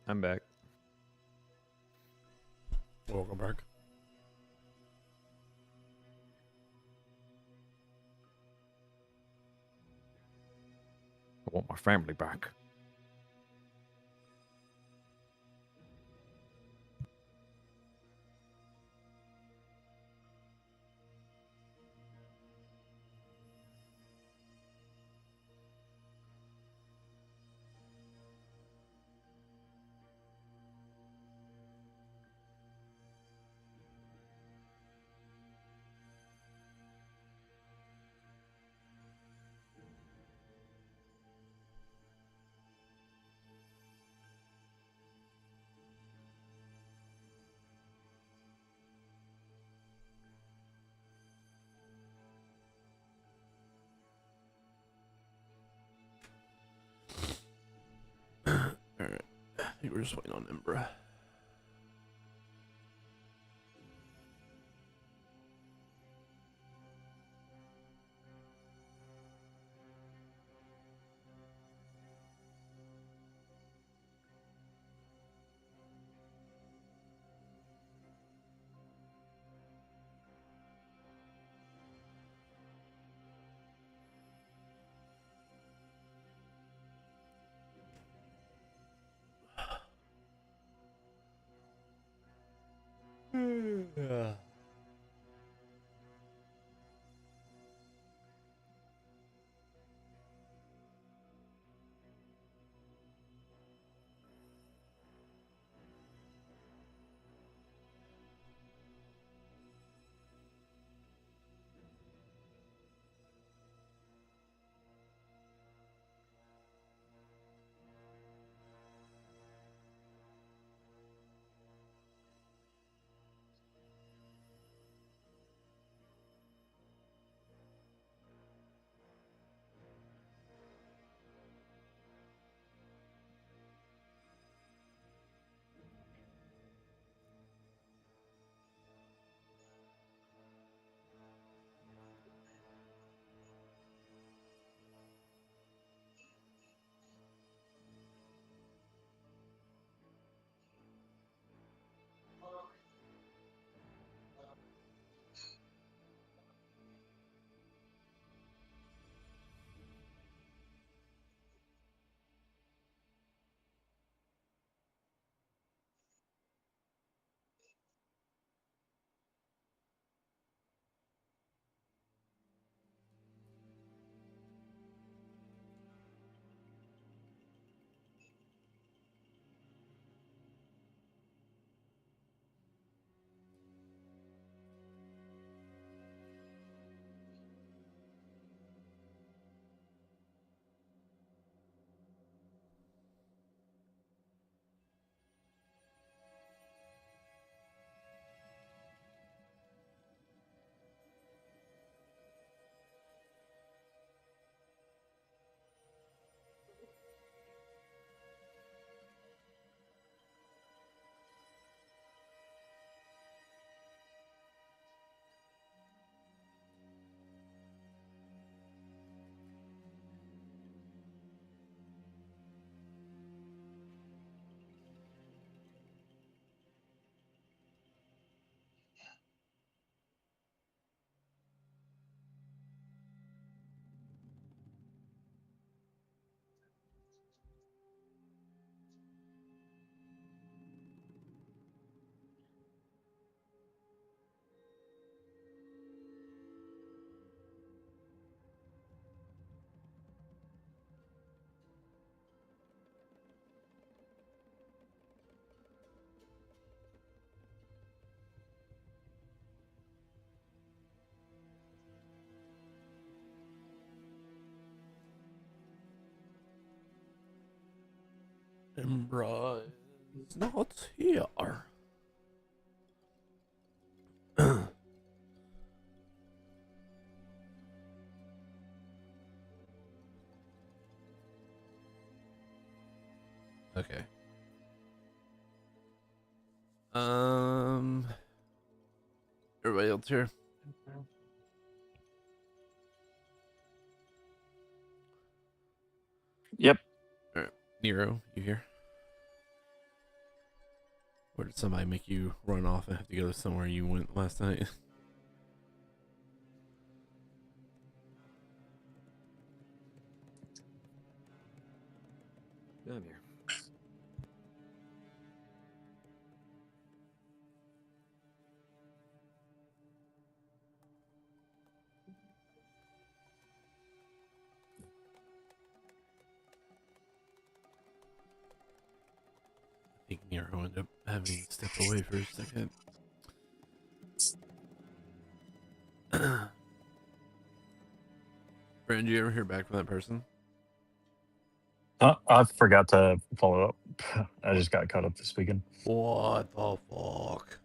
I'm back. Welcome back. I want my family back. Alright. I think we're just waiting on Embra. Yeah. Embra is not here. Okay. Um. Everybody else here? Yep. All right. Nero, you here? Or did somebody make you run off and have to go somewhere you went last night? Yeah, I'm here. I think Nero ended up having to step away for a second. Brandon, did you ever hear back from that person? I forgot to follow up. I just got caught up this weekend. What the fuck?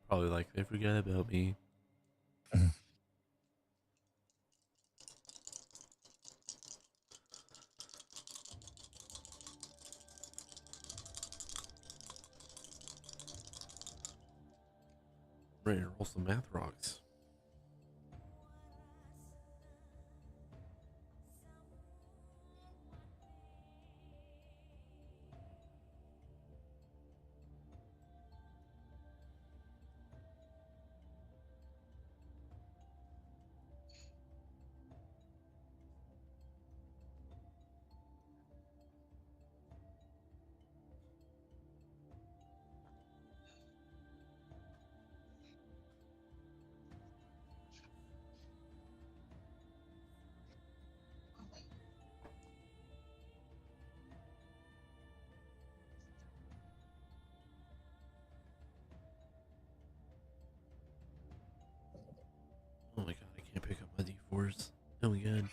Probably like, they forgot about me. Ready to roll some math rocks. Oh my god, I can't pick up my D4s. Oh my god.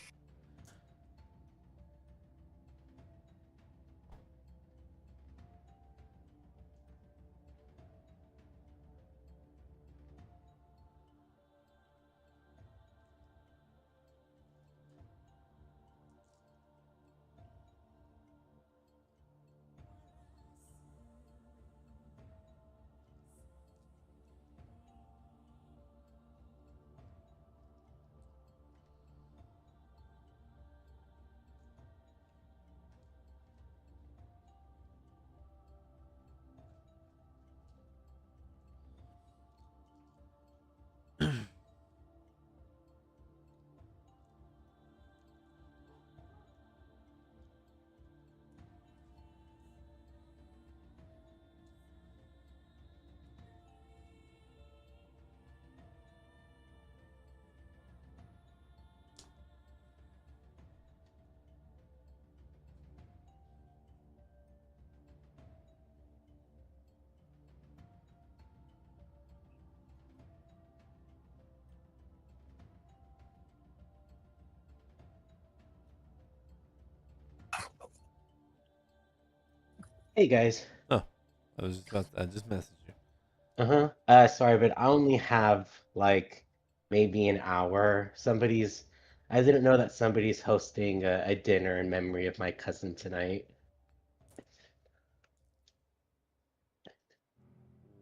Hey guys. Oh, I just messaged you. Sorry, but I only have like maybe an hour. I didn't know that somebody's hosting a dinner in memory of my cousin tonight.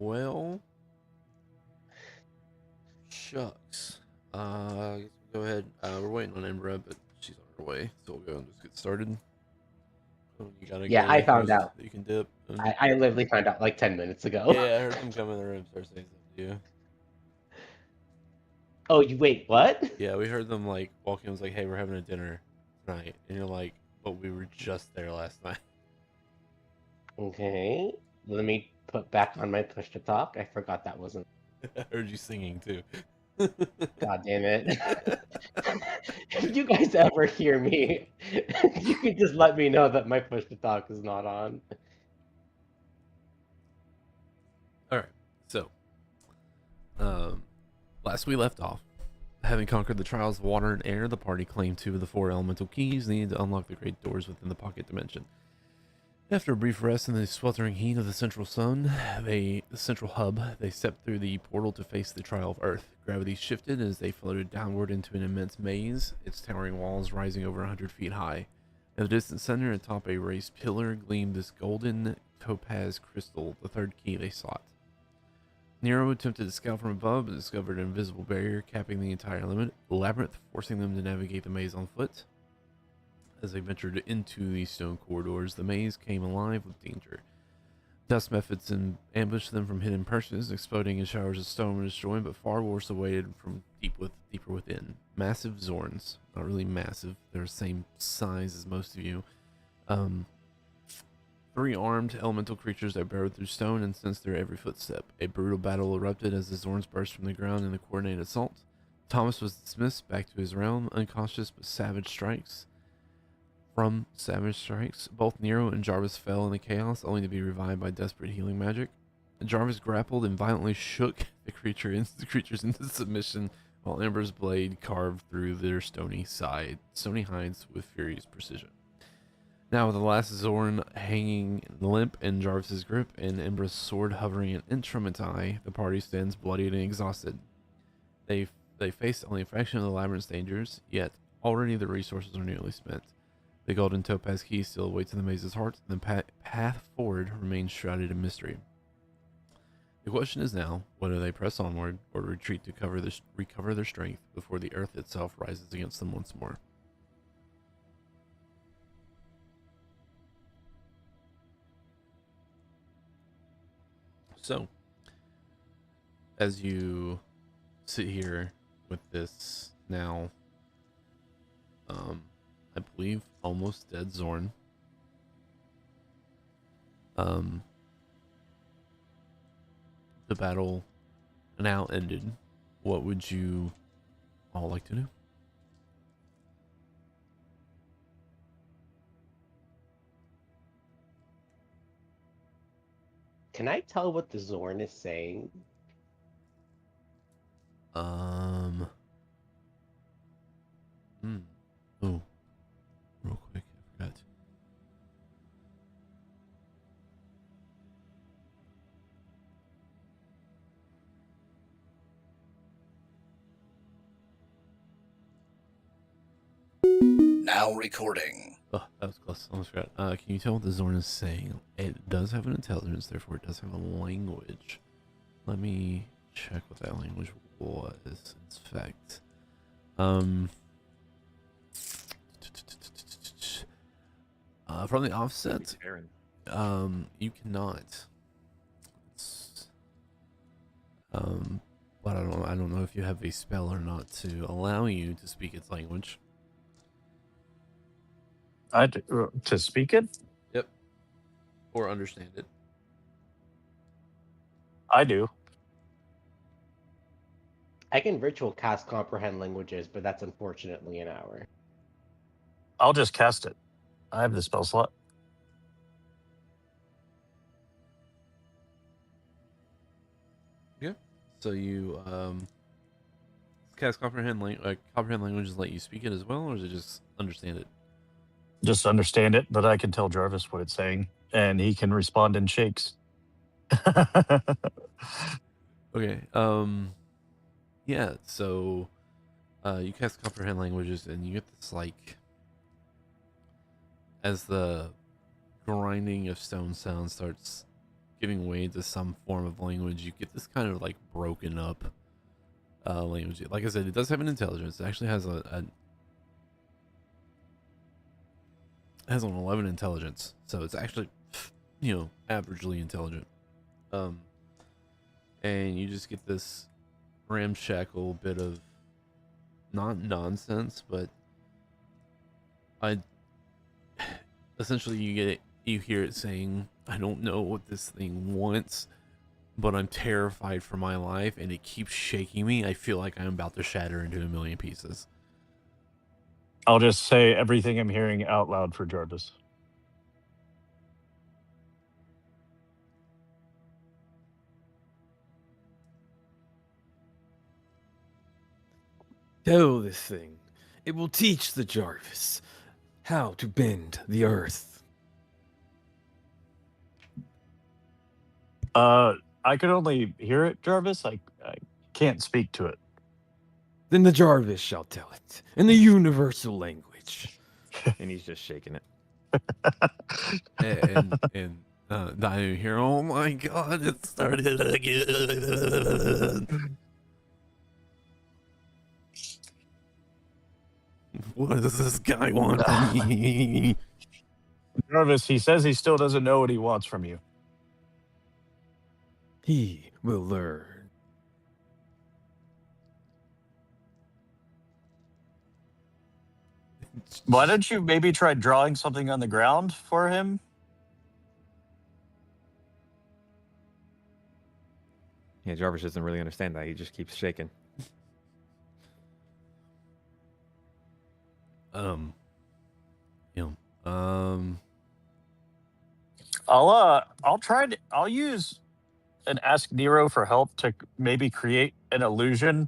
Well, shucks. I guess we'll go ahead. We're waiting on Emra, but she's on her way, so we'll go and just get started. Oh, you gotta Yeah, go I found rest out. that you can dip. I literally found out like 10 minutes ago. Yeah, I heard them come in the room start saying something to you. Oh, you wait, what? Yeah, we heard them like walk in. Was like, "Hey, we're having a dinner tonight," and you're like, "But we were just there last night." Okay. Let me put back on my push to talk. I forgot that wasn't. I heard you singing too. God damn it. If you guys ever hear me, you can just let me know that my push to talk is not on. All right, so last we left off, having conquered the trials of water and air, the party claimed 2 of the 4 elemental keys needed to unlock the great doors within the pocket dimension. After a brief rest in the sweltering heat of the central sun, the central hub, they stepped through the portal to face the trial of Earth. Gravity shifted as they floated downward into an immense maze, its towering walls rising over 100 feet high. In the distant center, atop a raised pillar, gleamed this golden topaz crystal, the 3rd key they sought. Nero attempted to scout from above, but discovered an invisible barrier capping the entire labyrinth, forcing them to navigate the maze on foot. As they ventured into the stone corridors, the maze came alive with danger. Dust methods ambushed them from hidden perches, exploding in showers of stone when destroyed, but far worse awaited from deeper within. Massive Zorns. Not really massive. They're the same size as most of you. 3 armed elemental creatures that burrowed through stone and sensed their every footstep. A brutal battle erupted as the Zorns burst from the ground in a coordinated assault. Thomas was dismissed back to his realm, unconscious but savage strikes. From savage strikes, both Nero and Jarvis fell in the chaos, only to be revived by desperate healing magic. Jarvis grappled and violently shook the creatures into submission, while Ember's blade carved through their stony hides with furious precision. Now, with the last Zorn hanging limp in Jarvis's grip and Ember's sword hovering an inch from its eye, the party stands bloodied and exhausted. They faced only a fraction of the labyrinth's dangers, yet already the resources are nearly spent. The golden topaz key still awaits in the maze's heart, and the path forward remains shrouded in mystery. The question is now, whether they press onward or retreat to recover their strength before the earth itself rises against them once more. So, as you sit here with this now, I believe almost dead Zorn, the battle now ended. What would you all like to do? Can I tell what the Zorn is saying? Oh, real quick, I forgot. Now recording. Oh, that was close. Almost forgot. Can you tell what the Zorn is saying? It does have an intelligence, therefore it does have a language. Let me check what that language was. In fact, from the offset, you cannot. But I don't know if you have a spell or not to allow you to speak its language. To speak it? Yep. Or understand it. I do. I can virtual cast comprehend languages, but that's unfortunately an hour. I'll just cast it. I have the spell slot. Yeah. So you cast comprehend languages let you speak it as well, or is it just understand it? Just understand it, but I can tell Jarvis what it's saying, and he can respond in shakes. Okay. Yeah. So, you cast comprehend languages, and you get this as the grinding of stone sound starts giving way to some form of language, you get this kind of broken up language. Like I said, it does have an intelligence. It actually has has an 11 intelligence, so it's actually, averagely intelligent. And you just get this ramshackle bit of not nonsense, but essentially you hear it saying, "I don't know what this thing wants, but I'm terrified for my life, and it keeps shaking me. I feel like I'm about to shatter into a million pieces." I'll just say everything I'm hearing out loud for Jarvis. Tell this thing. It will teach the Jarvis how to bend the earth. I could only hear it, Jarvis. I can't speak to it. Then the Jarvis shall tell it in the universal language. And he's just shaking it. and I hear, "Oh my god, it started again." What does this guy want from me? Jarvis, he says he still doesn't know what he wants from you. he will learn. Why don't you maybe try drawing something on the ground for him? Yeah, Jarvis doesn't really understand that. He just keeps shaking. You know, I'll use and ask Nero for help to maybe create an illusion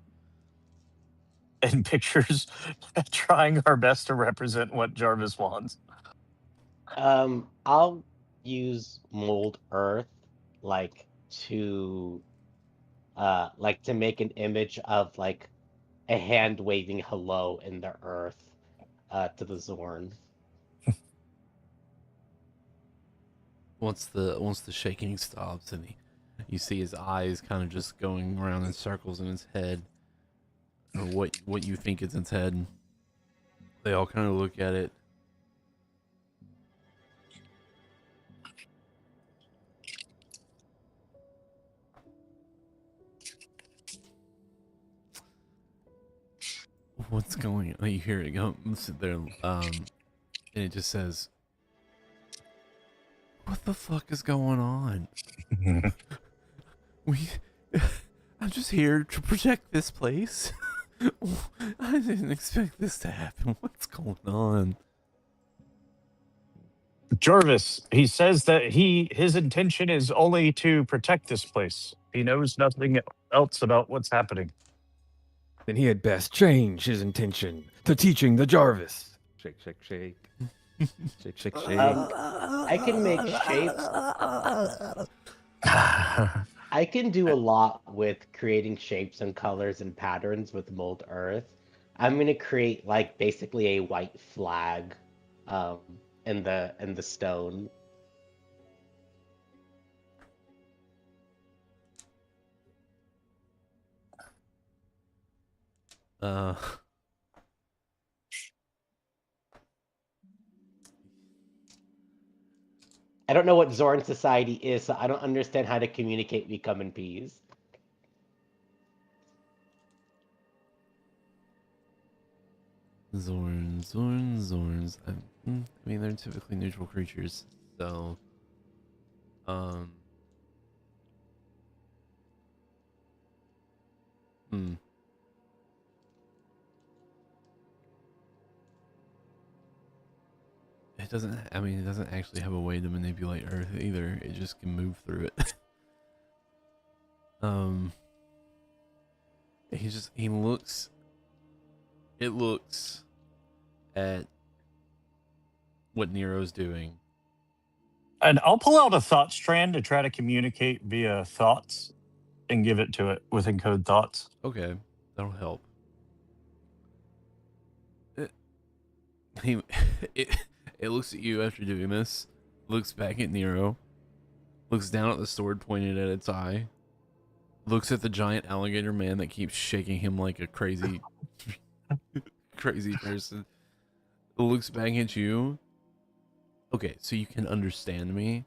and pictures, trying our best to represent what Jarvis wants. I'll use mold earth like to to make an image of like a hand waving hello in the earth to the Zorn. once the shaking stops and you see his eyes kind of just going around in circles in his head, or what you think is in his head, they all kind of look at it. What's going on? You hear it go, sit there, and it just says, "What the fuck is going on? I'm just here to protect this place. I didn't expect this to happen. What's going on?" Jarvis, he says that his intention is only to protect this place. He knows nothing else about what's happening. Then he had best change his intention to teaching the Jarvis. Shake, shake, shake. Shake, shake, shake. I can make shapes. I can do a lot with creating shapes and colors and patterns with mold earth. I'm gonna create like basically a white flag in the stone. I don't know what Zorn society is, so I don't understand how to communicate we come in peace. Zorns. I mean, they're typically neutral creatures, so It doesn't. I mean, it doesn't actually have a way to manipulate Earth either. It just can move through it. He looks. It looks at what Nero's doing. And I'll pull out a thought strand to try to communicate via thoughts and give it to it with encode thoughts. Okay, that'll help. It looks at you after doing this, looks back at Nero, looks down at the sword pointed at its eye, looks at the giant alligator man that keeps shaking him like a crazy crazy person, looks back at you. Okay, so you can understand me?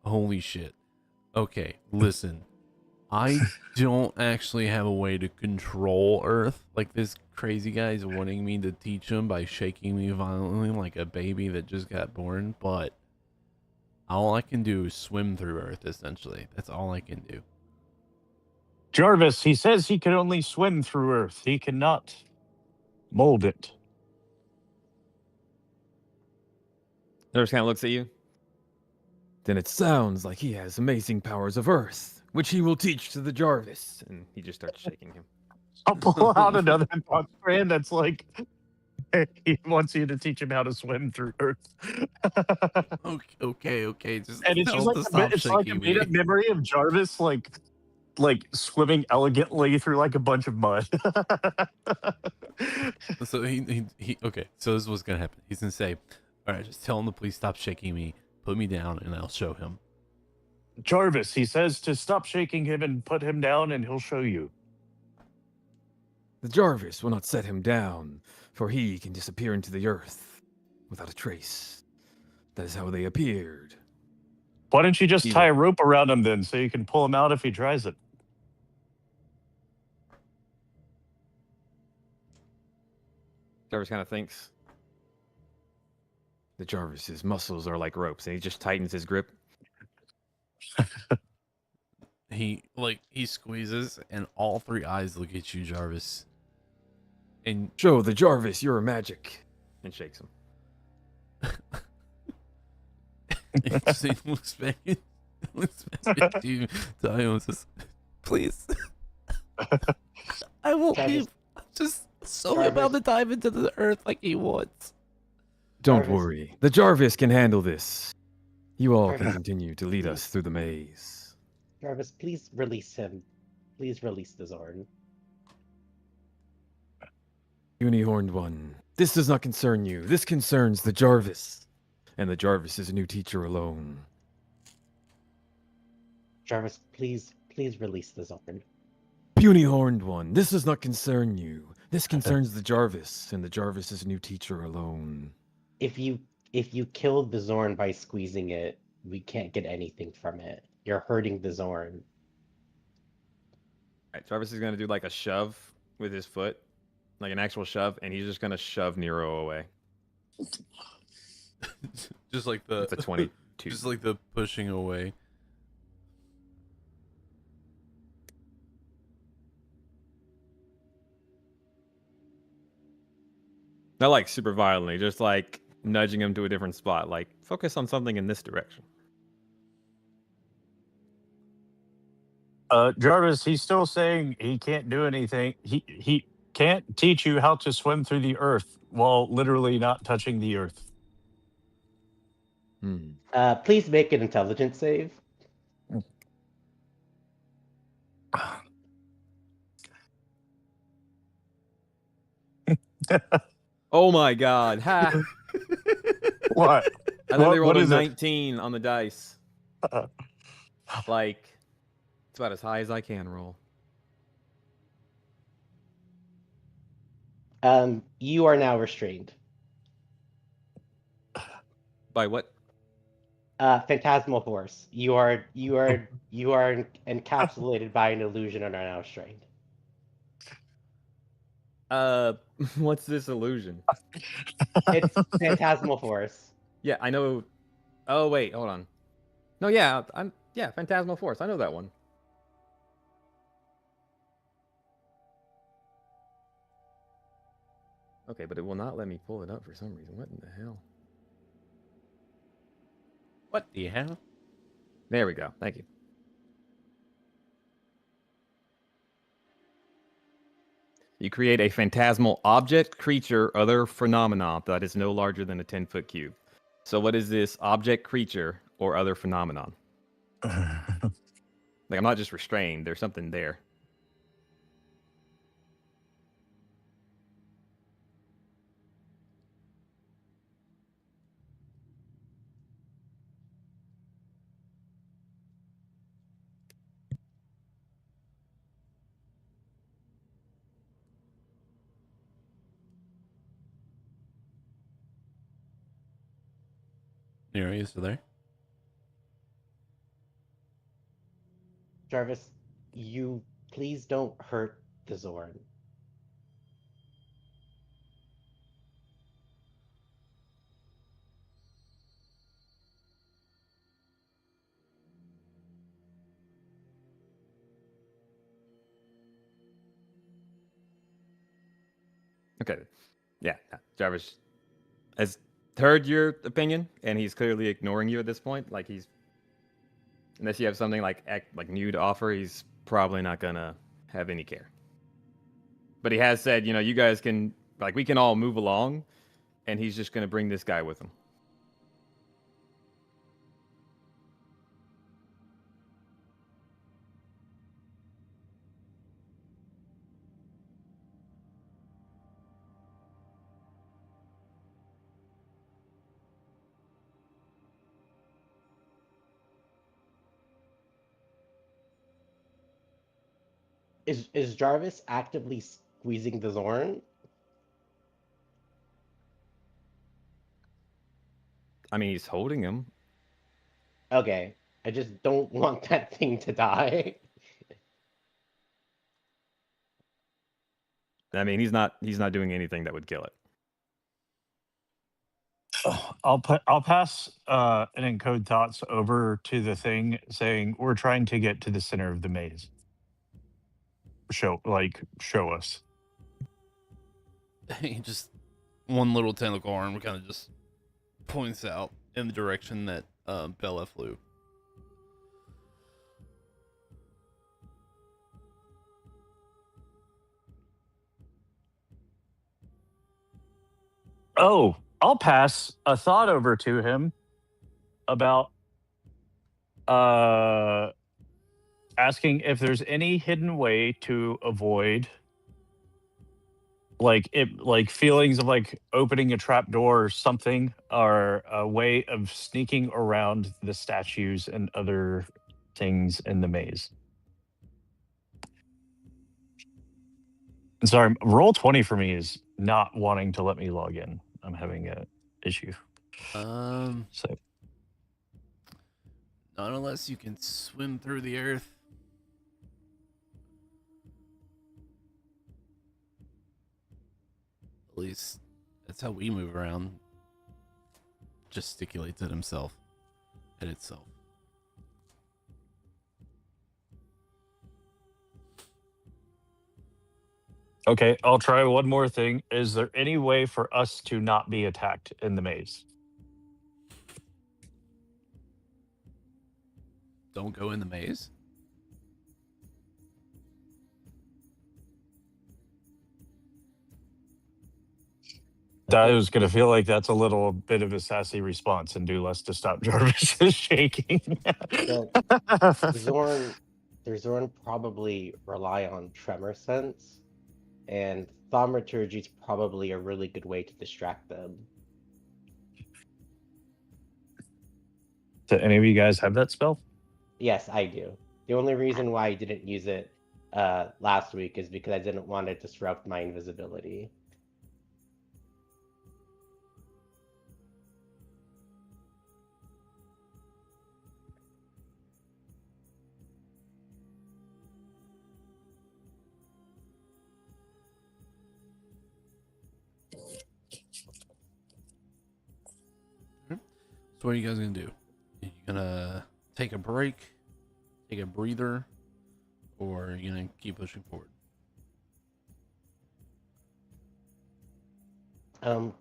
Holy shit. Okay, listen. I don't actually have a way to control Earth. Like, this crazy guy is wanting me to teach him by shaking me violently like a baby that just got born, but all I can do is swim through Earth, essentially. That's all I can do. Jarvis, he says he can only swim through Earth. He cannot mold it. Jarvis kind of looks at you. Then it sounds like he has amazing powers of Earth, which he will teach to the Jarvis. And he just starts shaking him. I'll pull out another thought strand that's like, he wants you to teach him how to swim through Earth. Okay. Just And it's just like a made-up memory of Jarvis, like swimming elegantly through like a bunch of mud. So he okay. So this is what's gonna happen. He's gonna say, "All right, just tell him to please stop shaking me. Put me down, and I'll show him." Jarvis, he says to stop shaking him and put him down, and he'll show you. The Jarvis will not set him down, for he can disappear into the earth without a trace. That is how they appeared. Why don't you just Easy. tie a rope around him then, so you can pull him out if he tries it? Jarvis kind of thinks. The Jarvis's muscles are like ropes, and he just tightens his grip. He squeezes, and all three eyes look at you, Jarvis. And Show the Jarvis your magic, and shakes him. he looks back at you, Tayo, and says, "Please, I won't Jarvis- leave. Just show him how to dive into the earth like he wants." Don't Jarvis. worry. The Jarvis can handle this. You all can Jarvis. continue to lead us through the maze. Jarvis, please release him. Please release the Zorn. Unihorned one, this does not concern you. This concerns the Jarvis. And the Jarvis's new teacher alone. Jarvis, please release the Zorn. Puny-horned one, this does not concern you. This concerns the Jarvis and the Jarvis's new teacher alone. If you kill the Zorn by squeezing it, we can't get anything from it. You're hurting the Zorn. Right, Jarvis is gonna do like a shove with his foot, like an actual shove, and he's just gonna shove Nero away. Just like the It's a 22. just like the pushing away. Not like super violently, just like nudging him to a different spot. Like focus on something in this direction. Jarvis, he's still saying he can't do anything. He can't teach you how to swim through the earth while literally not touching the earth. Please make an intelligence save. Oh my god. Ha! What? I literally What rolled a is it? 19 on the dice. Like, it's about as high as I can roll. You are now restrained. By what? Phantasmal force. You are encapsulated by an illusion and are now restrained. What's this illusion? It's phantasmal force. Yeah, I know. Oh wait, hold on. No, yeah, Phantasmal Force. I know that one. Okay, but it will not let me pull it up for some reason. What in the hell? What the hell? There we go. Thank you. You create a phantasmal object, creature, other phenomenon that is no larger than a 10-foot cube. So what is this object, creature, or other phenomenon? Like, I'm not just restrained. There's something there. Nero, you still there? Jarvis, you please don't hurt the Zorn. Okay. Yeah, Jarvis has heard your opinion, and he's clearly ignoring you at this point. Like, he's, unless you have something like new to offer, he's probably not gonna have any care. But he has said, you guys can, like, we can all move along, and he's just gonna bring this guy with him. Is Jarvis actively squeezing the Zorn? I mean, he's holding him. Okay. I just don't want that thing to die. I mean, he's not doing anything that would kill it. I'll pass and encode thoughts over to the thing saying we're trying to get to the center of the maze. Show us. He just one little tentacle arm kind of just points out in the direction that Bella flew. Oh, I'll pass a thought over to him about asking if there's any hidden way to avoid like feelings of like opening a trap door or something, or a way of sneaking around the statues and other things in the maze. And sorry, roll 20 for me is not wanting to let me log in. I'm having a issue. So So not unless you can swim through the earth. At least that's how we move around. Gesticulates at himself. At itself. okay, I'll try one more thing. Is there any way for us to not be attacked in the maze? Don't go in the maze. I was going to feel like that's a little bit of a sassy response and do less to stop Jarvis's shaking. Zorn probably rely on tremor sense, and thaumaturgy is probably a really good way to distract them. Do any of you guys have that spell? Yes, I do. The only reason why I didn't use it last week is because I didn't want to disrupt my invisibility. So what are you guys gonna do? Are you gonna take a break, take a breather, or are you gonna keep pushing forward?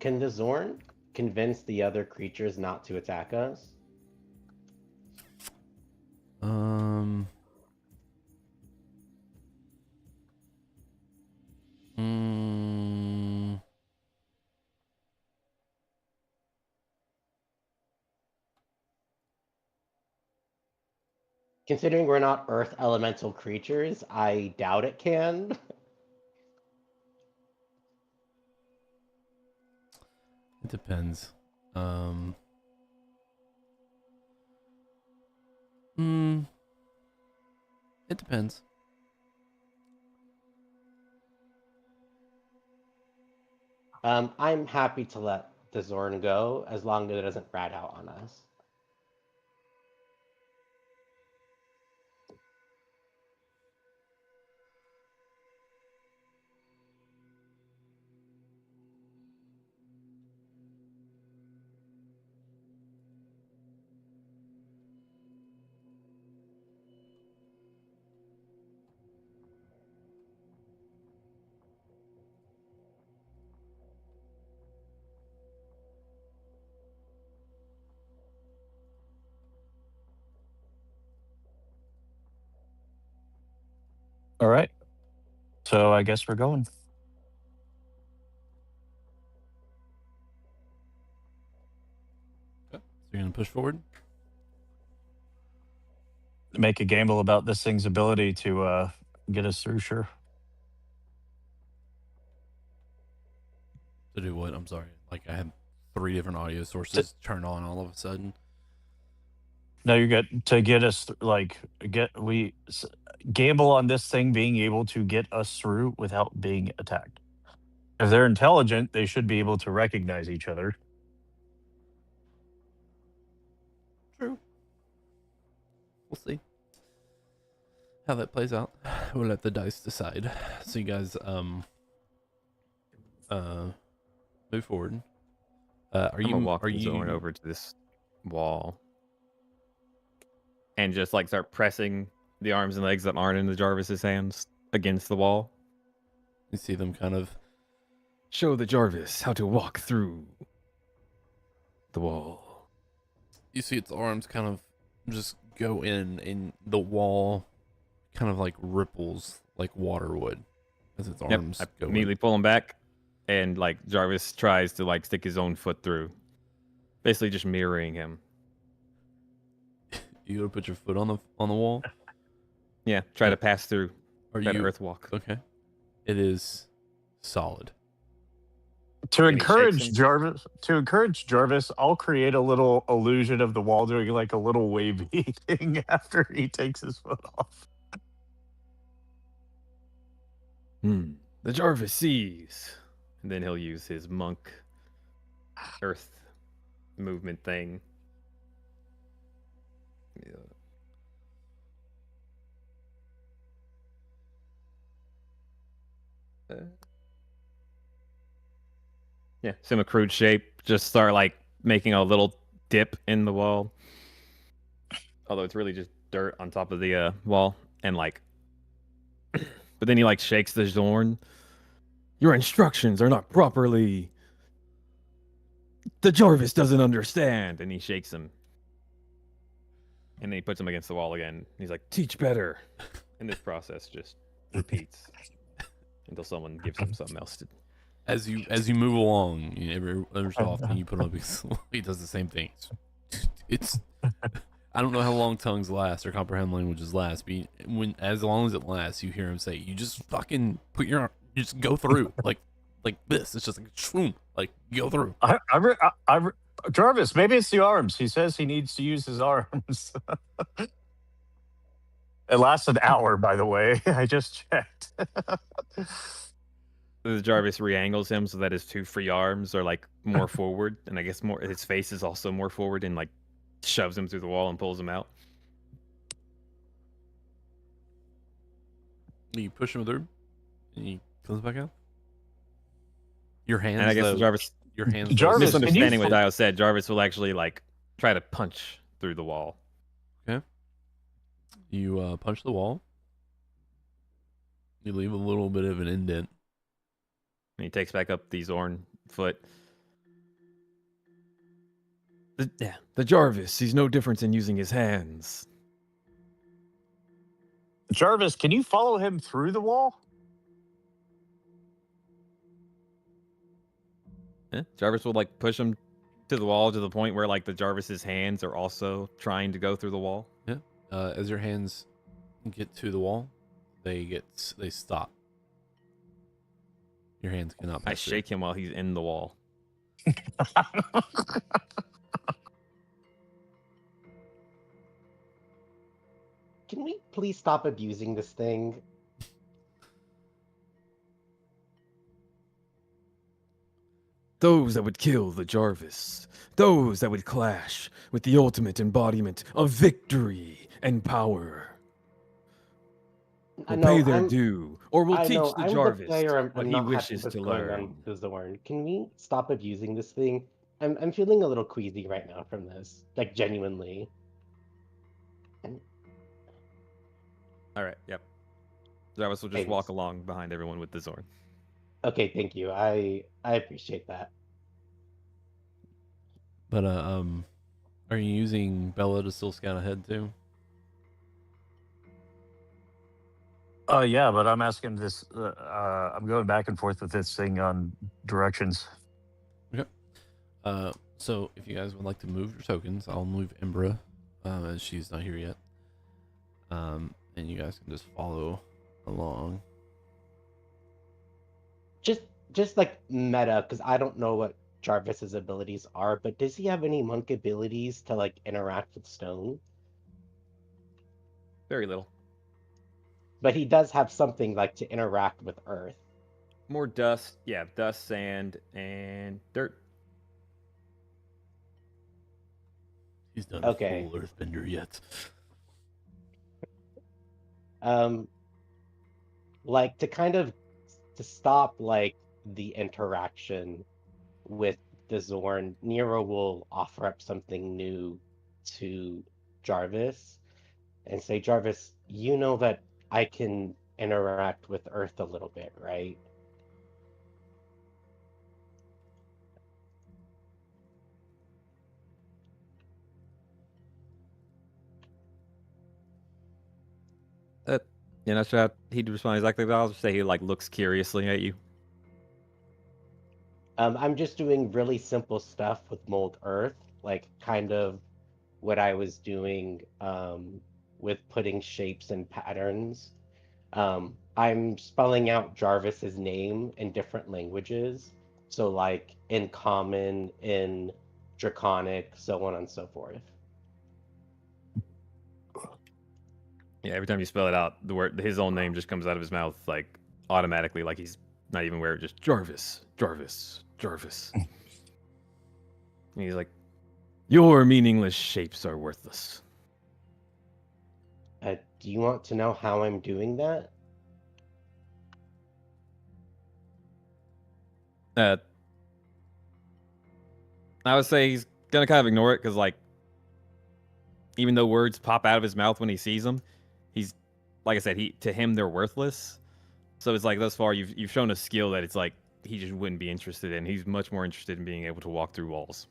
Can the Zorn convince the other creatures not to attack us? Mm, Considering we're not earth elemental creatures, I doubt it can. it depends. It depends. I'm happy to let the Zorn go as long as it doesn't rat out on us. All right. So I guess we're going. Okay. So you're gonna push forward. Make a gamble about this thing's ability to get us through, sure. To do what? I'm sorry. Like I had 3 different audio sources turned on all of a sudden. No, you get to get us gamble on this thing being able to get us through without being attacked. If they're intelligent, they should be able to recognize each other. True. we'll see how that plays out. We'll let the dice decide. So you guys move forward. Are I'm you gonna walk are the you Zorn over to this wall and just like start pressing the arms and legs that aren't in the Jarvis's hands against the wall. you see them kind of Show the Jarvis how to walk through the wall. you see its arms kind of just go in and the wall kind of like ripples like water would as its arms I go immediately in. pull him back, and like Jarvis tries to like stick his own foot through, basically just mirroring him. You gotta put your foot on the wall. Yeah, try to pass through Are that you earth walk. okay? It is solid. To And he shakes encourage Jarvis, I'll create a little illusion of the wall doing like a little wavy thing after he takes his foot off. The Jarvis sees, and then he'll use his monk earth movement thing. Yeah. Yeah, sim crude shape. Just start like making a little dip in the wall. Although it's really just dirt on top of the wall, and like, but then he like shakes the Zorn. Your instructions are not properly. The Jarvis doesn't understand, and he shakes him. And then he puts him against the wall again. He's like, "Teach better." And this process just repeats until someone gives him something else to. As you move along, every so often you put on he does the same thing. It's I don't know how long tongues last or comprehend languages last, but as long as it lasts, you hear him say, "You just fucking you just go through like this." It's just like shroom, like go through. Jarvis, maybe it's the arms. He says he needs to use his arms. It lasts an hour, by the way. I just checked. The Jarvis re-angles him so that his two free arms are like more forward, and I guess more his face is also more forward, and like shoves him through the wall and pulls him out. You push him through, and he comes back out. Your hands, And I guess though, Jarvis, your hands, Jarvis, though, misunderstanding what Dio said, Jarvis will actually like try to punch through the wall. You punch the wall. You leave a little bit of an indent. And he takes back up the Zorn foot. The Jarvis sees no difference in using his hands. Jarvis, can you follow him through the wall? Yeah, Jarvis will like push him to the wall to the point where like the Jarvis's hands are also trying to go through the wall. As your hands get to the wall, they stop. Your hands cannot I pass through. shake him while he's in the wall. Can we please stop abusing this thing? Those that would kill the Jarvis. Those that would clash with the ultimate embodiment of victory and power. I Will know, pay their I'm- due, or will I teach know, the I'm Jarvis player. I'm what he not happy wishes what's to going learn. on with Zorn. Can we stop abusing this thing? I'm feeling a little queasy right now from this, like genuinely. All right, yep. Jarvis will just Thanks. walk along behind everyone with the Zorn. Okay, thank you. I appreciate that. But are you using Bella to still scout ahead too? Yeah, but I'm asking this. I'm going back and forth with this thing on directions. So if you guys would like to move your tokens, I'll move Embra, as she's not here yet. And you guys can just follow along. Just like meta, because I don't know what Jarvis's abilities are, but does he have any monk abilities to like interact with stone? Very little. But he does have something like to interact with earth. More dust, yeah, dust, sand, and dirt. He's not Okay. a full earthbender yet. Um, like to stop like the interaction with the Zorn, Nero will offer up something new to Jarvis and say, Jarvis, you know that I can interact with Earth a little bit, right? Uh, you're not sure how he'd respond exactly, but I'll just say he like looks curiously at you. I'm just doing really simple stuff with Mold Earth, like kind of what I was doing with putting shapes and patterns. I'm spelling out Jarvis's name in different languages. So like in Common, in Draconic, so on and so forth. Yeah, every time you spell it out, the word his own name just comes out of his mouth like automatically, like he's not even aware. Just Jarvis, Jarvis, Jarvis. And he's like, "Your meaningless shapes are worthless." Do you want to know how I'm doing that? Uh, I would say he's gonna kind of ignore it because, like, even though words pop out of his mouth when he sees them, he's like I said, to him they're worthless. So it's like thus far you've shown a skill that it's like he just wouldn't be interested in. He's much more interested in being able to walk through walls.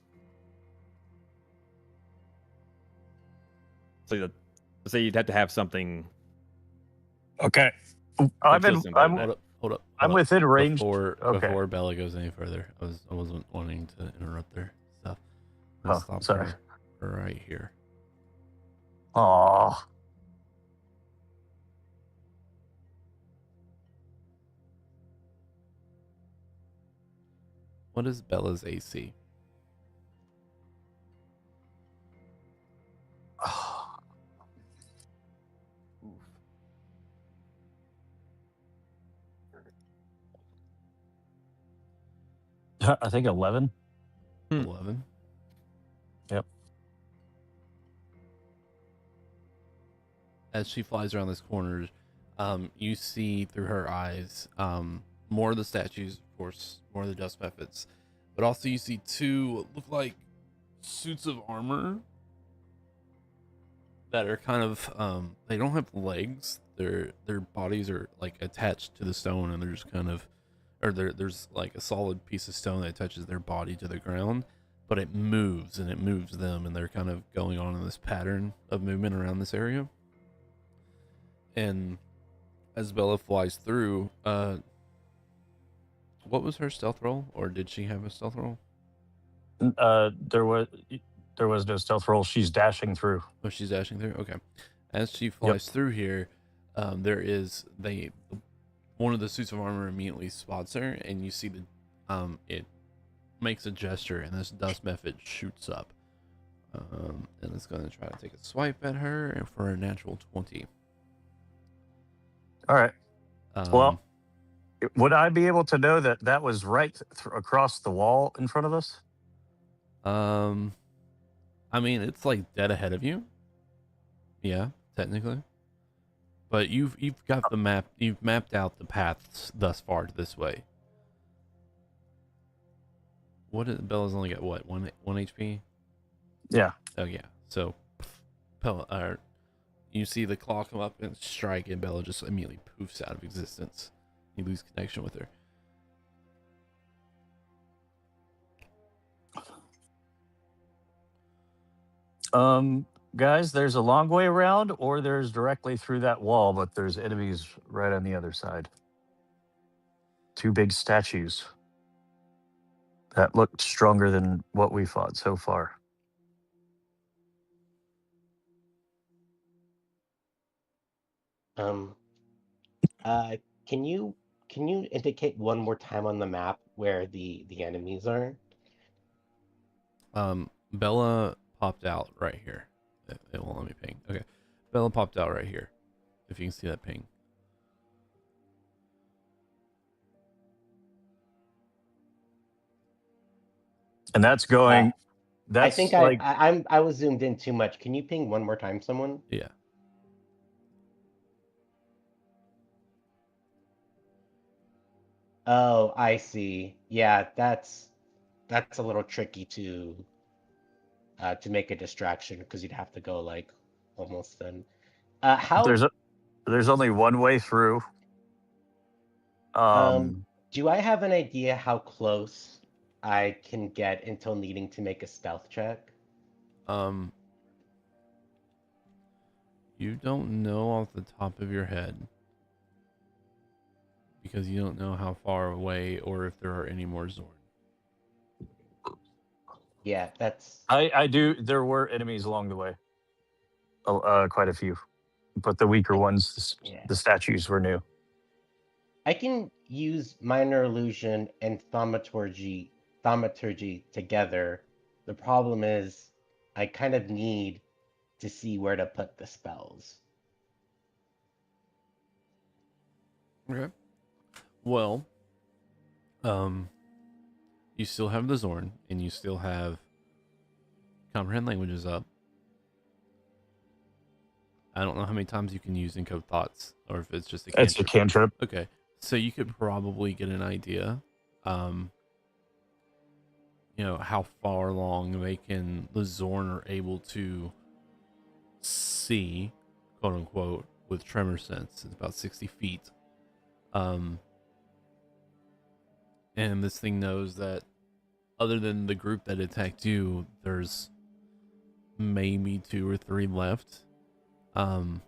So say you'd have to have something. Okay. That kills him better than that. Hold up. I'm within range. Before Bella goes any further, I wasn't wanting to interrupt their stuff. Let's Oh, stop sorry. right here. Aw. What is Bella's AC? I think 11. 11. Yep. As she flies around this corner, you see through her eyes more of the statues, of course, more of the dust methods, but also you see two what look like suits of armor that are kind of they don't have legs. Their bodies are like attached to the stone, and they're just kind of, or there's like a solid piece of stone that attaches their body to the ground, but it moves and it moves them, and they're kind of going on in this pattern of movement around this area. And as Bella flies through, what was her stealth roll, or did she have a stealth roll? There was no stealth roll. She's dashing through. Oh, she's dashing through. Okay. As she flies through here, there is one of the suits of armor immediately spots her, and you see it makes a gesture, and this dust method shoots up, and it's going to try to take a swipe at her, and for a natural 20. All right. Well, would I be able to know that that was right across the wall in front of us? I mean, it's like dead ahead of you. Yeah, technically. But you've got the map. You've mapped out the paths thus far to this way. Bella's only got what, one HP? Yeah. Oh yeah. So, you see the claw come up and strike, and Bella just immediately poofs out of existence. You lose connection with her. Guys, there's a long way around, or there's directly through that wall, but there's enemies right on the other side. Two big statues that looked stronger than what we fought so far. Can you indicate one more time on the map where the enemies are? Bella popped out right here. It won't let me ping. Okay. Bella popped out right here. If you can see that ping. And that's going. I think like, I was zoomed in too much. Can you ping one more time, someone? Yeah. Oh, I see. Yeah, that's a little tricky to make a distraction because you'd have to go like almost then. How There's only one way through. um Um, do I have an idea how close I can get until needing to make a stealth check? Um, you don't know off the top of your head because you don't know how far away or if there are any more Zorn. Yeah, that's I do. There were enemies along the way, quite a few, but the weaker ones, yeah. the statues were new. I can use minor illusion and thaumaturgy together. The problem is I kind of need to see where to put the spells. Okay. Well, you still have the Zorn, and you still have Comprehend Languages up. I don't know how many times you can use Encode Thoughts, or if it's just a It's a cantrip. cantrip. Okay, so you could probably get an idea, how far along the Zorn are able to see, quote unquote, with tremor sense. It's about 60 feet. And this thing knows that other than the group that attacked you, there's maybe 2 or 3 left. And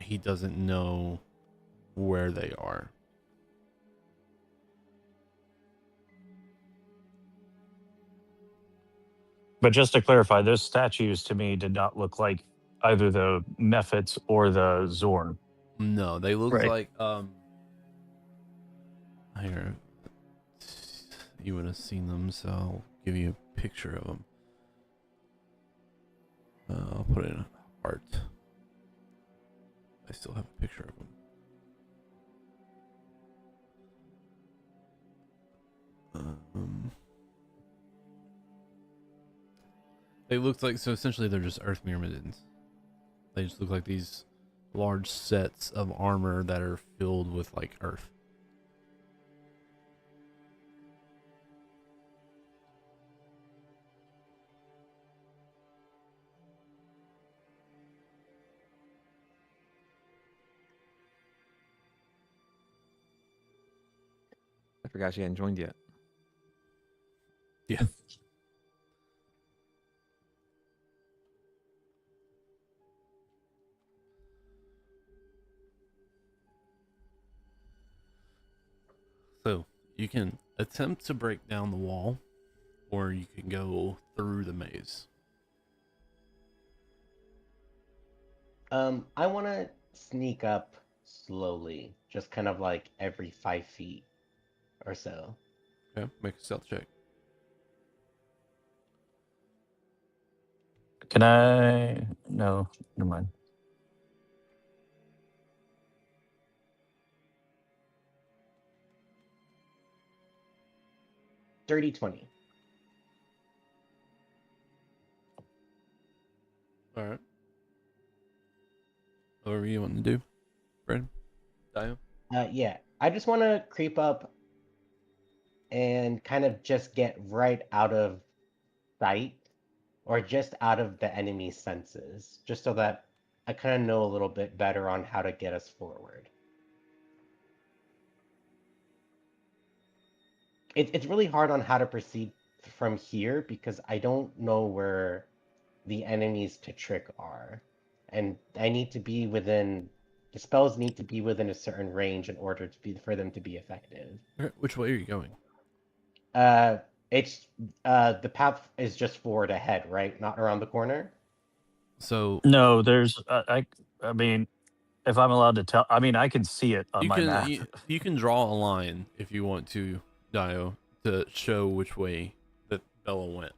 he doesn't know where they are. But just to clarify, those statues to me did not look like either the Mephits or the Zorn. No, they look Right. like here, you would have seen them, so I'll give you a picture of them. I'll put it in art. I still have a picture of them. They looked like, so essentially they're just earth myrmidons. They just look like these large sets of armor that are filled with like earth. I forgot she hadn't joined yet. Yeah. So you can attempt to break down the wall, or you can go through the maze. I want to sneak up slowly, just kind of like every 5 feet or so. Okay, make a stealth check. Can I? No, never mind. Dirty 20. All right. Whatever you want to do, Brandon, Dio. Yeah, I just want to creep up and kind of just get right out of sight or just out of the enemy's senses, just so that I kind of know a little bit better on how to get us forward. It's really hard on how to proceed from here because I don't know where the enemies to trick are. And I need to be within the spells need to be within a certain range in order to be for them to be effective. Okay, which way are you going? Uh it's the path is just forward ahead, right? Not around the corner. So No, there's. I mean, if I'm allowed to tell, I mean, I can see it on you my can map. you can draw a line if you want to, Dio, to show which way that Bella went.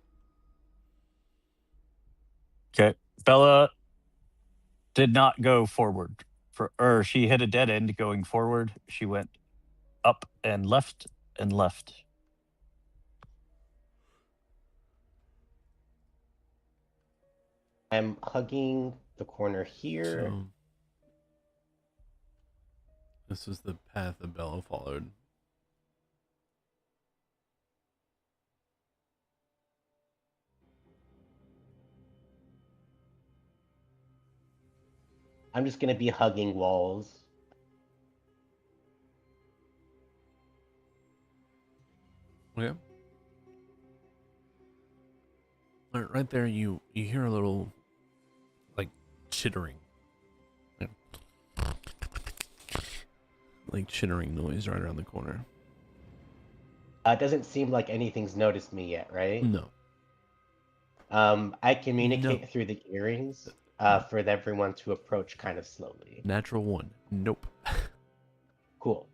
Okay, Bella did not go forward or she hit a dead end going forward. She went up and left and left. I'm hugging the corner here. So This is the path that Bello followed. I'm just gonna be hugging walls. Okay. Right there, you hear a little, like, chittering. Like chittering noise right around the corner. It doesn't seem like anything's noticed me yet, right? No. I communicate No. through the earrings for everyone to approach kind of slowly. Natural 1. Nope. Cool.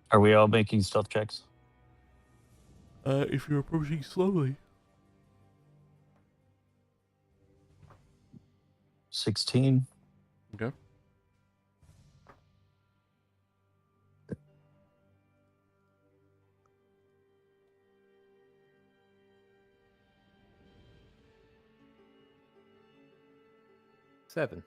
Are we all making stealth checks? If you're approaching slowly. 16. Okay. Seven.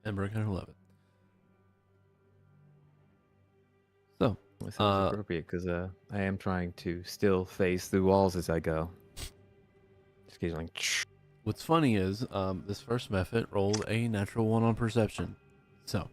Ember can 11. So, That sounds appropriate because I am trying to still phase through walls as I go. Just occasionally. what's funny is, this first method rolled a natural 1 on perception. So.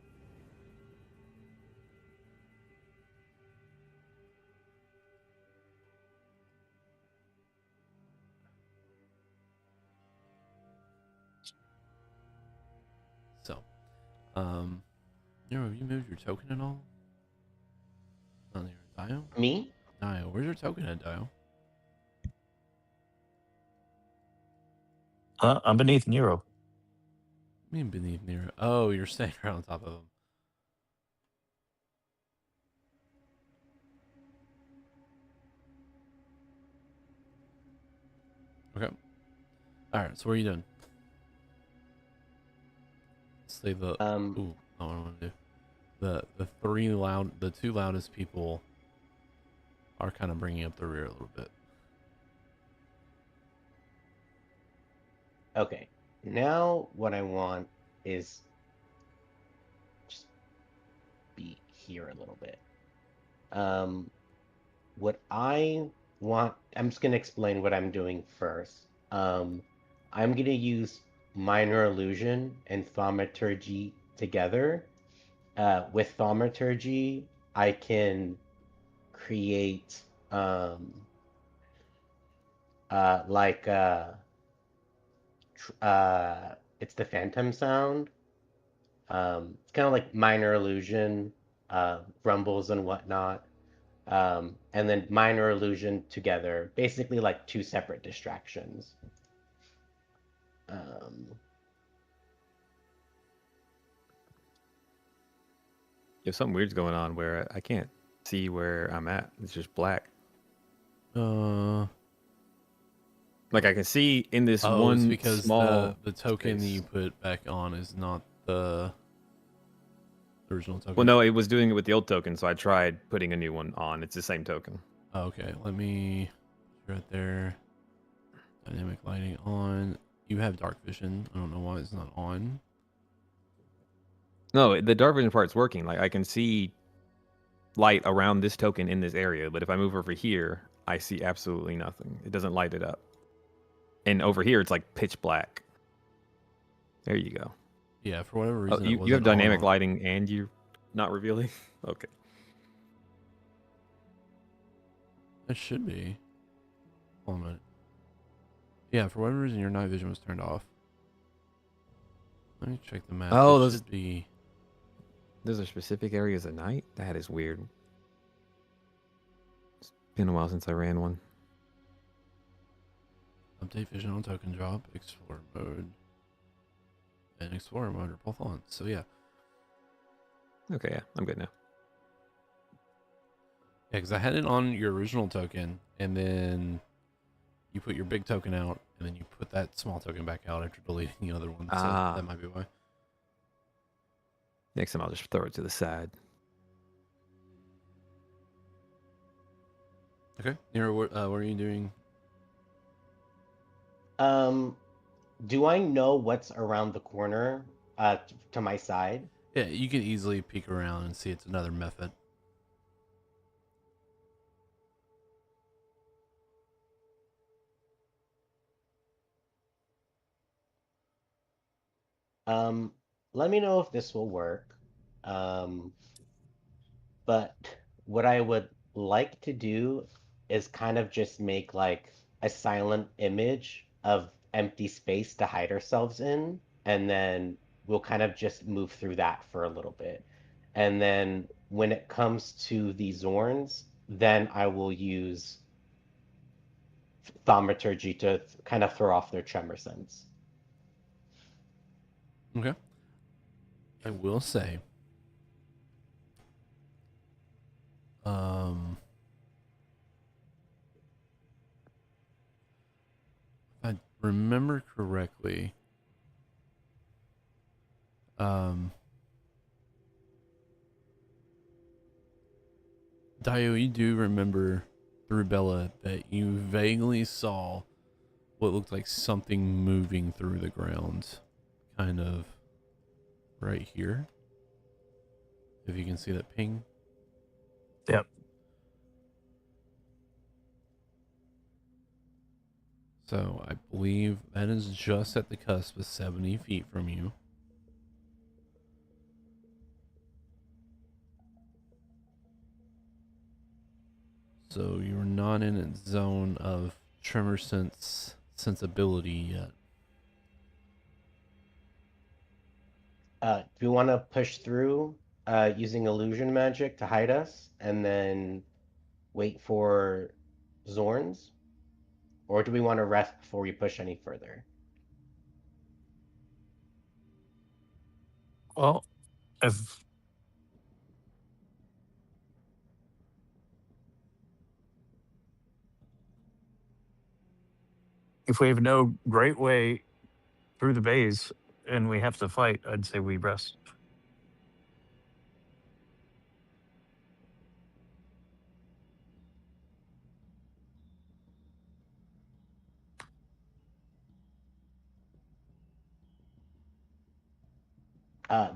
Nero, have you moved your token at all? On your Dio? Me? Dio, where's your token at, Dio? I'm beneath Nero. I mean beneath Nero. Oh, you're staying right on top of him. Okay. Alright, so what are you doing? Say the ooh, I don't want to do. The two loudest people are kind of bringing up the rear a little bit. Okay. Now what I want is just be here a little bit. What I want, I'm just gonna explain what I'm doing first. I'm gonna use minor illusion and thaumaturgy together. With thaumaturgy, I can create like it's the phantom sound. It's kind of like minor illusion, rumbles and whatnot. And then minor illusion together, basically like two separate distractions. If something weird's going on where I can't see where I'm at, it's just black. Like I can see in this it's one because small the token that space. you put back on is not the original token. Well, no, it was doing it with the old token, so I tried putting a new one on. It's the same token. Oh, okay, let me right there. Dynamic lighting on. You have dark vision. I don't know why it's not on. No, the dark vision part's working. Like I can see light around this token in this area, but if I move over here, I see absolutely nothing. It doesn't light it up. And over here, it's like pitch black. There you go. Yeah, for whatever Oh, reason. you have dynamic on. lighting and you're not revealing? Okay. It should be. Hold on a minute. Yeah, for whatever reason, your night vision was turned off. Let me check the map. Oh, It those should be. Those are specific areas at night? That is weird. It's been a while since I ran one. Update vision on token drop, explorer mode, and explorer mode are both on. So yeah. Okay, yeah, I'm good now. Yeah, because I had it on your original token, and then you put your big token out, and then you put that small token back out after deleting the other one. So that might be why. Next time I'll just throw it to the side. Okay. Nero, what are you doing? Do I know what's around the corner to my side? Yeah, you can easily peek around and see it's another method. Um, Let me know if this will work. Um, but what I would like to do is kind of just make like a silent image of empty space to hide ourselves in, and then we'll kind of just move through that for a little bit. And then when it comes to the Zorns, then I will use thaumaturgy to kind of throw off their tremor sense. Okay. I will say, um, if I remember correctly, Dio, you do remember through Bella that you vaguely saw what looked like something moving through the ground, kind of right here. If you can see that ping. Yep. So I believe that is just at the cusp of 70 feet from you. So you're not in a zone of tremor sensibility yet. Do we want to push through using illusion magic to hide us and then wait for Zorns? Or do we want to rest before we push any further? Well, if we have no great way through the bays and we have to fight, I'd say we rest.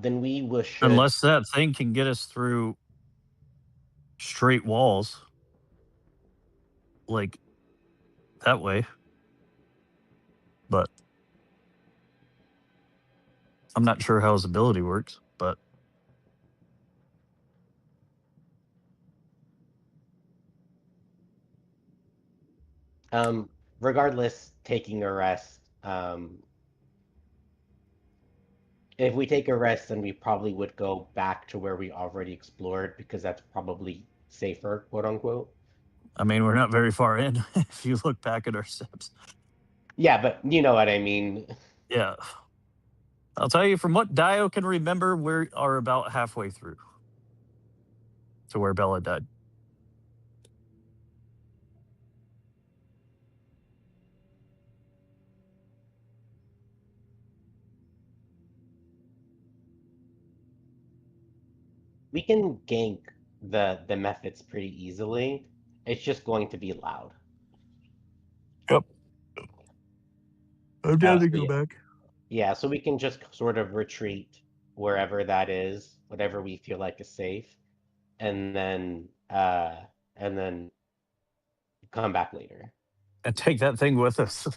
Then we should. Unless that thing can get us through straight walls, like that way. But I'm not sure how his ability works, but Regardless, taking a rest. If we take a rest, then we probably would go back to where we already explored because that's probably safer, quote unquote. I mean, we're not very far in if you look back at our steps. Yeah, but you know what I mean. Yeah. I'll tell you, from what Dio can remember, we are about halfway through to where Bella died. We can gank the methods pretty easily. It's just going to be loud. Yep. I'm down to go back. Yeah, so we can just sort of retreat wherever that is, whatever we feel like is safe, and then come back later. And take that thing with us.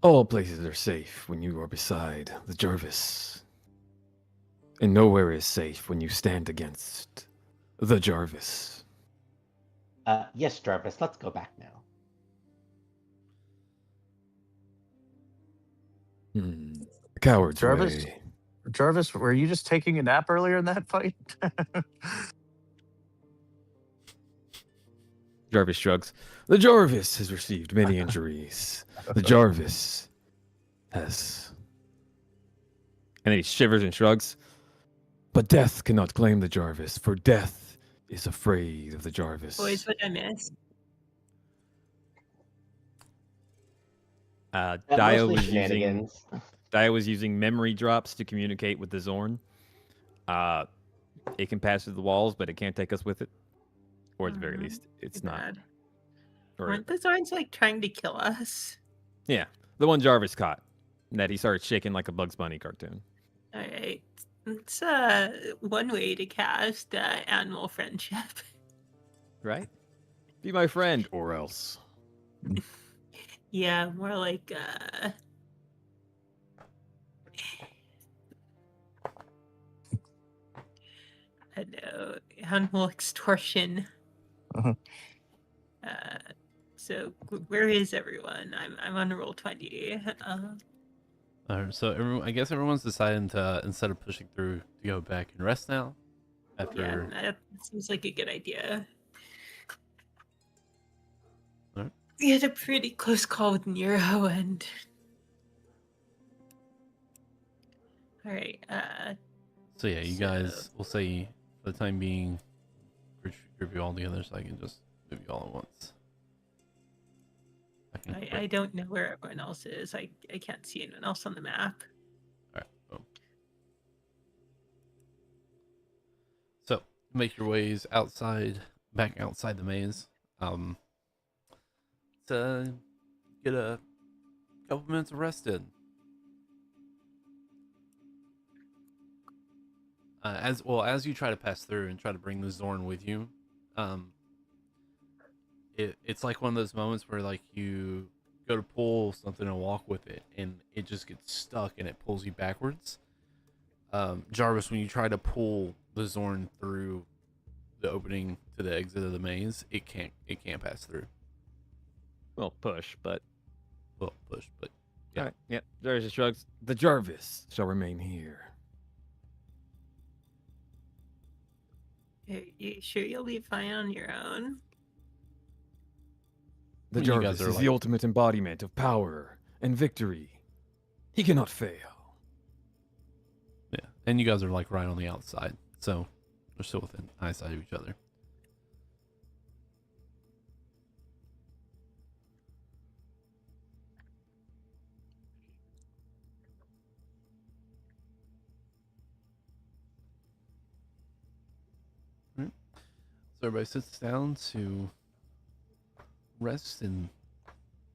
All places are safe when you are beside the Jarvis. And nowhere is safe when you stand against the Jarvis. Yes, Jarvis, let's go back now. Coward's Jarvis? way. Jarvis, were you just taking a nap earlier in that fight? Jarvis shrugs. The Jarvis has received many injuries. The Jarvis has... And then he shivers and shrugs. But death cannot claim the Jarvis, for death is afraid of the Jarvis. Boys, what I miss? Dio was was using memory drops to communicate with the Zorn. it can pass through the walls, but it can't take us with it. Or at the very Mhm. least, it's Too not. bad. Or Aren't the Zorns like trying to kill us? yeah, the one Jarvis caught, that he started shaking like a Bugs Bunny cartoon. All right. It's one way to cast animal friendship. Right? Be my friend, or else. Yeah, more like I don't know, animal extortion. Mhm. Uh, so where is everyone? I'm on roll 20. So everyone, I guess everyone's deciding to, instead of pushing through, to go back and rest now. Yeah, After that seems like a good idea. Alright. We had a pretty close call with Nero, and all right. So yeah, you guys will say for the time being, group you all together so I can just move you all at once. I don't know where everyone else is. I can't see anyone else on the map. Alright, boom. So make your ways back outside the maze. To get a couple minutes of rest in. As you try to pass through and try to bring the Zorn with you, it's like one of those moments where like you go to pull something and walk with it, and it just gets stuck and it pulls you backwards. Jarvis, when you try to pull the Zorn through the opening to the exit of the maze, it can't pass through. Well, push, but Well, push, but yeah. all right. Yep. Jarvis just shrugs. The Jarvis shall remain here. Are you sure you'll be fine on your own? The When you guys Jarvis are is like- the ultimate embodiment of power and victory. He cannot fail. Yeah, and you guys are like right on the outside, so they're still within eyesight of each other. All right. So everybody sits down to rest and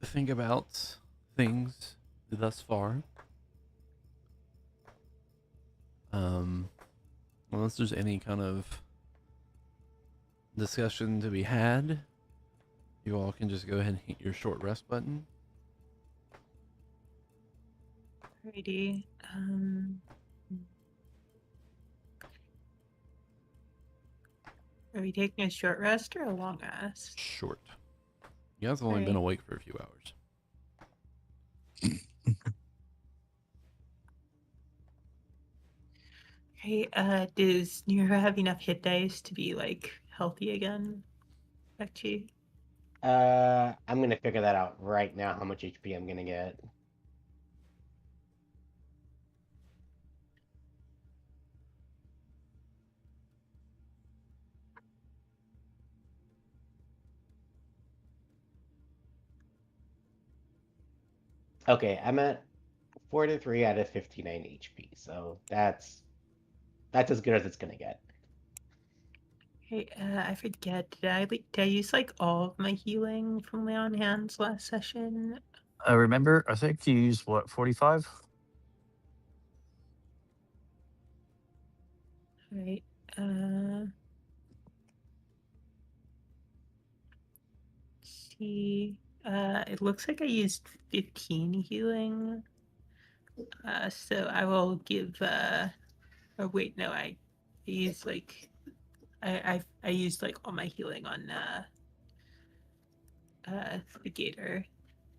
think about things thus far. Unless there's any kind of discussion to be had, you all can just go ahead and hit your short rest button. Alrighty. Are we taking a short rest or a long rest? Short. You guys have only been Alright. awake for a few hours. Okay, does Nero have enough hit dice to be like healthy again? Actually, I'm gonna figure that out right now. How much HP I'm gonna get? Okay, I'm at 43 out of 59 HP, so that's as good as it's gonna get. hey, I forget. Did I use like all of my healing from my on hands last session? Remember, I think you used what, 45? Right. See. It looks like I used 15 healing. So I will give. Oh wait, no, I used like. I used like all my healing on the Gator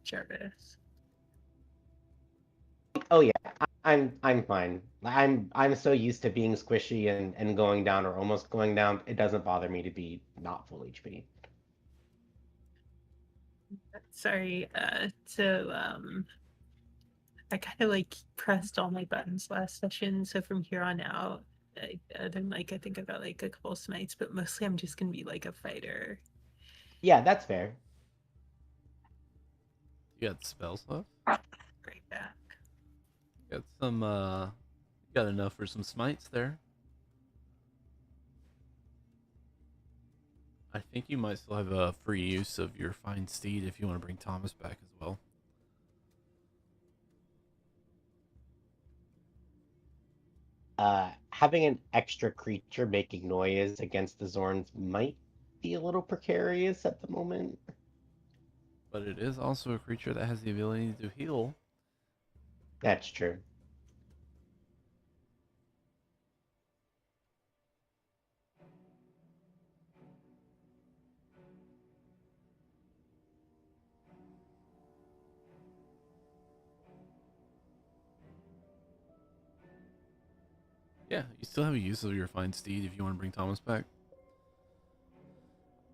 Jarvis. Oh yeah, I'm fine. I'm so used to being squishy and going down or almost going down. It doesn't bother me to be not full HP. Sorry. I kind of like pressed all my buttons last session, so from here on out, then like I think I got like a couple smites, but mostly I'm just gonna be like a fighter. Yeah, that's fair. You got spells left? Right back. Got some, got enough for some smites there. I think you might still have a free use of your fine steed if you want to bring Thomas back as well. Having an extra creature making noise against the Zorns might be a little precarious at the moment. But it is also a creature that has the ability to heal. That's true. Yeah, you still have a use of your fine steed if you want to bring Thomas back.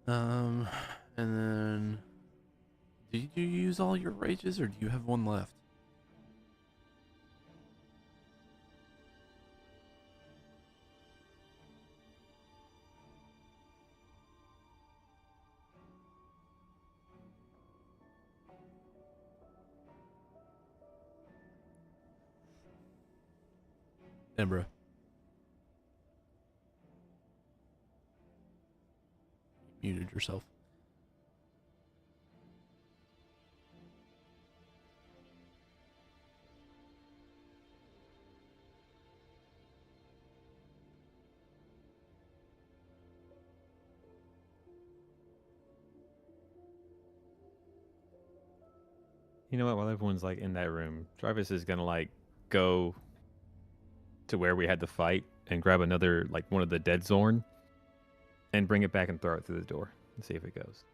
And then did you use all your rages or do you have one left? Embra. Muted yourself. You know what? While everyone's like in that room, Jarvis is gonna like go to where we had the fight and grab another like one of the dead Zorn and bring it back and throw it through the door and see if it goes.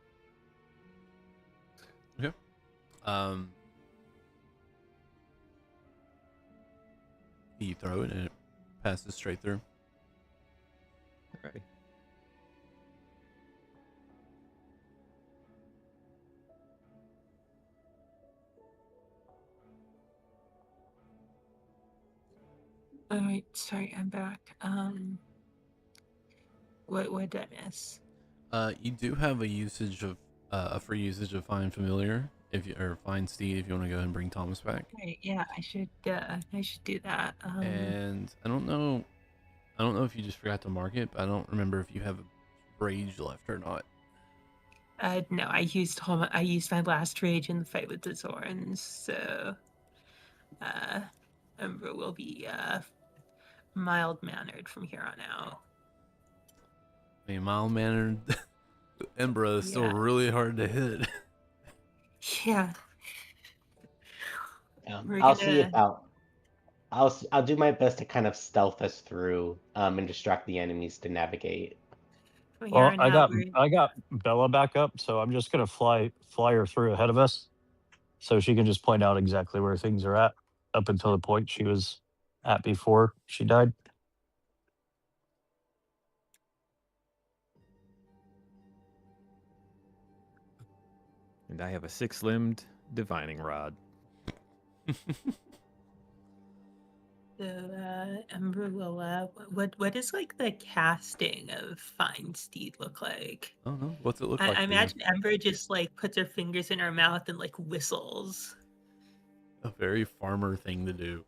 You throw it and it passes straight through. Alrighty. All right, sorry, I'm back. What did I miss? You do have a usage of a free usage of Fine Familiar if you or Fine Steed if you want to go ahead and bring Thomas back. Right, yeah, I should do that. And I don't know if you just forgot to mark it, but I don't remember if you have a rage left or not. No, I used my last rage in the fight with the Zorns, so Umbra will be mild mannered from here on out. I mean, mild mannered Embra is still really hard to hit. Yeah. I'll see if I'll do my best to kind of stealth us through and distract the enemies to navigate. Well, I got Bella back up, so I'm just gonna fly her through ahead of us, so she can just point out exactly where things are at up until the point she was at before she died. And I have a 6-limbed divining rod. So Umbra will what is like the casting of Fine Steed look like? Oh no, what's it look like? I imagine Umbra just like puts her fingers in her mouth and like whistles. A very farmer thing to do.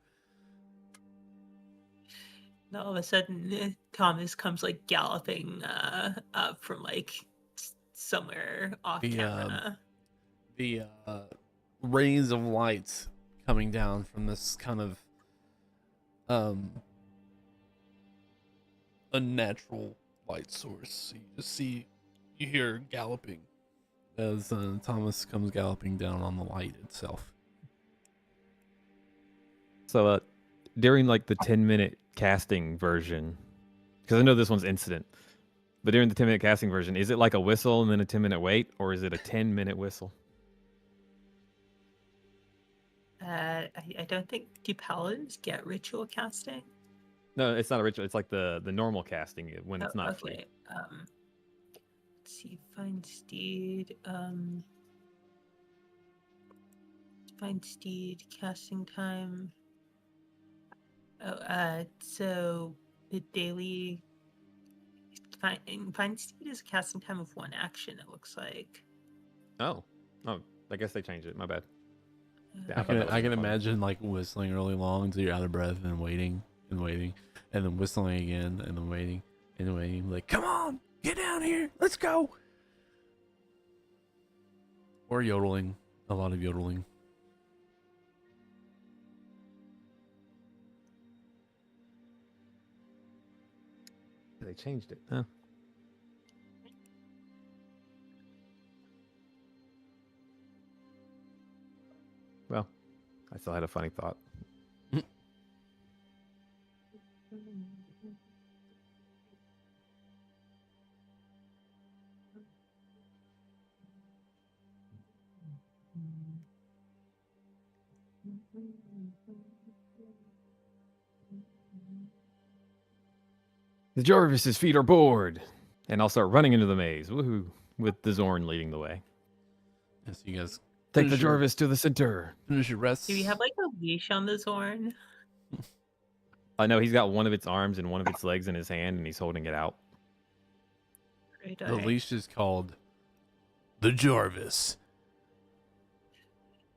And all of a sudden, Thomas comes like galloping up from like somewhere off camera. The rays of light coming down from this kind of unnatural light source. You hear galloping as Thomas comes galloping down on the light itself. So during like the 10-minute casting version, because I know this one's incident, but during the 10-minute casting version, is it like a whistle and then a 10-minute wait, or is it a 10-minute whistle? I don't think, do paladins get ritual casting? No, it's not a ritual. It's like the normal casting when it's not free. Okay. Let's see, Fine Steed. Fine Steed casting time. Oh, so the daily Fine Steed is a casting time of 1 action. It looks like. Oh, I guess they changed it. My bad. Yeah, I can imagine like whistling really long until you're out of breath and waiting and waiting and then whistling again and then waiting and waiting. Like, come on, get down here, let's go. Or yodeling. A lot of yodeling. They changed it. Huh? Well, I still had a funny thought. The Jarvis's feet are bored, and I'll start running into the maze. Woohoo! With the Zorn leading the way. Yes, you guys Take the finish your- Jarvis to the center. finish your rest. Do we have like a leash on the Zorn? I know he's got one of its arms and one of its legs in his hand, and he's holding it out. Right, The alright. leash is called the Jarvis.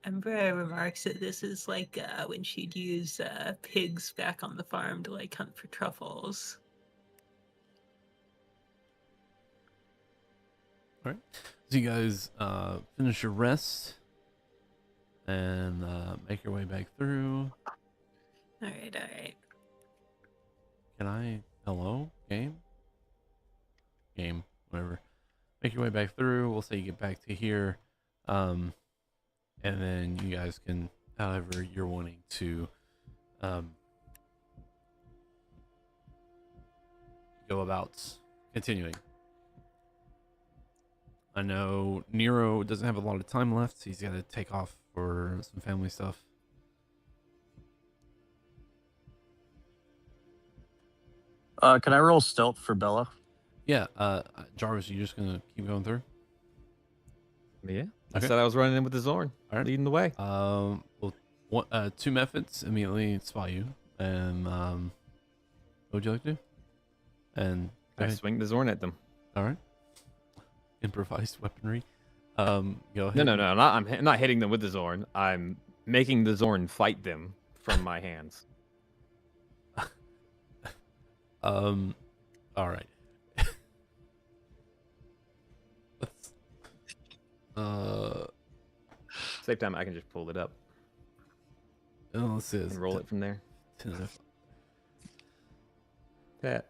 Umbra remarks that this is like when she'd use pigs back on the farm to like hunt for truffles. So you guys finish your rest and make your way back through. Alright, alright. Can I? Hello? Game? Game, whatever. Make your way back through. We'll say you get back to here. And then you guys can, however you're wanting to go about continuing. I know Nero doesn't have a lot of time left. He's got to take off for some family stuff. Can I roll stealth for Bella? Yeah, Jarvis, you just gonna keep going through? Yeah. I Okay. said I was running in with the Zorn, All right. leading the way. Well, two methods immediately spot you, and what would you like to do? And go I ahead. swing the Zorn at them. All right, improvised weaponry. Go ahead. No, I'm not hitting them with the Zorn. I'm making the Zorn fight them from my hands. All right. Let's. Same time, I can just pull it up Let's see. and roll it from there. That.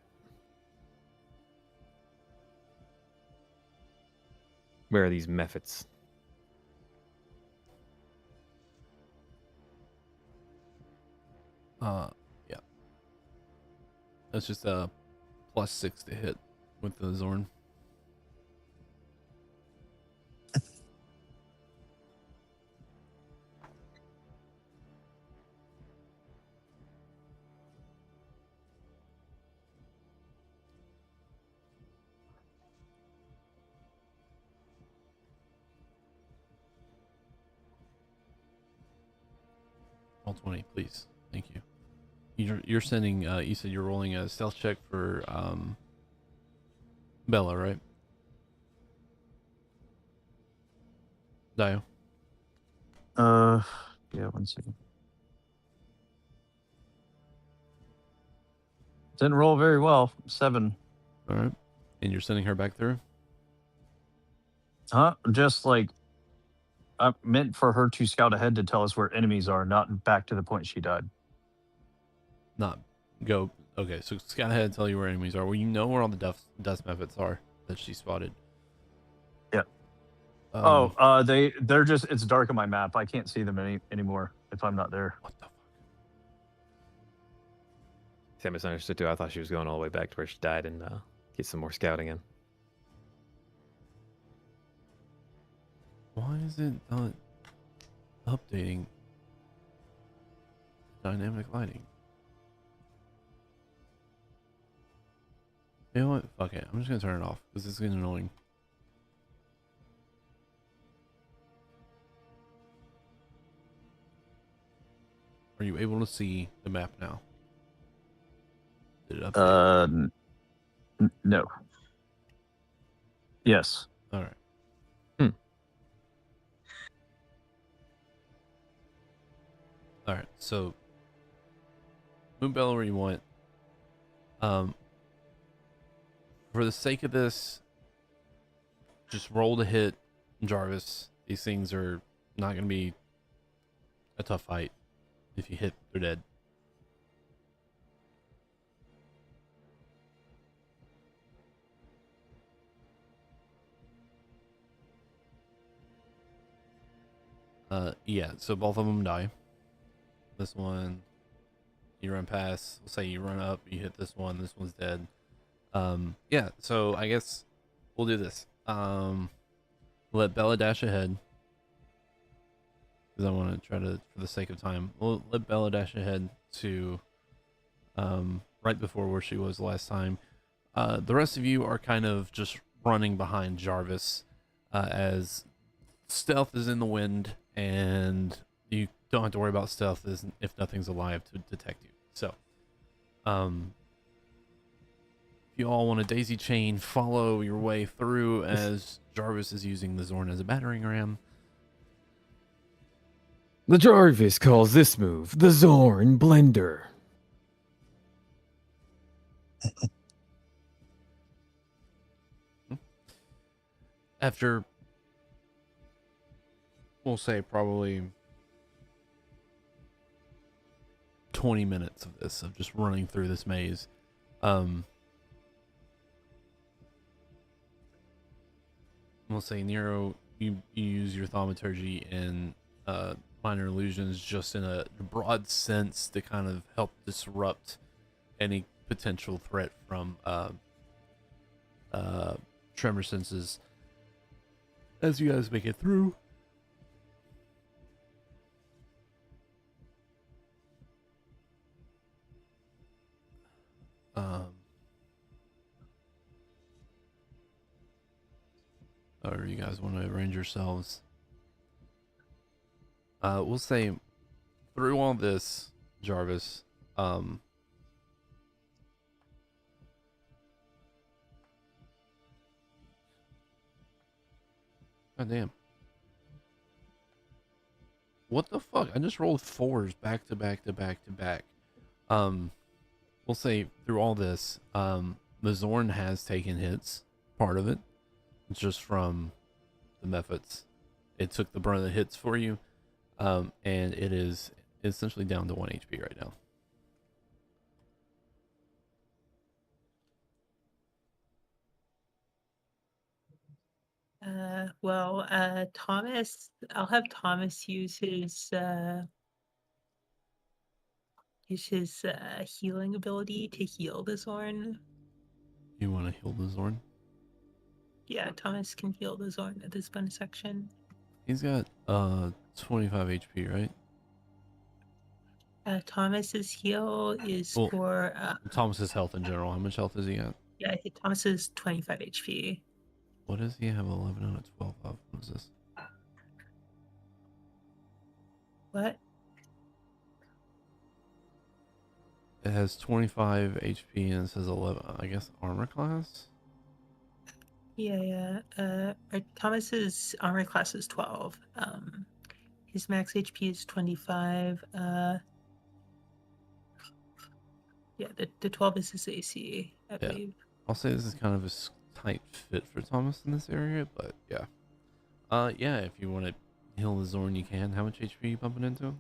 Where are these methods? Yeah. That's just a +6 to hit with the Zorn. Roll 20, please. Thank you. You're sending. You said you're rolling a stealth check for Bella, right? Dio. Yeah, 1 second. Didn't roll very well. 7. All right. And you're sending her back through. Huh? Just like I meant for her to scout ahead to tell us where enemies are, not back to the point she died. Not go. Okay, so scout ahead and tell you where enemies are. Well, you know where all the dust methods are that she spotted. Yeah. They're just. It's dark on my map. I can't see them anymore if I'm not there. What the fuck? See, I misunderstood too. I thought she was going all the way back to where she died and get some more scouting in. Why is it not updating dynamic lighting? You know what? Fuck it. I'm just gonna turn it off because it's getting annoying. Are you able to see the map now? Did it update? No. Yes. All right. All right. So move Bella where you want. For the sake of this, just roll to hit Jarvis These things are not going to be a tough fight. If you hit, they're dead. Yeah, so both of them die. This one, you run past, we'll say you run up, you hit this one's dead. Yeah, so I guess we'll do this. Let Bella dash ahead. Because I want to try to, for the sake of time, we'll let Bella dash ahead to right before where she was last time. The rest of you are kind of just running behind Jarvis as stealth is in the wind, and you don't have to worry about stealth if nothing's alive to detect you. So, if you all want a daisy chain, follow your way through as Jarvis is using the Zorn as a battering ram. The Jarvis calls this move the Zorn Blender. After, we'll say, probably 20 minutes of this, of just running through this maze, we'll say, Nero, you use your thaumaturgy and minor illusions just in a broad sense to kind of help disrupt any potential threat from tremor senses as you guys make it through. Or you guys want to arrange yourselves? We'll say through all this, Jarvis, God damn. What the fuck? I just rolled 4s back to back to back to back. We'll say through all this, the Zorn has taken hits, part of it, just from the methods. It took the brunt of the hits for you, and it is essentially down to 1 HP right now. Thomas, I'll have Thomas use his healing ability to heal the Zorn. You want to heal the Zorn? Yeah, Thomas can heal the Zorn at this bonus section. He's got 25 HP, right? Thomas's heal is Well, for Thomas's health in general. How much health does he got? yeah, Thomas is 25 HP. What does he have 11 out of 12 of? What is this? What? It has 25 HP and it says 11, I guess, armor class? Yeah. Thomas's armor class is 12. His max HP is 25. Yeah, the 12 is his AC, I believe. I'll say this is kind of a tight fit for Thomas in this area, but yeah. Yeah, if you want to heal the Zorn, you can. How much HP are you bumping into?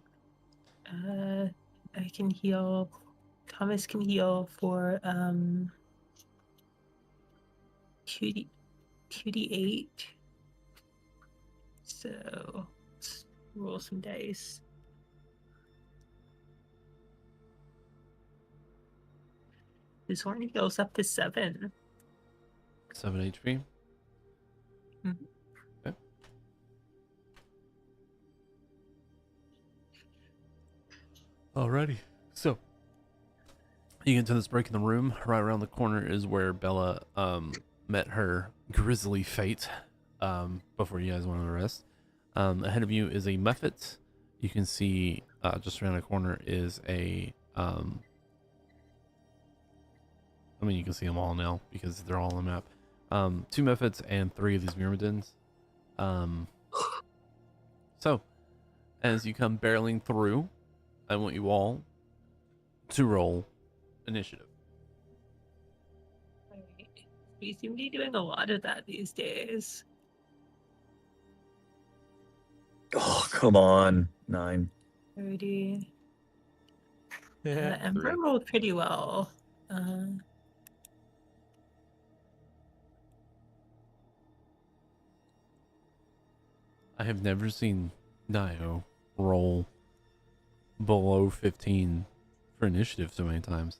I can heal. Thomas can heal for 2d8. So let's roll some dice. This one heals up to 7. 7 HP? Mhm. Okay. Alrighty. So, you get into this break in the room. Right around the corner is where Bella met her grisly fate before you guys went on the rest. Ahead of you is a Muffet. You can see just around the corner is a I mean, you can see them all now because they're all on the map. 2 Mephits and 3 of these Myrmidons. So, as you come barreling through, I want you all to roll initiative. Alright. We seem to be doing a lot of that these days. Oh, come on. 9. 30. Yeah. Ember rolled pretty well. I have never seen Dio roll below 15 for initiative so many times.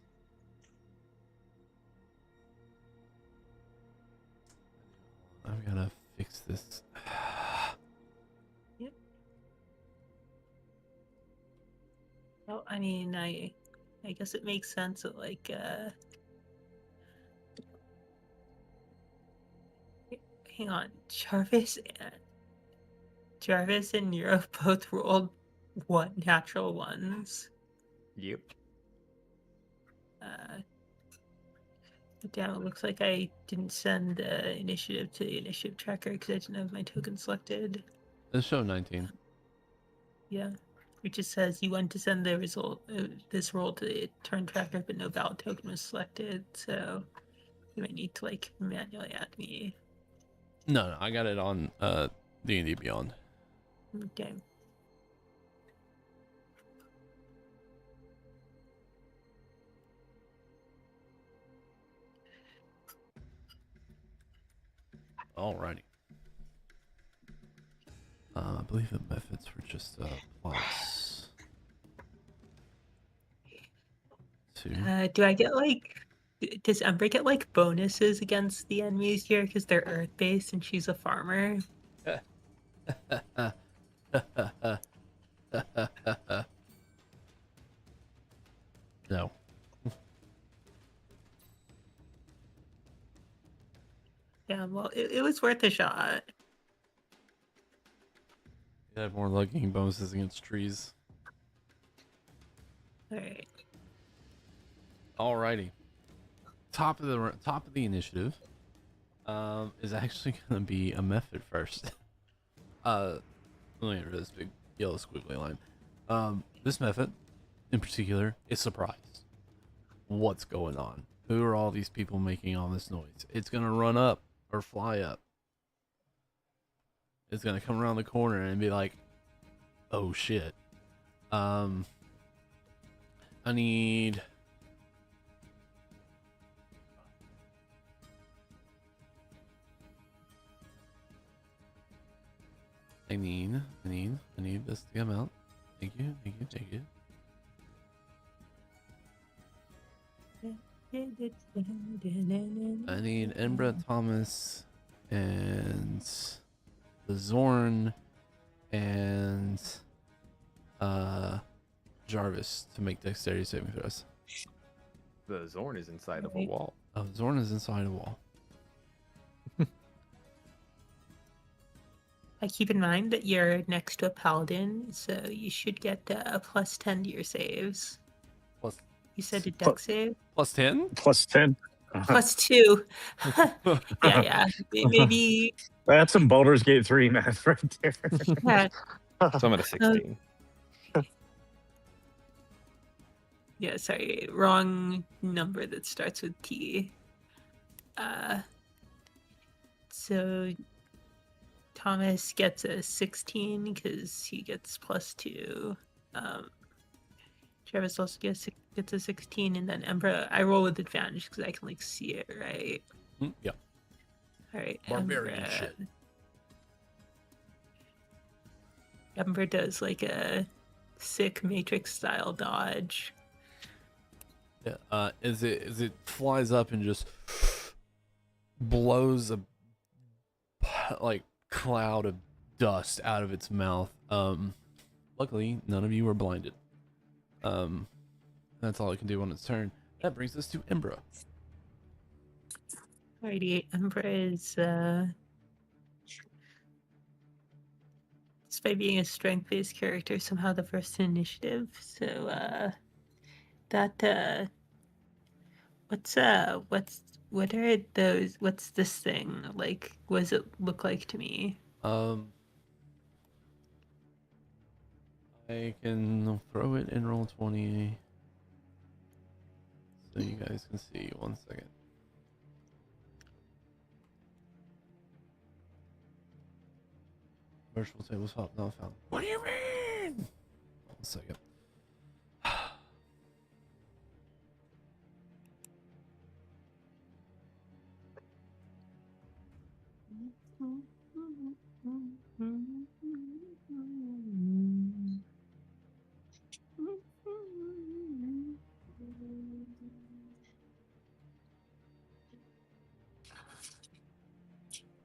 I've got to fix this. Yep. Well, I mean, I guess it makes sense that like hang on, Jarvis and Nero both rolled natural ones. Yep. Damn, it looks like I didn't send the initiative to the initiative tracker because I didn't have my token selected. Let's show 19. Yeah, it just says you want to send the result this roll to the turn tracker, but no valid token was selected. So you might need to like manually add me. No, I got it on D&D Beyond. Okay. Alrighty. I believe the methods were just plus 2. Do I get like? Does Ember get like bonuses against the enemies here because they're earth based and she's a farmer? No. Yeah, well, it was worth a shot. You have more lugging bonuses against trees. All right. Alrighty. Top of the initiative is actually gonna be a method first. Let me read this big yellow squiggly line. This method in particular is surprise. What's going on? Who are all these people making all this noise? It's gonna run up or fly up. It's gonna come around the corner and be like, oh shit. I need this to come out. Thank you. I need Embra, Thomas, and the Zorn, and Jarvis to make dexterity saving throws. The Zorn is inside of a wall. Oh, Zorn is inside a wall. I keep in mind that you're next to a paladin, so you should get a plus 10 to your saves. Plus, You said a dex save? plus 10? Plus 10. Plus 2. Yeah. Maybe. That's some Baldur's Gate 3 math right there. Yeah. So I'm at a 16. Yeah, sorry. Wrong number that starts with T. So Thomas gets a 16 because he gets plus 2. Travis also gets a 16, and then Ember, I roll with advantage because I can like see it, right? Yeah. All right. Barbarian shit. Ember does like a sick Matrix style dodge. Yeah. As it flies up and just blows a like cloud of dust out of its mouth. Luckily, none of you were blinded. That's all it can do on its turn. That brings us to Embra. Alrighty, Ember is despite being a strength-based character, somehow the first in initiative. So that what are those? What's this thing like? What does it look like to me? I can throw it in roll 20 so you guys can see. 1 second. Virtual table swap not found. What do you mean? Hold on a second.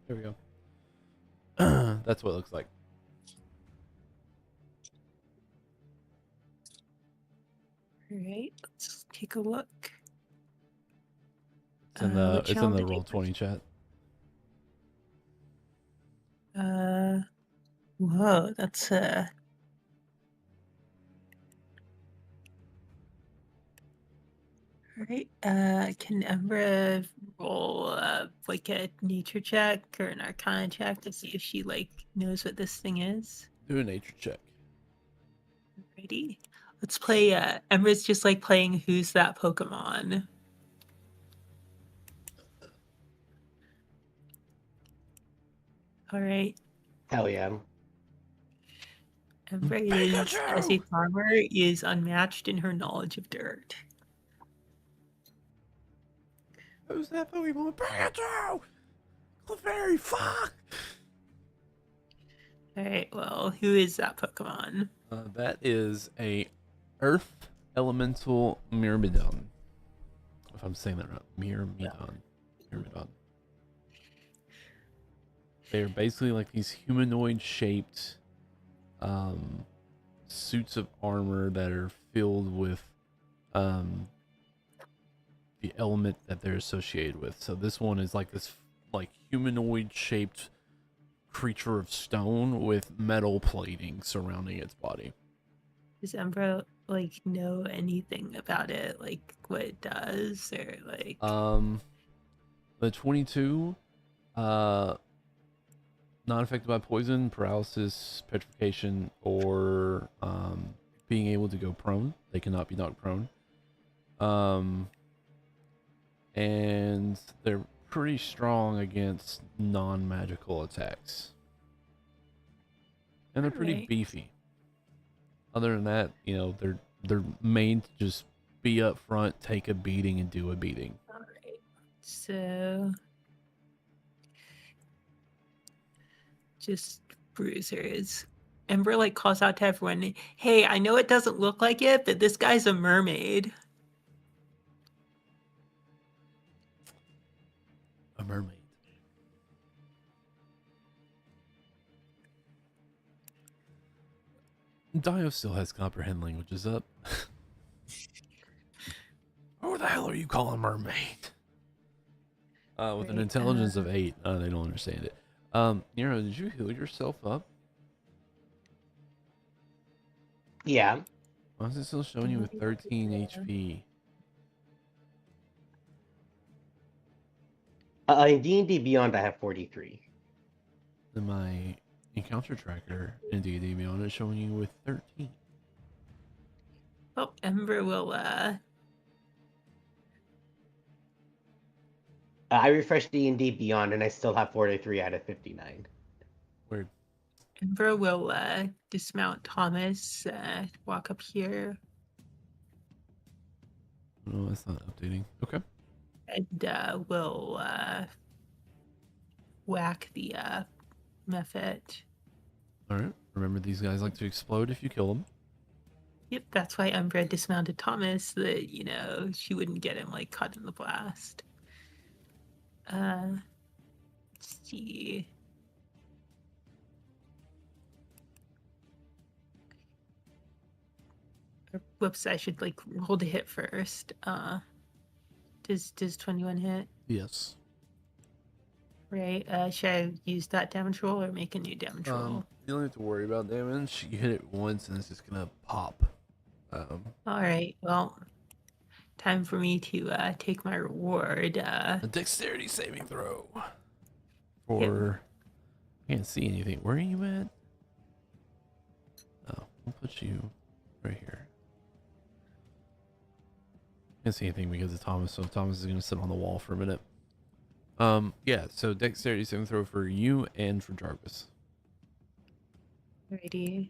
There we go. That's what it looks like. All right, let's take a look. It's in the Which it's in the helmet? Roll20 chat. Whoa, that's All right. Can Emra roll like a nature check or an arcana check to see if she like knows what this thing is? Do a nature check. Alrighty. Let's play Emra's just like playing Who's That Pokemon? Alright. Hell yeah. Emra is, as a farmer, is unmatched in her knowledge of dirt. Who's that Pokemon? Pikachu! Clefairy, fuck! Alright, well, who is that Pokemon? That is a Earth Elemental Myrmidon. If I'm saying that right. Myrmidon. They're basically like these humanoid-shaped suits of armor that are filled with the element that they're associated with. So this one is like this like humanoid-shaped creature of stone with metal plating surrounding its body. Does Emra like know anything about it, like what it does, or like? The 22, not affected by poison, paralysis, petrification, or being able to go prone. They cannot be knocked prone. And they're pretty strong against non-magical attacks. And they're pretty Alright. beefy. Other than that, you know, they're made to just be up front, take a beating, and do a beating. Alright. So just bruisers. Ember like calls out to everyone, "Hey, I know it doesn't look like it, but this guy's a mermaid." A mermaid. Dio still has comprehend languages up. Who the hell are you calling mermaid? With an Right, intelligence of 8, they don't understand it. Nero, did you heal yourself up? Yeah. Why is it still showing you with 13 HP? In D&D Beyond, I have 43. Then my encounter tracker in D&D Beyond is showing you with 13. Oh, Ember will I refreshed D&D Beyond, and I still have 43 out of 59. Weird. Ember will dismount Thomas, walk up here, No, that's not updating. Okay. and will whack the Mephit. Alright. Remember, these guys like to explode if you kill them. Yep, that's why Umbra dismounted Thomas, so that, you know, she wouldn't get him like caught in the blast. Let's see. Whoops, I should like roll to hit first. Does 21 hit? Yes. Right. Should I use that damage roll or make a new damage roll? You don't have to worry about damage. You hit it once and it's just gonna pop. All right. Well, time for me to take my reward. A dexterity saving throw. For I can't see anything. Where are you at? Oh, we'll put you right here. Can't see anything because of Thomas, so Thomas is gonna sit on the wall for a minute. Yeah, so dexterity saving throw for you and for Jarvis. Alrighty.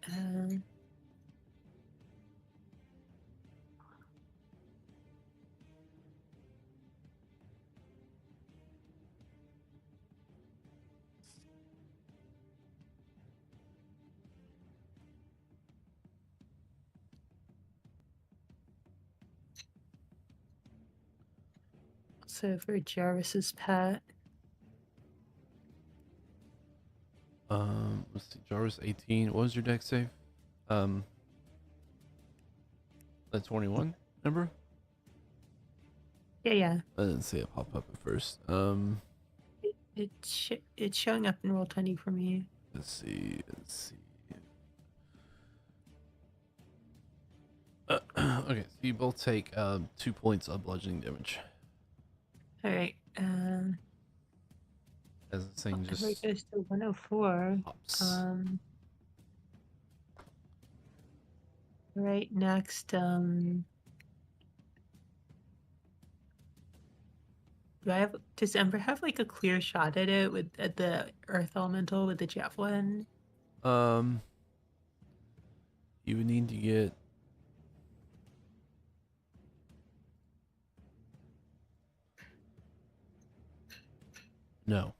Um, so for Jarvis's pet, Let's see. Jarvis 18. What was your deck save? The 21 number? yeah, I didn't see it pop up at first. it's showing up in Roll20 for me. Let's see. Okay, so you both take 2 points of bludgeoning damage. All right. As the thing Ember just goes to 104. pops. Right next. Does Ember have like a clear shot at it with at the Earth Elemental with the javelin? You would need to get. No.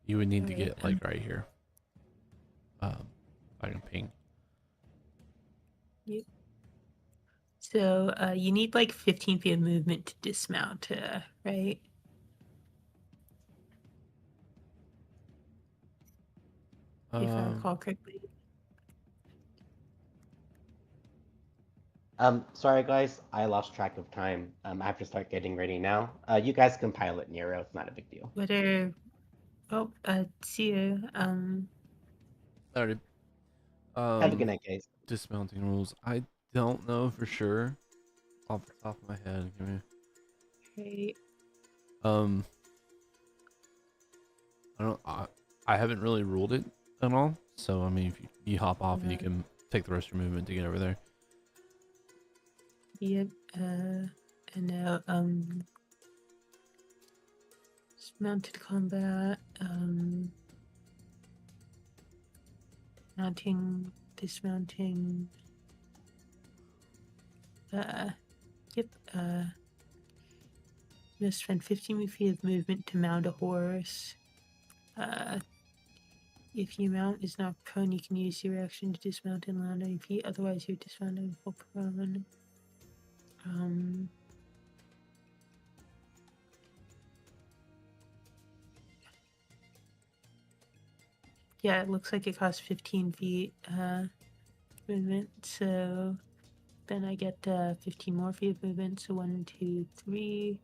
You would need to Alright, get like right here. I can ping. Yep. So you need like 15 feet of movement to dismount, right? If I recall correctly. Sorry guys, I lost track of time. I have to start getting ready now. You guys can pilot Nero. It's not a big deal. What are? Oh, see you. Alrighty. Have a good night, guys. Dismounting rules. I don't know for sure off the top of my head. Give me. Right. I haven't really ruled it at all. So I mean, if you hop off and you Yeah. can take the rest of your movement to get over there. Yep. And now mounted combat. Mounting, dismounting. Yep. You must spend 15 feet of movement to mount a horse. If your mount is not prone, you can use your action to dismount and land on your feet. Otherwise, you're dismounted and full prone. Yeah, it looks like it costs 15 feet movement. So then I get 15 more feet of movement. So 1, 2, 3.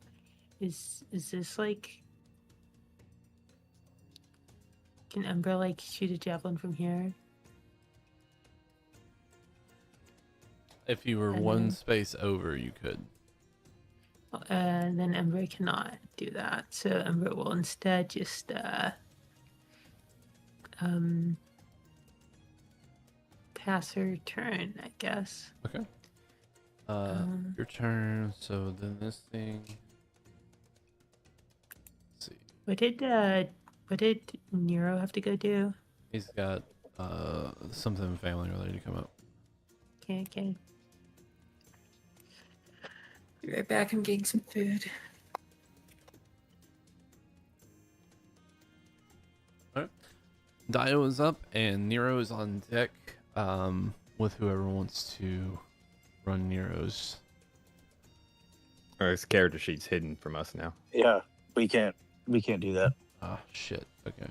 Is this like? Can Ember like shoot a javelin from here? If you were And one then- space over, you could. And then Ember cannot do that. So Ember will instead just pass her turn, I guess. Okay. Your turn. So then this thing. Let's see. What did Nero have to go do? He's got something family related to come up. Okay. Be right back. I'm getting some food. Dio is up and Nero is on deck with whoever wants to run Nero's. Or his character sheet's hidden from us now. Yeah, we can't do that. Ah, shit. Okay.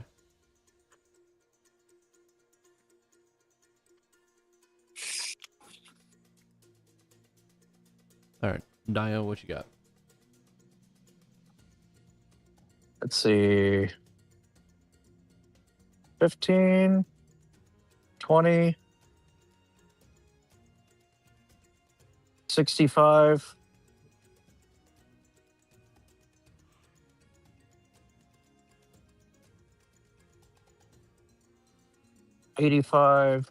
All right, Dio, what you got? Let's see. 15, 20, 65, 85,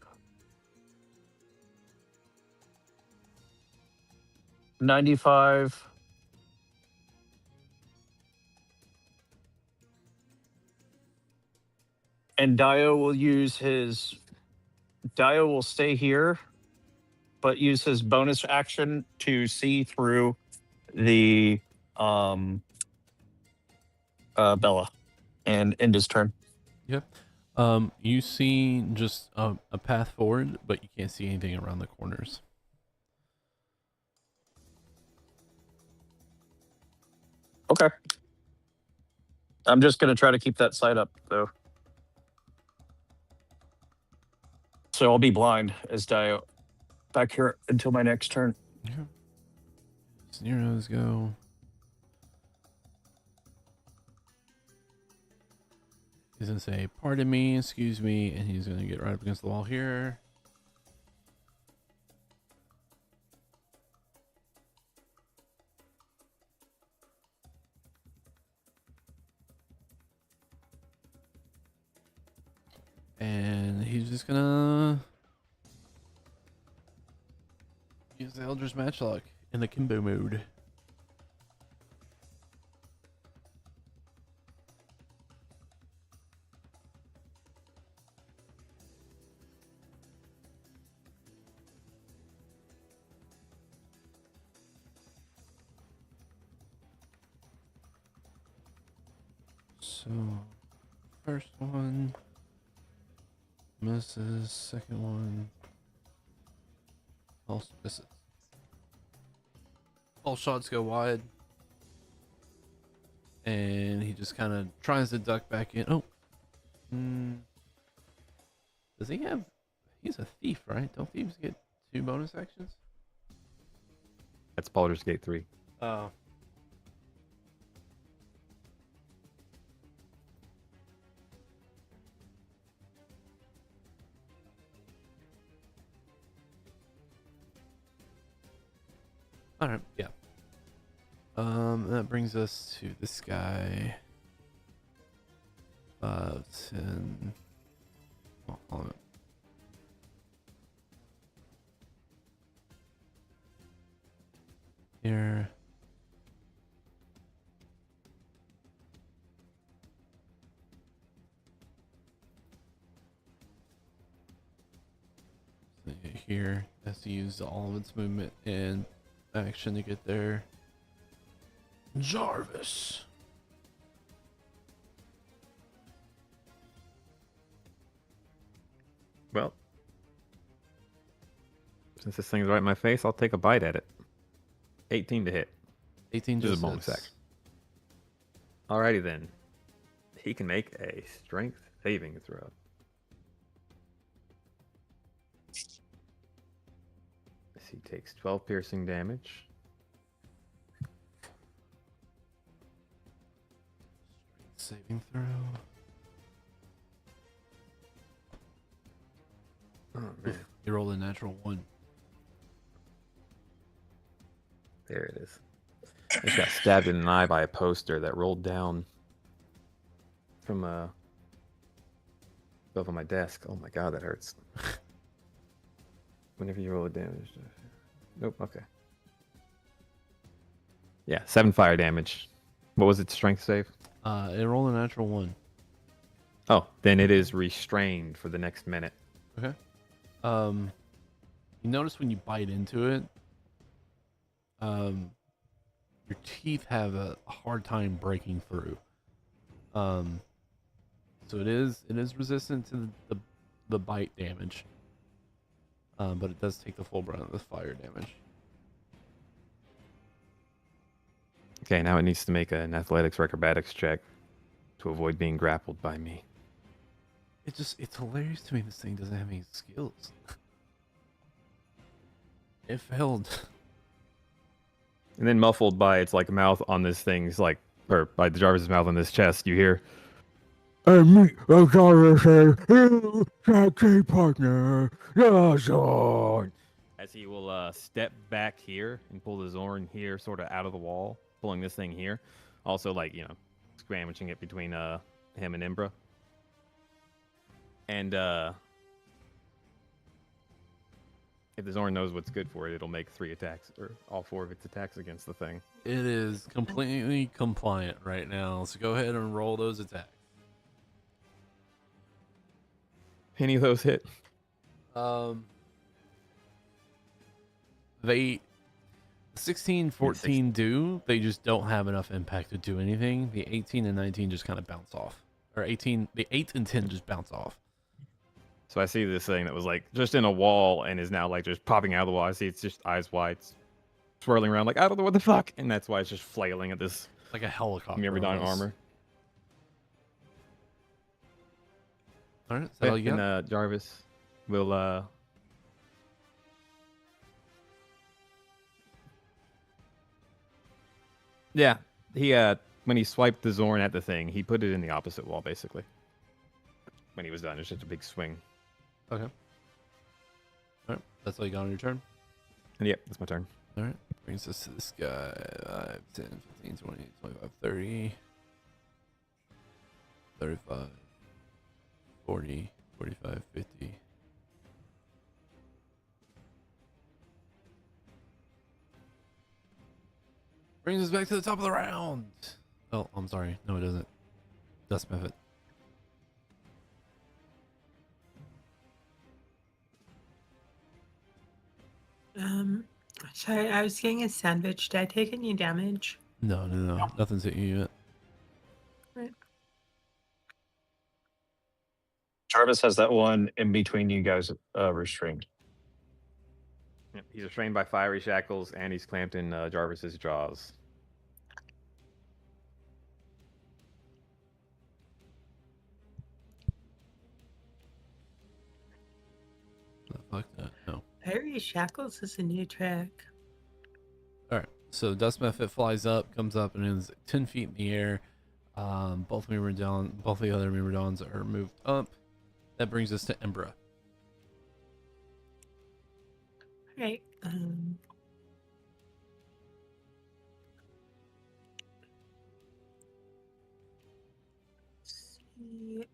95, And Dio will stay here, but use his bonus action to see through the Bella and end his turn. Yep. You see just a path forward, but you can't see anything around the corners. Okay. I'm just going to try to keep that sight up, though. So I'll be blind as Dio back here until my next turn. Yeah. Nero's go. He's gonna say, "Pardon me, excuse me," and he's gonna get right up against the wall here. And he's just gonna use the Eldritch Matchlock in the Kimbo mode. So, first one misses, second one also misses. All shots go wide. And he just kind of tries to duck back in. Oh. Does he have... He's a thief, right? Don't thieves get 2 bonus actions? That's Baldur's Gate 3. Oh. Alright, yeah. That brings us to this guy. 5, 10. Oh, hold on. Here. Here has to use all of its movement and action to get there. Jarvis. Well, since this thing's right in my face, I'll take a bite at it. 18 to hit. 18 Just just a bonus hits. action. Alrighty then. He can make a strength saving throw. He takes 12 piercing damage. Saving throw. Oh man, You rolled a natural 1. there it is. I just got stabbed in the eye by a poster that rolled down from above on my desk. Oh my god, that hurts. Whenever you roll a damage. Nope, okay. Yeah, 7 fire damage. What was its strength save? It rolled a natural 1. Oh, then it is restrained for the next minute. Okay. You notice when you bite into it, your teeth have a hard time breaking through. So it is resistant to the bite damage. But it does take the full brunt of the fire damage. Okay, now it needs to make an athletics or acrobatics check to avoid being grappled by me. It's hilarious to me this thing doesn't have any skills. It failed. And then muffled by its like mouth on this thing's like, or by the Jarvis's mouth on this chest, you hear, me, Jarvis, key partner, Zorn. As he will step back here and pull the Zorn here, sort of out of the wall, pulling this thing here. Also, like, you know, scramaging it between him and Imbra. And if the Zorn knows what's good for it, it'll make 3 attacks, or all 4 of its attacks against the thing. It is completely compliant right now, so go ahead and roll those attacks. Any of those hit? They 16, 14 do. They just don't have enough impact to do anything. The 18 and 19 just kind of bounce off. Or 18, the 8 and 10 just bounce off. So I see this thing that was like just in a wall and is now like just popping out of the wall. I see it's just eyes wide, swirling around like I don't know what the fuck, and that's why it's just flailing at this Like a helicopter. Myrmidon almost. armor. All right, is that all you And got? Jarvis will yeah, he when he swiped the Zorn at the thing, he put it in the opposite wall basically. When he was done, it's just a big swing. Okay. All right, that's all you got on your turn. And yep, that's my turn. All right, brings us to this guy. 5, 10, 15, 20, 25, 30, 35, 40, 45, 50. Brings us back to the top of the round. Oh, I'm sorry. No, it doesn't. Dust Method. Sorry, I was getting a sandwich. Did I take any damage? No. Nothing's hitting you yet. Right. Jarvis has that one in between you guys restrained. Yep, he's restrained by fiery shackles and he's clamped in Jarvis's jaws. Fuck that. No. Fiery Shackles is a new trick. All right. So Dust Method flies up, comes up, and is 10 feet in the air. Both the other Myrmidons are moved up. That brings us to Embra. Right. Let's see.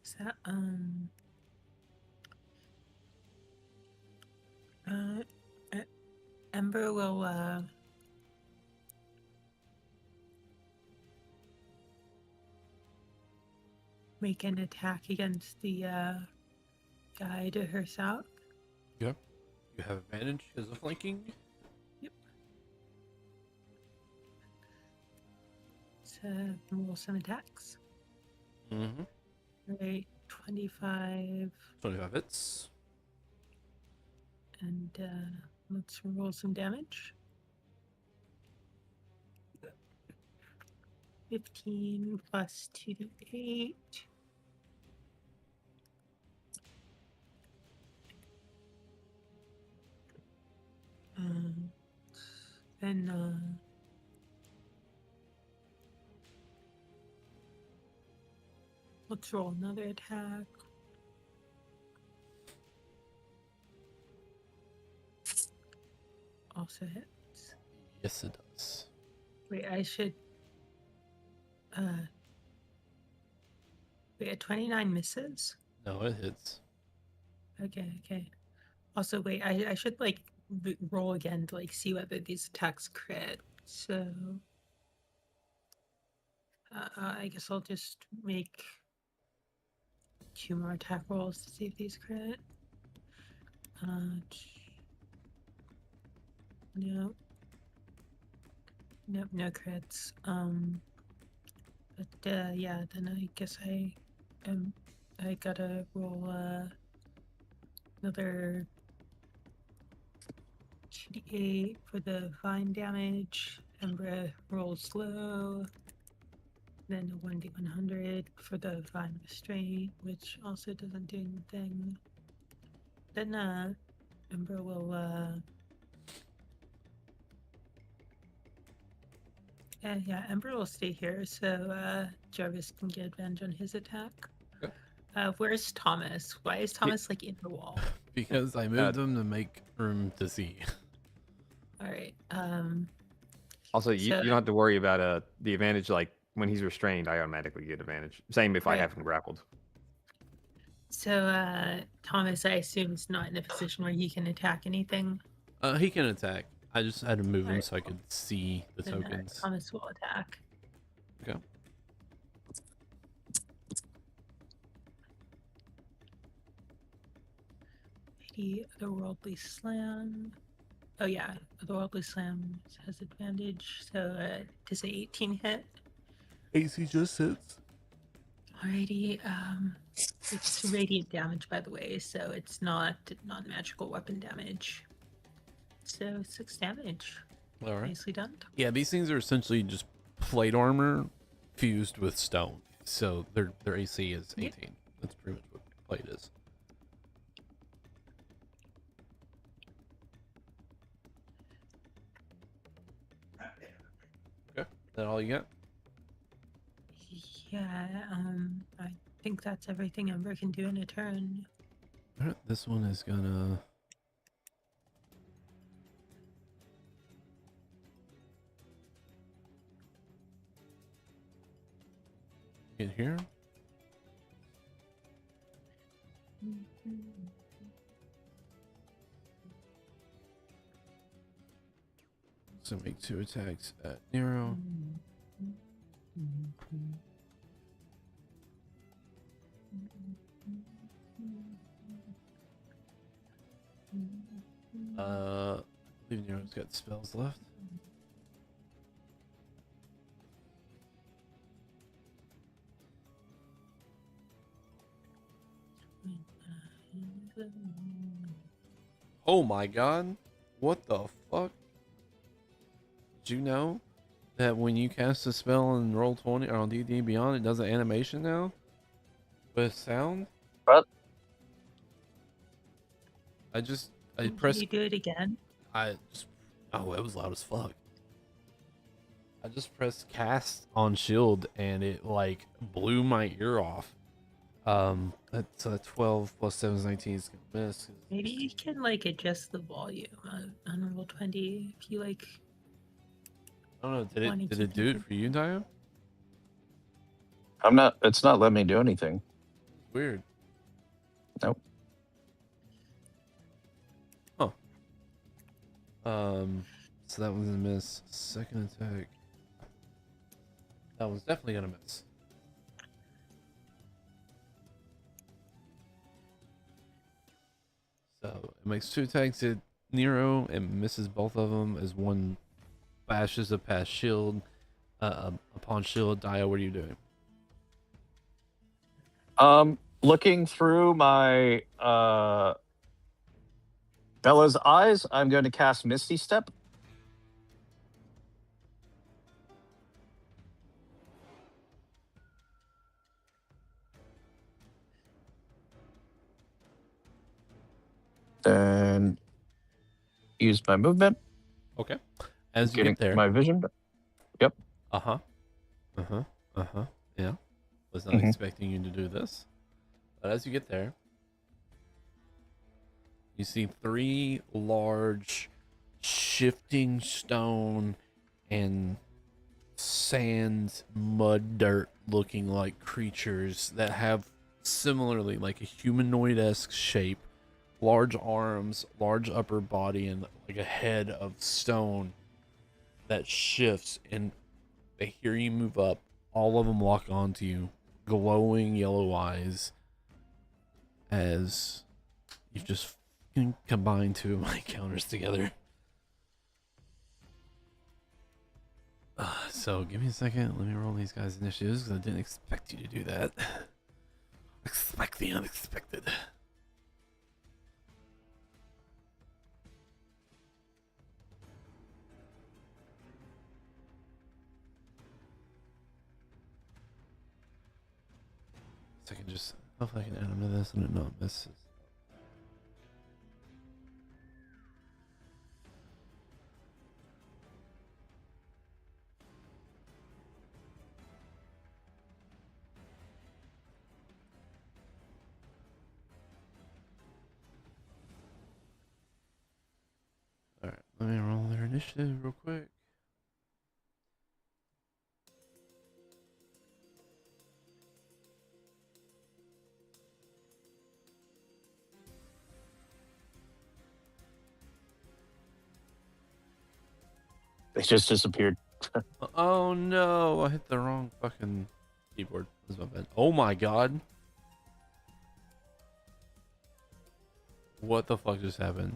Is that Ember will make an attack against the guy to her south. Yep. You have advantage as a flanking. To roll some attacks. Mm-hmm. Right, 25, 25 hits. and let's roll some damage. 15 plus 2d8. Then let's roll another attack. Also hits. Yes, it does. Wait, I should. Wait, a 29 misses. No, it hits. Okay. Also, wait, I should like roll again to like see whether these attacks crit. So, I guess I'll just make 2 more attack rolls to see if these crit. No. Nope, no crits. But yeah, then I guess I gotta roll another 2d8 for the vine damage. Embra rolls low. Then a 1d100 for the vine restraint, which also doesn't do anything. Then Embra will yeah, Ember will stay here, so Jarvis can get advantage on his attack. Okay. Where's Thomas? Why is Thomas like in the wall? Because I moved them to make room to see. All right. Also, you So- don't have to worry about the advantage. Like when he's restrained, I automatically get advantage. Same if I Right. have him grappled. So Thomas, I assume, is not in a position where he can attack anything. He can attack. I just had to move them Alright, so I could see the then tokens. Thomas will attack. Okay. The otherworldly slam. Oh yeah, otherworldly slam has advantage. So does a 18 hit? AC just hits. Alrighty. It's radiant damage, by the way, so it's not non-magical weapon damage. So 6 damage. All right. Nicely done. Yeah, these things are essentially just plate armor fused with stone. So their AC is 18. Yep. That's pretty much what plate is. Okay. That all you got? Yeah. I think that's everything Ember can do in a turn. All right. This one is gonna. Get here. So make 2 attacks at Nero. I believe Nero's got spells left. Oh my god. What the fuck? Did you know that when you cast a spell in Roll20 or on D&D Beyond, it does an animation now? With sound? What? I Can pressed you do it again? oh, it was loud as fuck. I just pressed cast on shield and it like blew my ear off. That's 12 plus 7 is 19 is gonna miss. Maybe you can like adjust the volume on Roll20 if you like. I don't know, wanted did to it do keep it it- for you, Dio? It's not letting me do anything. Weird. Nope. Huh. So that one's gonna miss. Second attack. That one's definitely gonna miss. So it makes 2 attacks at Nero and misses both of them as one bashes a past shield. Upon shield, Dio, what are you doing? Looking through my Bella's eyes, I'm going to cast Misty Step. Then use my movement. Okay. As you Getting get there. my vision. Yep. Uh-huh. Uh-huh. Uh-huh. Yeah. Was not Mhm. expecting you to do this. But as you get there, you see 3 large shifting stone and sand, mud, dirt looking like creatures that have similarly like a humanoid-esque shape, large arms, large upper body, and like a head of stone that shifts, and they hear you move up. All of them lock onto you, glowing yellow eyes, as you've just combined 2 of my counters together. So give me a second. Let me roll these guys' initiatives because I didn't expect you to do that. Expect the unexpected. So I can just hopefully I can add them to this and it not misses. Alright, let me roll their initiative real quick. It just disappeared. Oh no, I hit the wrong fucking keyboard. That's my bad. Oh my god. What the fuck just happened?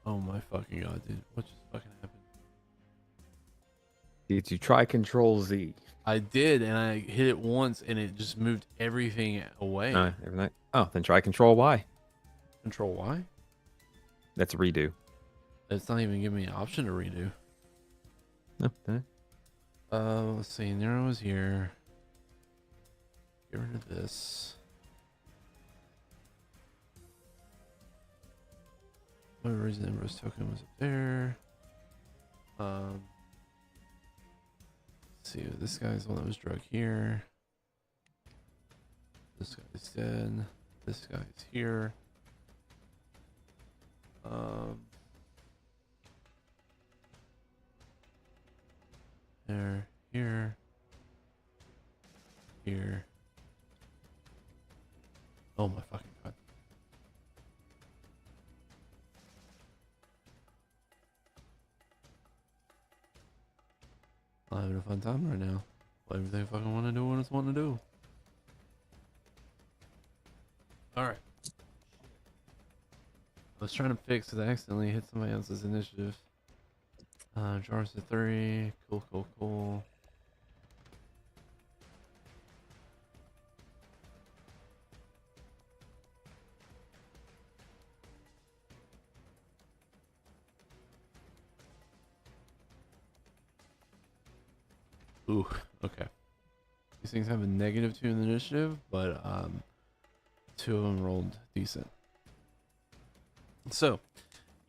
Oh my fucking god, dude. What just fucking happened? Did you try Control Z? I did, and I hit it once, and it just moved everything away. Everything. Oh, then try Control Y. Control Y? That's a redo. It's not even giving me an option to redo. No, no. Let's see. Nero is here. Get rid of this. Whatever reason Ambrose token was up there. Let's see. This guy's the one that was drug here. This guy's dead. This guy's here. There, here, here. Oh my fucking god. I'm having a fun time right now. Everything I fucking want to do when it's wanting to do. Alright. I was trying to fix because I accidentally hit somebody else's initiative. Jarvis at 3. Cool, cool, cool. Ooh, okay. These things have a -2 in the initiative, but 2 of them rolled decent. So,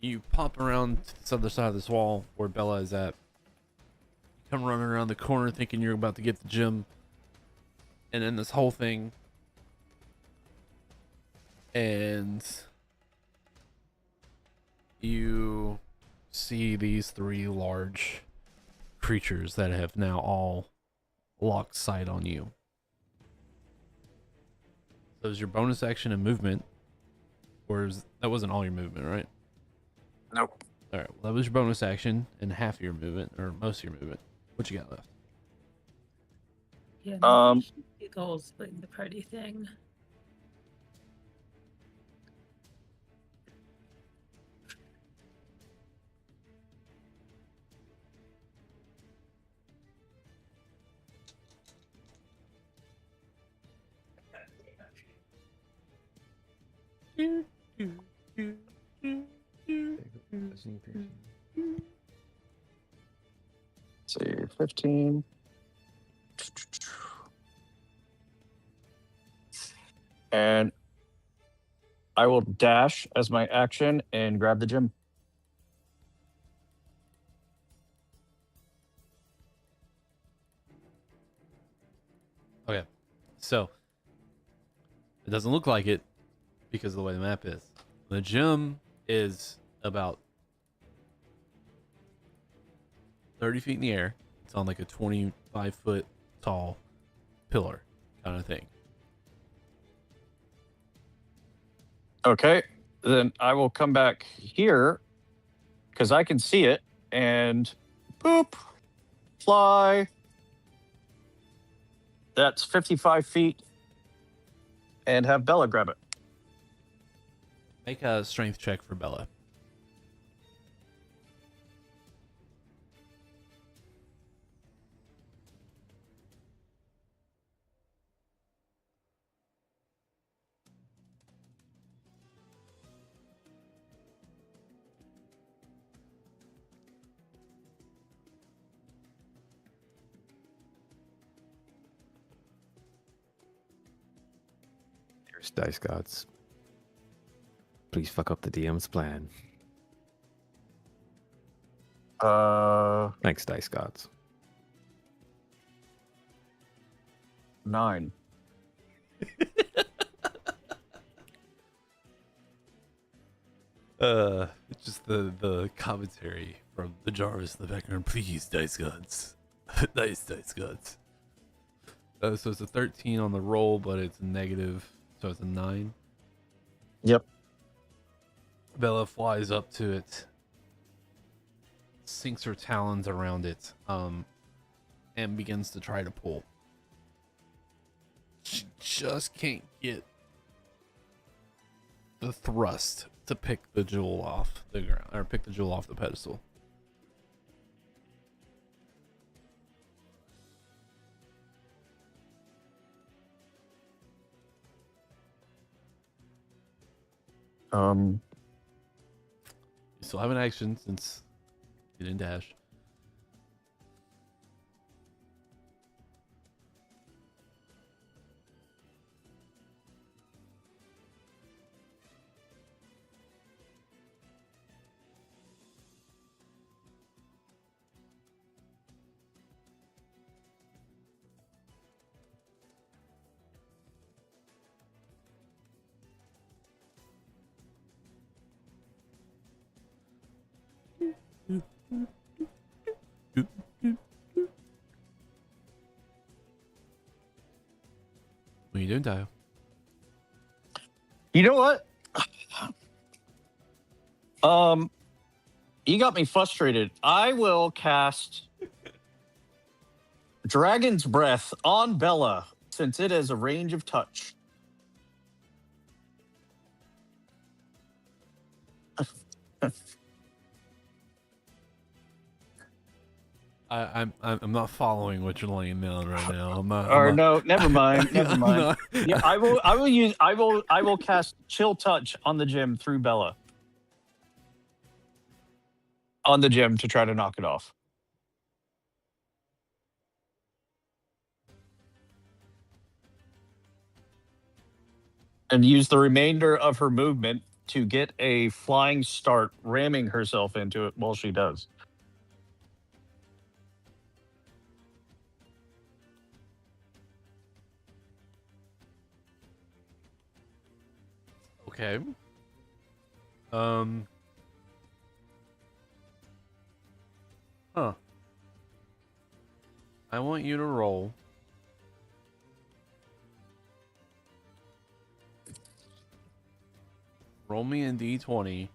you pop around to this other side of this wall where Bella is at. You come running around the corner thinking you're about to get the gem. And then this whole thing. And you see these 3 large creatures that have now all locked sight on you. So is your bonus action and movement, or that wasn't all your movement, right? Nope. All right, well, that was your bonus action and half of your movement, or most of your movement. What you got left? Yeah, the whole splitting the party thing. See, 15. And I will dash as my action and grab the gem. Okay, so it doesn't look like it because of the way the map is. The gem is about 30 feet in the air. It's on like a 25-foot tall pillar kind of thing. Okay, then I will come back here because I can see it and boop, fly. That's 55 feet and have Bella grab it. Make a strength check for Bella. Here's Dice Gods. Please fuck up the DM's plan. Thanks, Dice Gods. 9. It's just the commentary from the Jarvis in the background. Please, Dice Gods. Dice Gods. So it's a 13 on the roll, but it's negative, so it's a 9. Yep. Bella flies up to it, sinks her talons around it, and begins to try to pull. She just can't get the thrust to pick the jewel off the ground, or pick the jewel off the pedestal. Um, You still have an action since you didn't dash. What are you doing, Dio? you know what? You got me frustrated. I will cast Dragon's Breath on Bella since it has a range of touch. I'm not following what you're laying down right now. I'm not. Or I'm not, no, never mind. Never I'm mind. not- Yeah, I will cast Chill Touch on the gem through Bella. On the gem to try to knock it off. And use the remainder of her movement to get a flying start, ramming herself into it while she does. Okay. Huh. I want you to roll. Roll me a d20.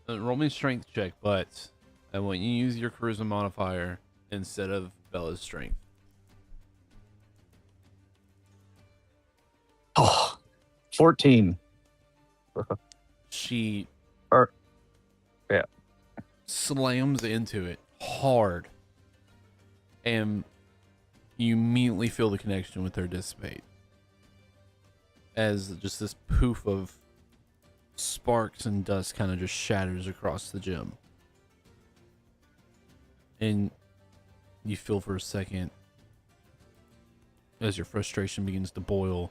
Roll me a strength check, but I want you to use your charisma modifier instead of Bella's strength. Oh, 14. She Yeah. slams into it hard, and you immediately feel the connection with her dissipate as just this poof of sparks and dust kind of just shatters across the gym. And you feel for a second as your frustration begins to boil.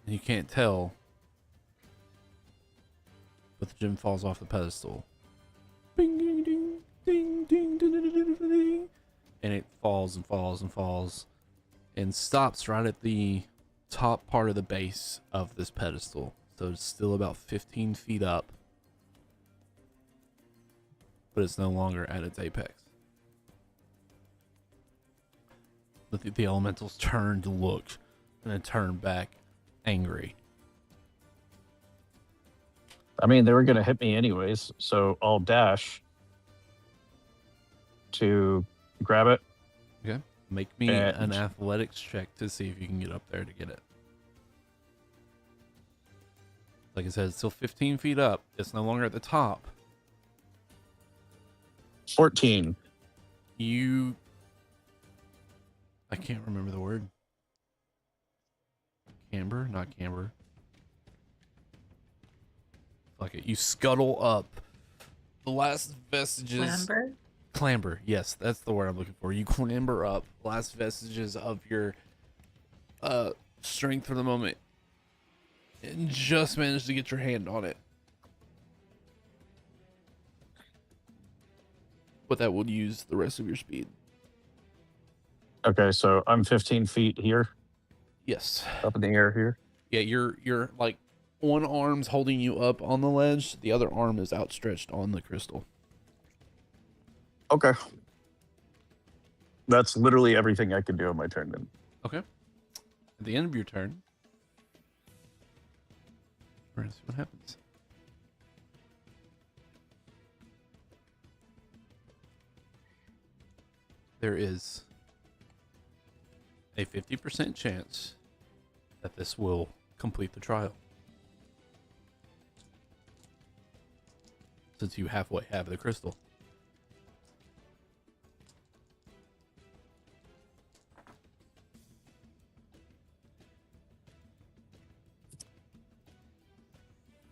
And you can't tell, but the gem falls off the pedestal. Bing, ding, ding, ding, ding, ding, ding, ding, ding, ding. And it falls and falls and falls and stops right at the top part of the base of this pedestal. So it's still about 15 feet up, but it's no longer at its apex. The elementals turn to look and then turn back angry. I mean, they were going to hit me anyways, so I'll dash to grab it. Okay. Make me And- an athletics check to see if you can get up there to get it. Like I said, it's still 15 feet up. It's no longer at the top. 14. I can't remember the word. Camber? Not camber. Fuck it. You scuttle up. The last vestiges. Clamber? Clamber. Yes, that's the word I'm looking for. You clamber up. Last vestiges of your strength for the moment. And just manage to get your hand on it. But that would use the rest of your speed. Okay, so I'm 15 feet here, Yes. up in the air here. Yeah, you're like one arm's holding you up on the ledge, the other arm is outstretched on the crystal. Okay. That's literally everything I can do on my turn then. Okay. At the end of your turn, We're gonna see what happens. There is a 50% chance that this will complete the trial. Since you halfway have the crystal.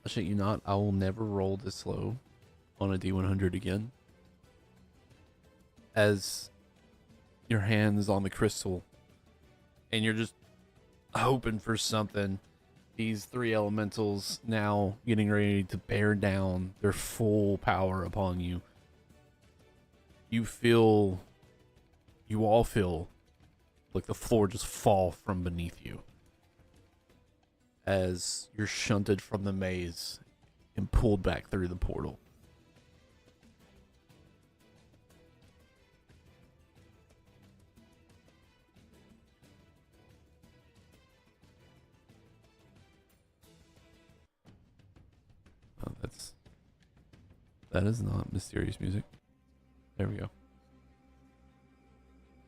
I shit you not, I will never roll this low on a D100 again. As your hand is on the crystal and you're just hoping for something. These three elementals now getting ready to bear down their full power upon you. You all feel like the floor just fall from beneath you as you're shunted from the maze and pulled back through the portal. Oh, that is not mysterious music. There we go.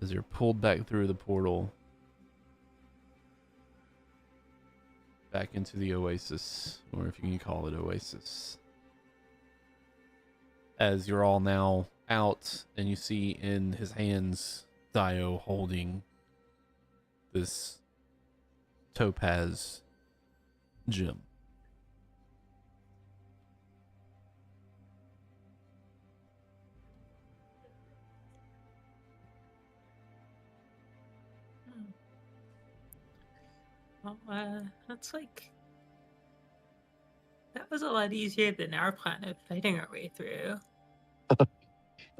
As you're pulled back through the portal, back into the oasis, or if you can call it oasis. As you're all now out, and you see in his hands Dio holding this topaz gem. Well, that's like that was a lot easier than our plan of fighting our way through.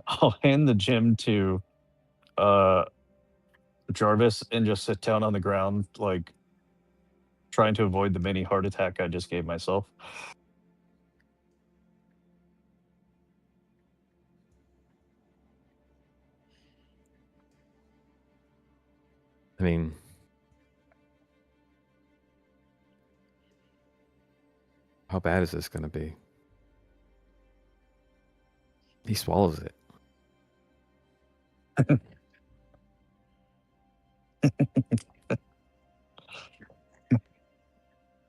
I'll hand the gem to Jarvis and just sit down on the ground, like trying to avoid the mini heart attack I just gave myself. I mean, how bad is this going to be? He swallows it.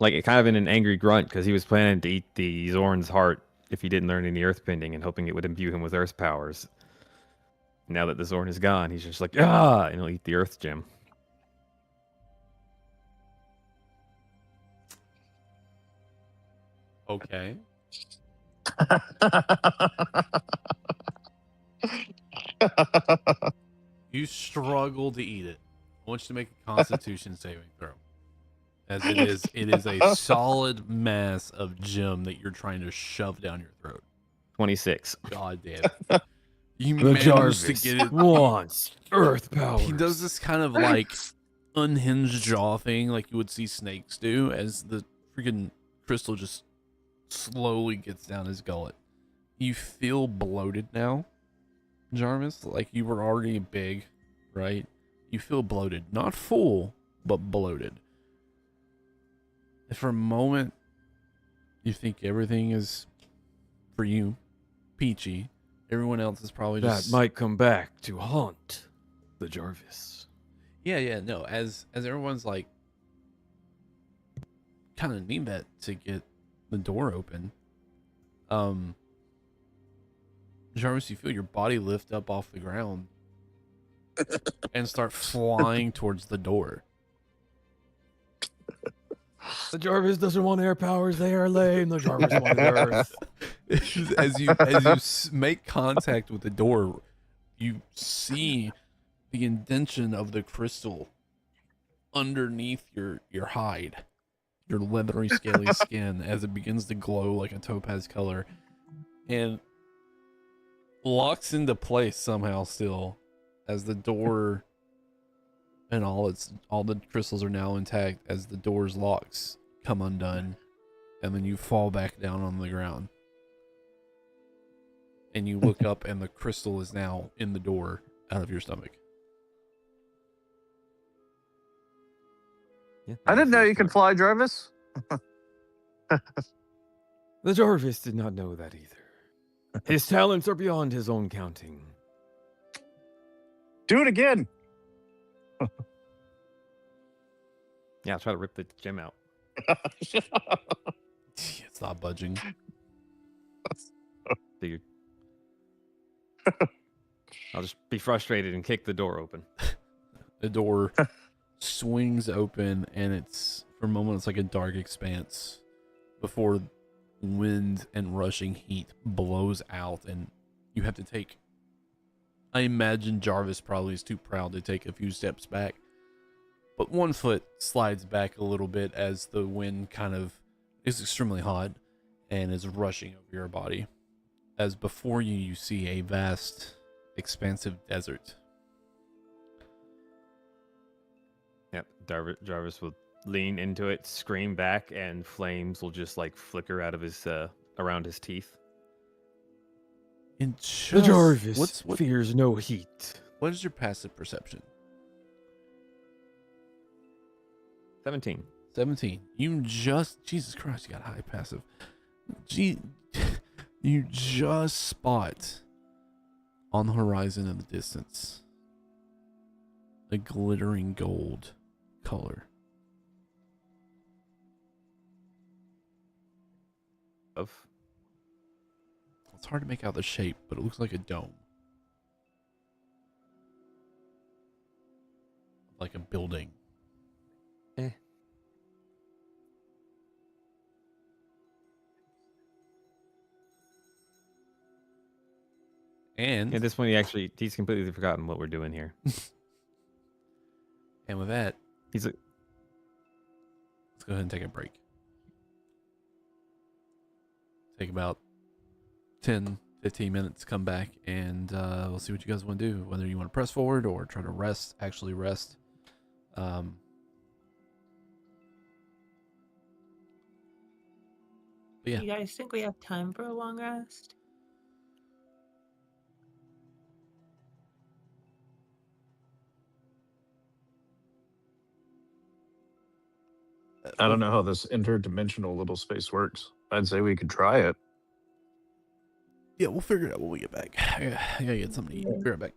Like, it kind of in an angry grunt, because he was planning to eat the Zorn's heart if he didn't learn any earthbending and hoping it would imbue him with earth powers. Now that the Zorn is gone, he's just like, ah, and he'll eat the earth gem. Okay. You struggle to eat it. I want you to make a Constitution saving throw. As it is a solid mass of gem that you're trying to shove down your throat. 26. God damn it. You The managed Jarvis to get it. wants earth powers. He does this kind of like unhinged jaw thing like you would see snakes do as the freaking crystal just slowly gets down his gullet. You feel bloated now, Jarvis, like you were already big, right? You feel bloated. Not full, but bloated. And for a moment, you think everything is, for you, peachy. Everyone else is probably that just... might come back to haunt the Jarvis. Yeah, no. As everyone's like, kind of need that to get the door open. Jarvis, you feel your body lift up off the ground and start flying towards the door. The Jarvis doesn't want air powers. They are lame. The Jarvis wanted earth. as you make contact with the door, you see the indention of the crystal underneath your hide, your leathery, scaly skin, as it begins to glow like a topaz color, and locks into place somehow still, as the door and all the crystals are now intact as the door's locks come undone, and then you fall back down on the ground. And you look up and the crystal is now in the door out of your stomach. Yeah, I didn't know you could fly, Jarvis. The Jarvis did not know that either. His talents are beyond his own counting. Do it again. Yeah, I'll try to rip the gem out. It's not budging. Figured. I'll just be frustrated and kick the door open. The door swings open, and it's for a moment it's like a dark expanse before wind and rushing heat blows out, and you have to take. I imagine Jarvis probably is too proud to take a few steps back, but one foot slides back a little bit as the wind kind of is extremely hot and is rushing over your body. As before you, you see a vast, expansive desert. Yep, Jarvis will lean into it, scream back, and flames will just like flicker out of his around his teeth. And The just, Jarvis fears no heat. what is your passive perception? 17. 17. You just, Jesus Christ, you got high passive. You just spot on the horizon in the distance a glittering gold color. Of It's hard to make out the shape, but it looks like a dome. Like a building. And at this point, he's completely forgotten what we're doing here. and with that, He's like, let's go ahead and take a break. Take about 10, 15 minutes, come back, and we'll see what you guys want to do. Whether you want to press forward or try to actually rest. But yeah. You guys think we have time for a long rest? I don't know how this interdimensional little space works. I'd say we could try it. Yeah, we'll figure it out when we get back. I gotta get something to eat. Be right back.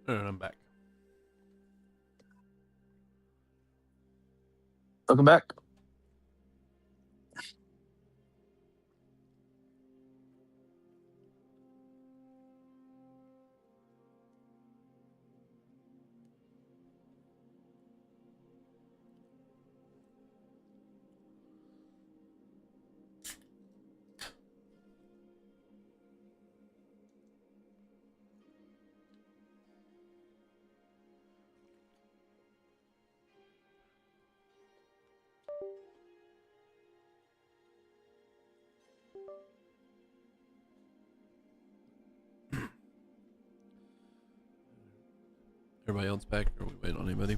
And I'm back. Welcome back. Everybody else back, or are we waiting on anybody?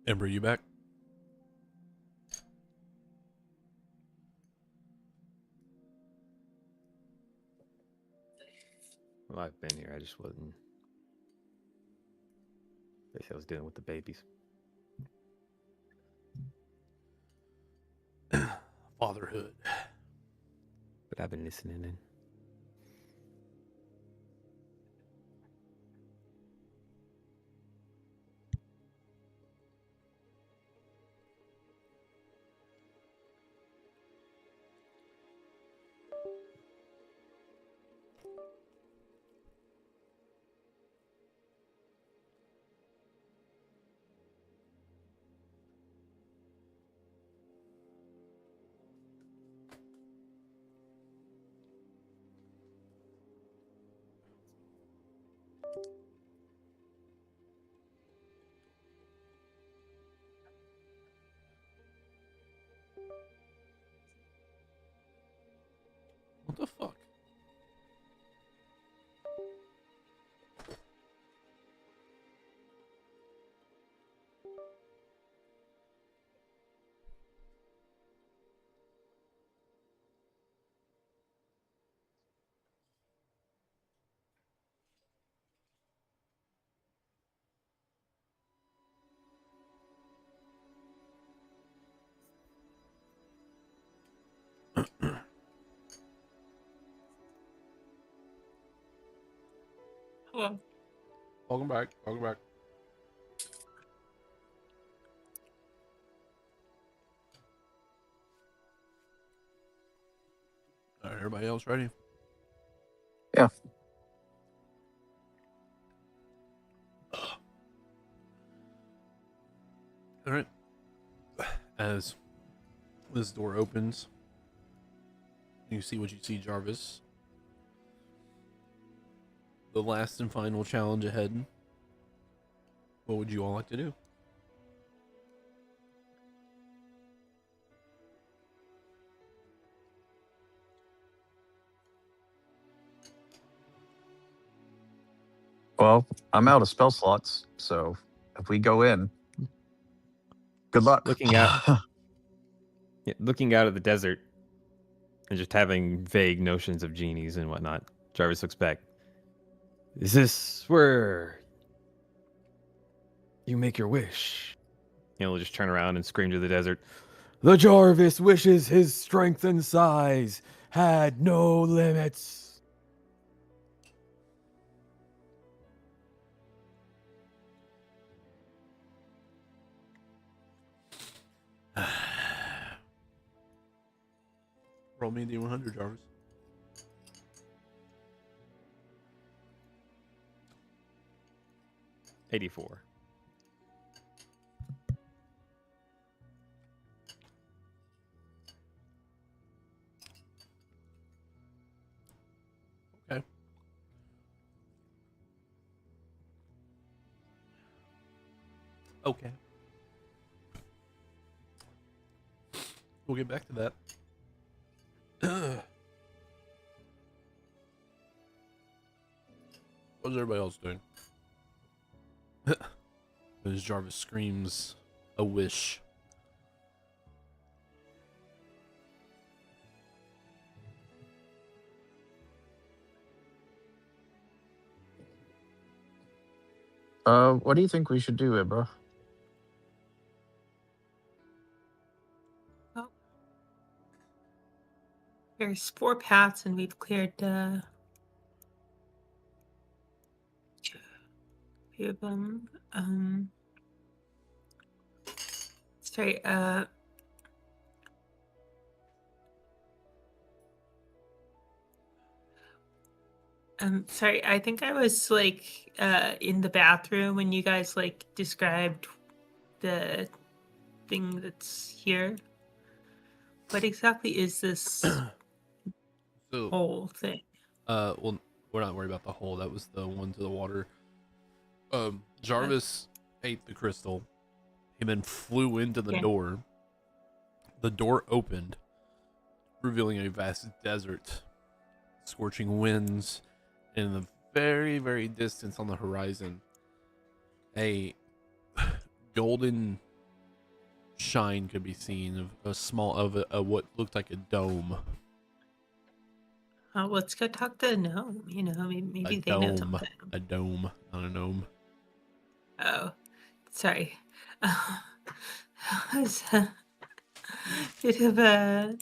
Ember, you back? Well, I've been here. I just wasn't. I was dealing with the babies. Fatherhood. But I've been listening in. What the fuck? Hello. Welcome back. Welcome back. All right, everybody else ready? Yeah. All right. As this door opens, you see what you see, Jarvis. The last and final challenge ahead. What would you all like to do? Well, I'm out of spell slots, so if we go in, good luck. Looking out. Yeah, looking out at the desert and just having vague notions of genies and whatnot, Jarvis looks back. Is this where you make your wish? He'll just turn around and scream to the desert. The Jarvis wishes his strength and size had no limits. Roll me a D100, Jarvis. $84. Okay. Okay. We'll get back to that. What's everybody else doing? As Jarvis screams a wish. What do you think we should do, Ibra? There's 4 paths, and we've cleared few of them. Sorry. Sorry. I think I was like in the bathroom when you guys like described the thing that's here. What exactly is this So, whole thing? well, we're not worried about the hole. That was the one to the water. Jarvis ate the crystal. He then flew into the Okay. door. The door opened, revealing a vast desert, scorching winds, and in the very, very distance on the horizon, a golden shine could be seen of a what looked like a dome. Let's go talk to the gnome. You know, maybe A they know dome. something. A dome, not a gnome. Oh, sorry. I was a bit of a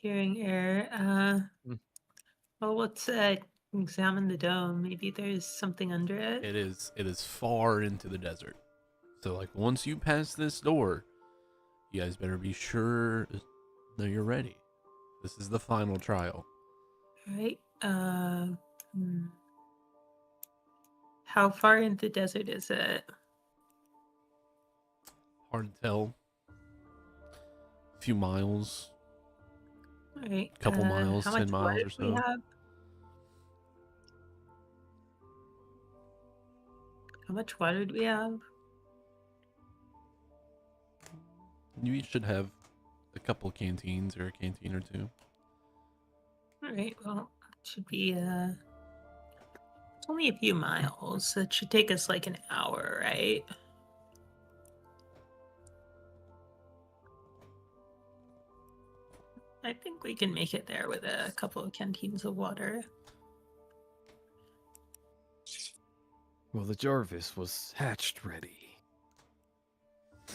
hearing error. Mm. Well, let's examine the dome. Maybe there's something under it. It is far into the desert. So like once you pass this door, you guys better be sure that you're ready. This is the final trial. Right. How far into the desert is it? Hard to tell. A few miles, All right. couple miles, how 10 much miles water or do we so. have? How much water do we have? You each should have a couple canteens or a canteen or two. All right. Well, it should be it's only a few miles. So it should take us like an hour, right? I think we can make it there with a couple of canteens of water. Well, the Jarvis was hatched ready.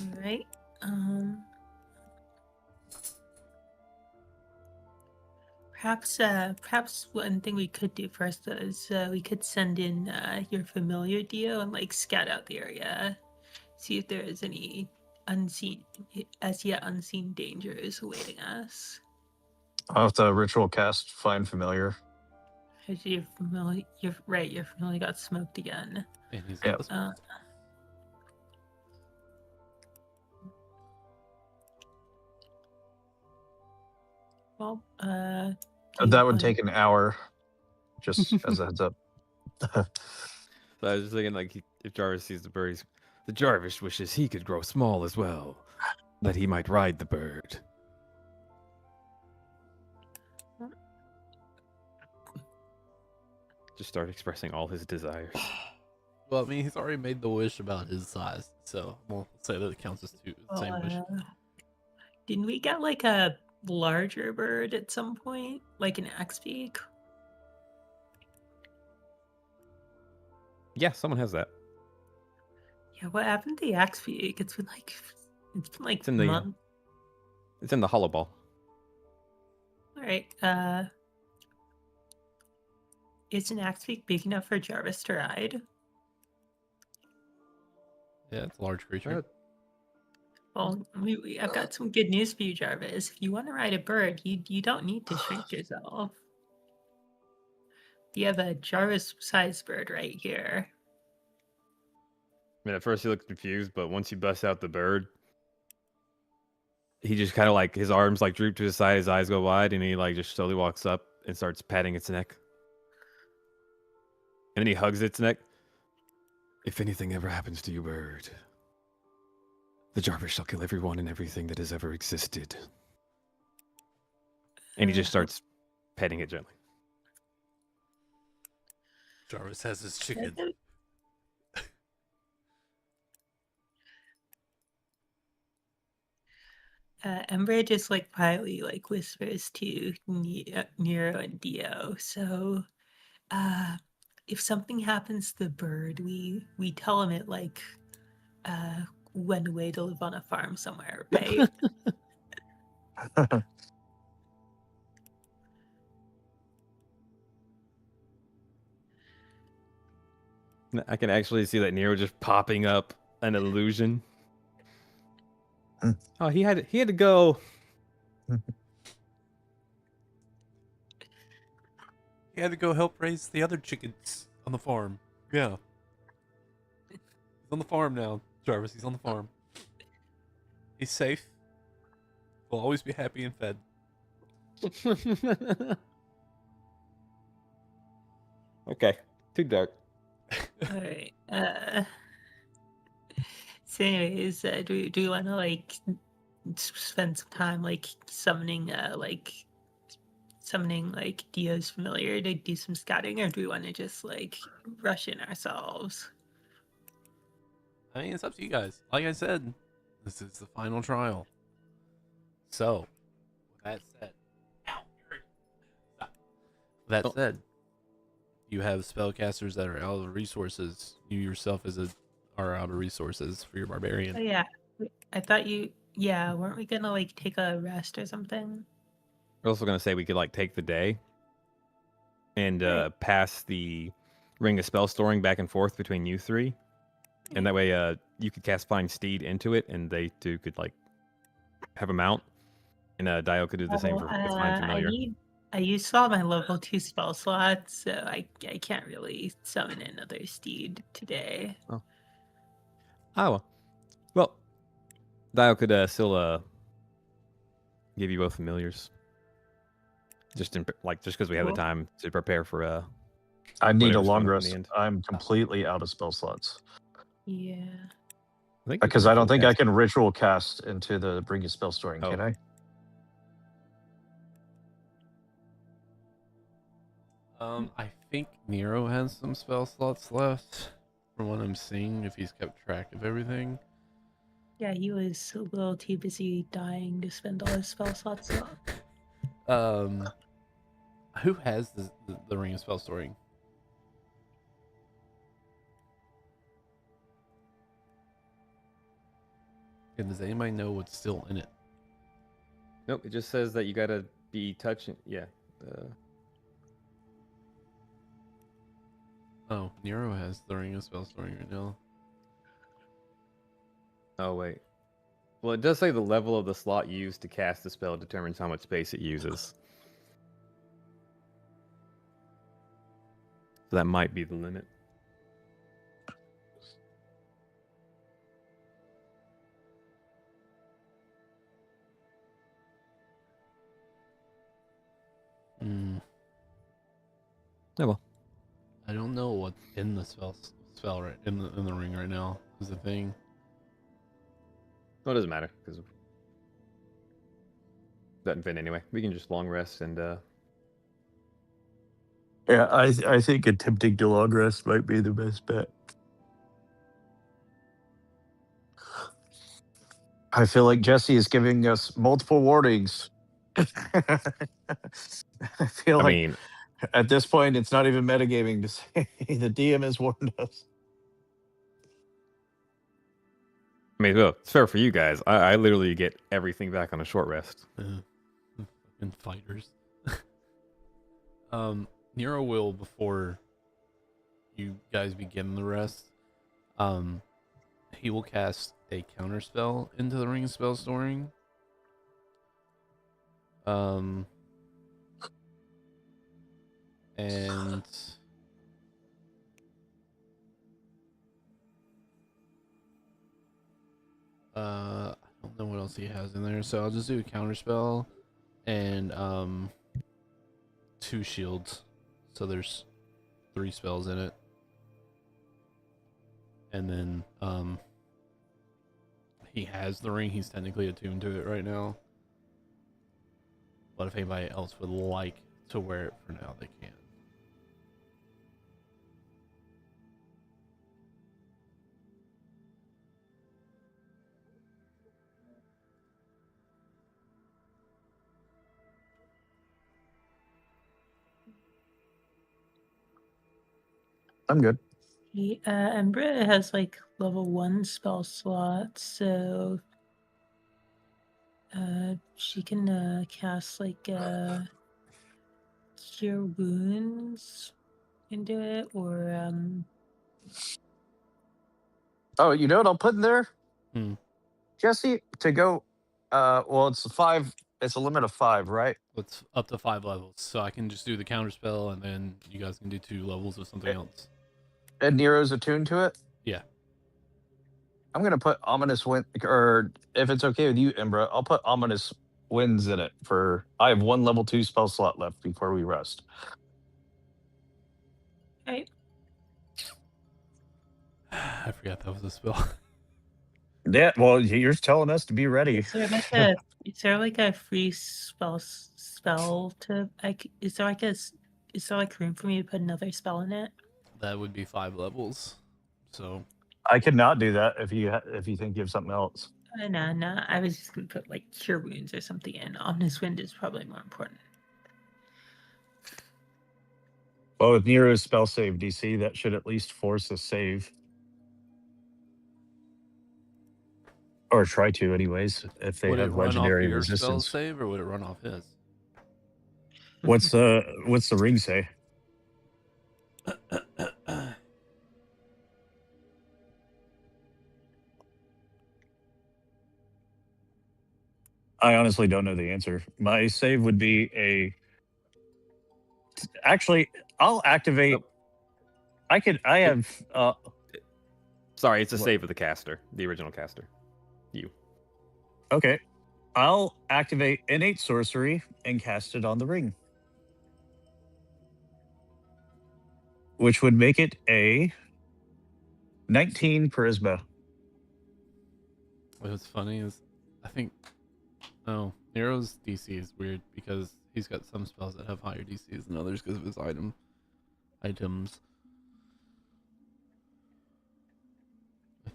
All right. Perhaps one thing we could do first is we could send in your familiar Dio and like scout out the area, see if there is any as yet unseen dangers awaiting us. I'll have to ritual cast Find Familiar. As you're familiar, you're familiar got smoked again. And he's Yep. got the Well, That would take an hour, just as a heads up. So I was just thinking, like, if Jarvis sees the bird, the Jarvis wishes he could grow small as well, that he might ride the bird. Just start expressing all his desires. Well, I mean, he's already made the wish about his size, so we'll say that it counts as two. The same wish. Didn't we get like a larger bird at some point, like an axbeak? Yeah, someone has that. Yeah, what happened to the axbeak? It's been like It's in the- months. It's in the hollow ball. All right. Is an axbeak big enough for Jarvis to ride? Yeah, it's a large creature. Well, I've got some good news for you, Jarvis. If you want to ride a bird, you don't need to shrink yourself. You have a Jarvis-sized bird right here. I mean, at first he looked confused, but once you bust out the bird, he just kind of like his arms like droop to his side, his eyes go wide, and he like just slowly walks up and starts patting its neck. And then he hugs its neck. If anything ever happens to you, bird, the Jarvis shall kill everyone and everything that has ever existed. And he just starts petting it gently. Jarvis has his chicken. Ember just like quietly like whispers to Nero and Dio. So, if something happens to the bird, we tell him it like went away to live on a farm somewhere, right? I can actually see that Nero just popping up an illusion. Oh, he had to go. He had to go help raise the other chickens on the farm. Yeah. He's on the farm now, Jarvis. He's on the farm. He's safe. Will always be happy and fed. Okay, too dark. All right. So, anyways, do you want to like spend some time like summoning Dio's familiar to do some scouting, or do we want to just like rush in ourselves? I mean, it's up to you guys. Like I said, this is the final trial. So, with that said, you have spellcasters that are out of resources. You yourself are out of resources for your barbarian. Oh yeah, I thought weren't we gonna like take a rest or something? We're also gonna say we could like take the day and Right. pass the ring of spell storing back and forth between you three, and that way you could cast Find Steed into it, and they two could like have a mount, and Dio could do the same with Find Familiar. I used all my level 2 spell slots, so I can't really summon another steed today. Oh, well, Dio could still give you both familiars, just because we have the Cool. time to prepare for I need a Whatever's long coming up in the rest. end. I'm completely out of spell slots Yeah. I think because I don't think I can ritual cast into the Bring a Spell Storing. Oh. Can I? I think Nero has some spell slots left, from what I'm seeing, if he's kept track of everything. Yeah, he was a little too busy dying to spend all his spell slots. Who has the Ring of Spell Storing? And does anybody know what's still in it? Nope, it just says that you gotta be touching. Yeah. Oh, Nero has the Ring of Spell Storing right now. Oh wait. Well, it does say the level of the slot used to cast the spell determines how much space it uses. So that might be the limit. Oh well. I don't know what's in the spell right in the ring right now is the thing. Well, it doesn't matter because doesn't fit anyway. We can just long rest and Yeah, I think attempting to long rest might be the best bet. I feel like Jesse is giving us multiple warnings. I feel I like mean, at this point it's not even metagaming to say the DM has warned us. well, it's fair for you guys. I literally get everything back on a short rest. And fighters. Nero will, before you guys begin the rest, he will cast a counterspell into the ring spell storing. And I don't know what else he has in there, so I'll just do a counterspell and 2 shields. So there's 3 spells in it. And then he has the ring, he's technically attuned to it right now. But if anybody else would like to wear it for now, they can. I'm good. Embra has like level 1 spell slots, so she can cast like cure wounds into it, or Oh, you know what I'll put in there? Hmm. Jesse, to go. Well, it's 5. It's a limit of 5, right? It's up to 5 levels, so I can just do the counterspell, and then you guys can do 2 levels of something else. And Nero's attuned to it. Yeah. I'm gonna put ominous wind, or if it's okay with you, Imbra, I'll put ominous winds in it for. I have 1 level 2 spell slot left before we rest. right. I forgot that was a spell. Yeah, well, you're telling us to be ready. Is there like a free spell to is there like room for me to put another spell in it? That would be 5 levels. So I could not do that if you think you have something else. No. I was just gonna put like cure wounds or something in. Ominous wind is probably more important. Well, with Nero's spell save DC, that should at least force a save. Or try to, anyways, if they would it have run off legendary your spell resistance. save, or would it run off his? What's the ring say? I honestly don't know the answer. My save would be actually, I'll activate. Nope. I have. Sorry, it's a What? save of the caster, the original caster. You. Okay. I'll activate innate sorcery and cast it on the ring, which would make it a 19 charisma. What's funny is, I think, Nero's DC is weird because he's got some spells that have higher DCs than others because of his items. I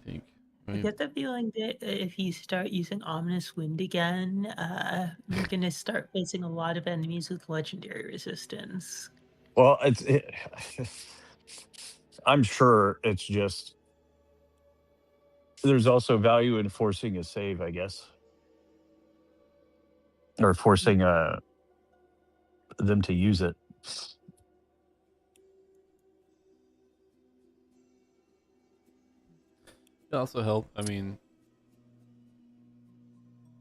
think. I Right? get the feeling that if you start using ominous wind again, you're gonna start facing a lot of enemies with legendary resistance. Well, I'm sure it's just there's also value in forcing a save, I guess, or forcing them to use it. It also help. I mean,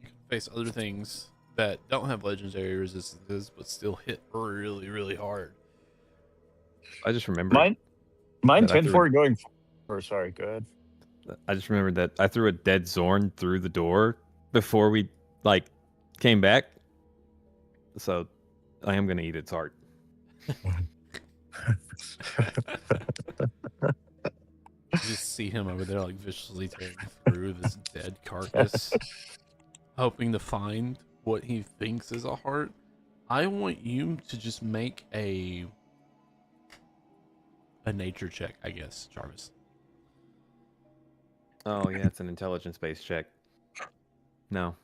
you can face other things that don't have legendary resistances but still hit really, really hard. I just remembered. Mine that I 10 threw forward going. Or sorry, go ahead. I just remembered that I threw a dead Zorn through the door before we came back. So I am gonna eat its heart. You just see him over there viciously tearing through this dead carcass, hoping to find what he thinks is a heart. I want you to just make a nature check, I guess, Jarvis. Oh yeah, it's an intelligence-based check. No.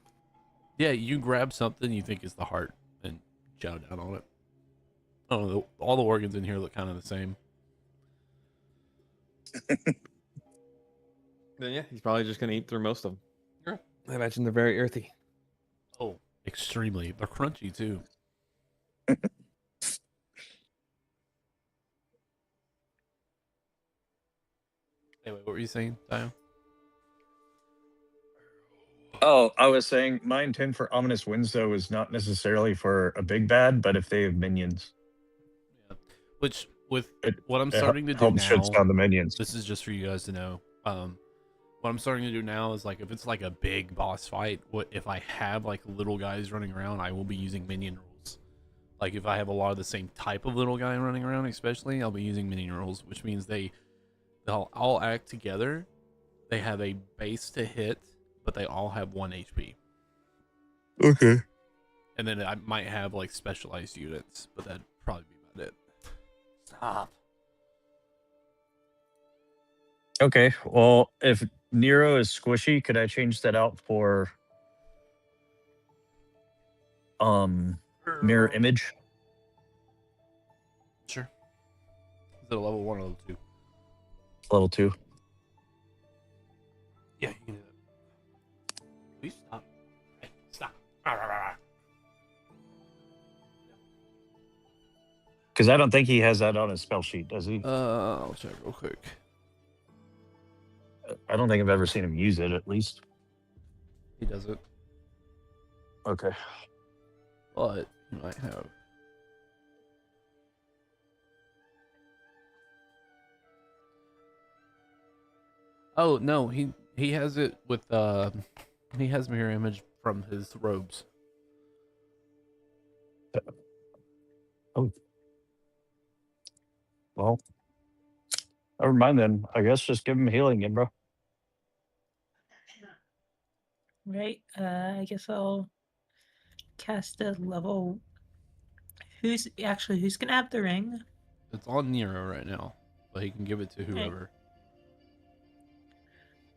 Yeah, you grab something you think is the heart and chow down on it. Oh, all the organs in here look kind of the same. Then yeah, he's probably just gonna eat through most of them. Sure. I imagine they're very earthy. Oh, extremely. They're crunchy too. Anyway, what were you saying, Dio? Oh, I was saying my intent for Ominous Winds, though, is not necessarily for a big bad, but if they have minions, Yeah. Which, with it, what I'm it starting to do helps shut now, down the minions. this is just for you guys to know. What I'm starting to do now is, like, if it's like a big boss fight, if I have like little guys running around, I will be using minion rules. Like, if I have a lot of the same type of little guy running around, especially, I'll be using minion rules, which means they'll all act together. They have a base to hit, but they all have 1 HP. Okay. And then I might have like specialized units, but that'd probably be about it. Stop. Okay. Well, if Nero is squishy, could I change that out for mirror image? Sure. Is it a level 1 or level 2? Level 2. Yeah, you can do that. Please stop. Hey, stop. Because I don't think he has that on his spell sheet, does he? I'll check real quick. I don't think I've ever seen him use it, at least. He does it, Okay. but he might have. Oh no, he has it with he has mirror image from his robes. Well, never mind then. I guess just give him healing again, bro. Right. I guess I'll cast a level. Who's gonna have the ring? It's on Nero right now, but he can give it to whoever.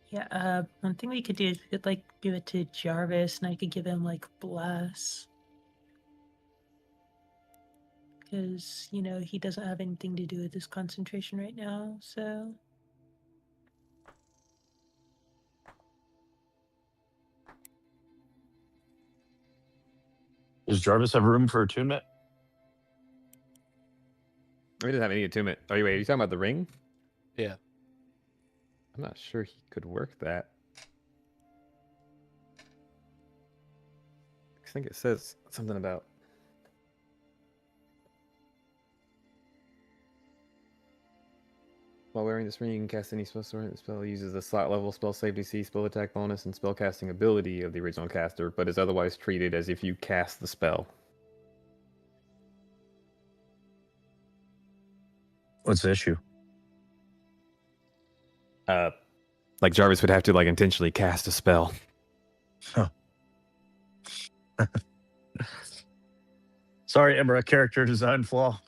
Yeah. One thing we could do is we could like give it to Jarvis, and I could give him like bless, because he doesn't have anything to do with his concentration right now. So. Does Jarvis have room for attunement? He doesn't have any attunement. Oh, wait, are you talking about the ring? Yeah. I'm not sure he could work that. I think it says something about. While wearing this ring, you can cast any spell sword. The spell uses the slot level, spell save DC, spell attack bonus, and spell casting ability of the original caster, but is otherwise treated as if you cast the spell. What's the issue? Like Jarvis would have to like intentionally cast a spell. Huh. Sorry, Emma, a character design flaw.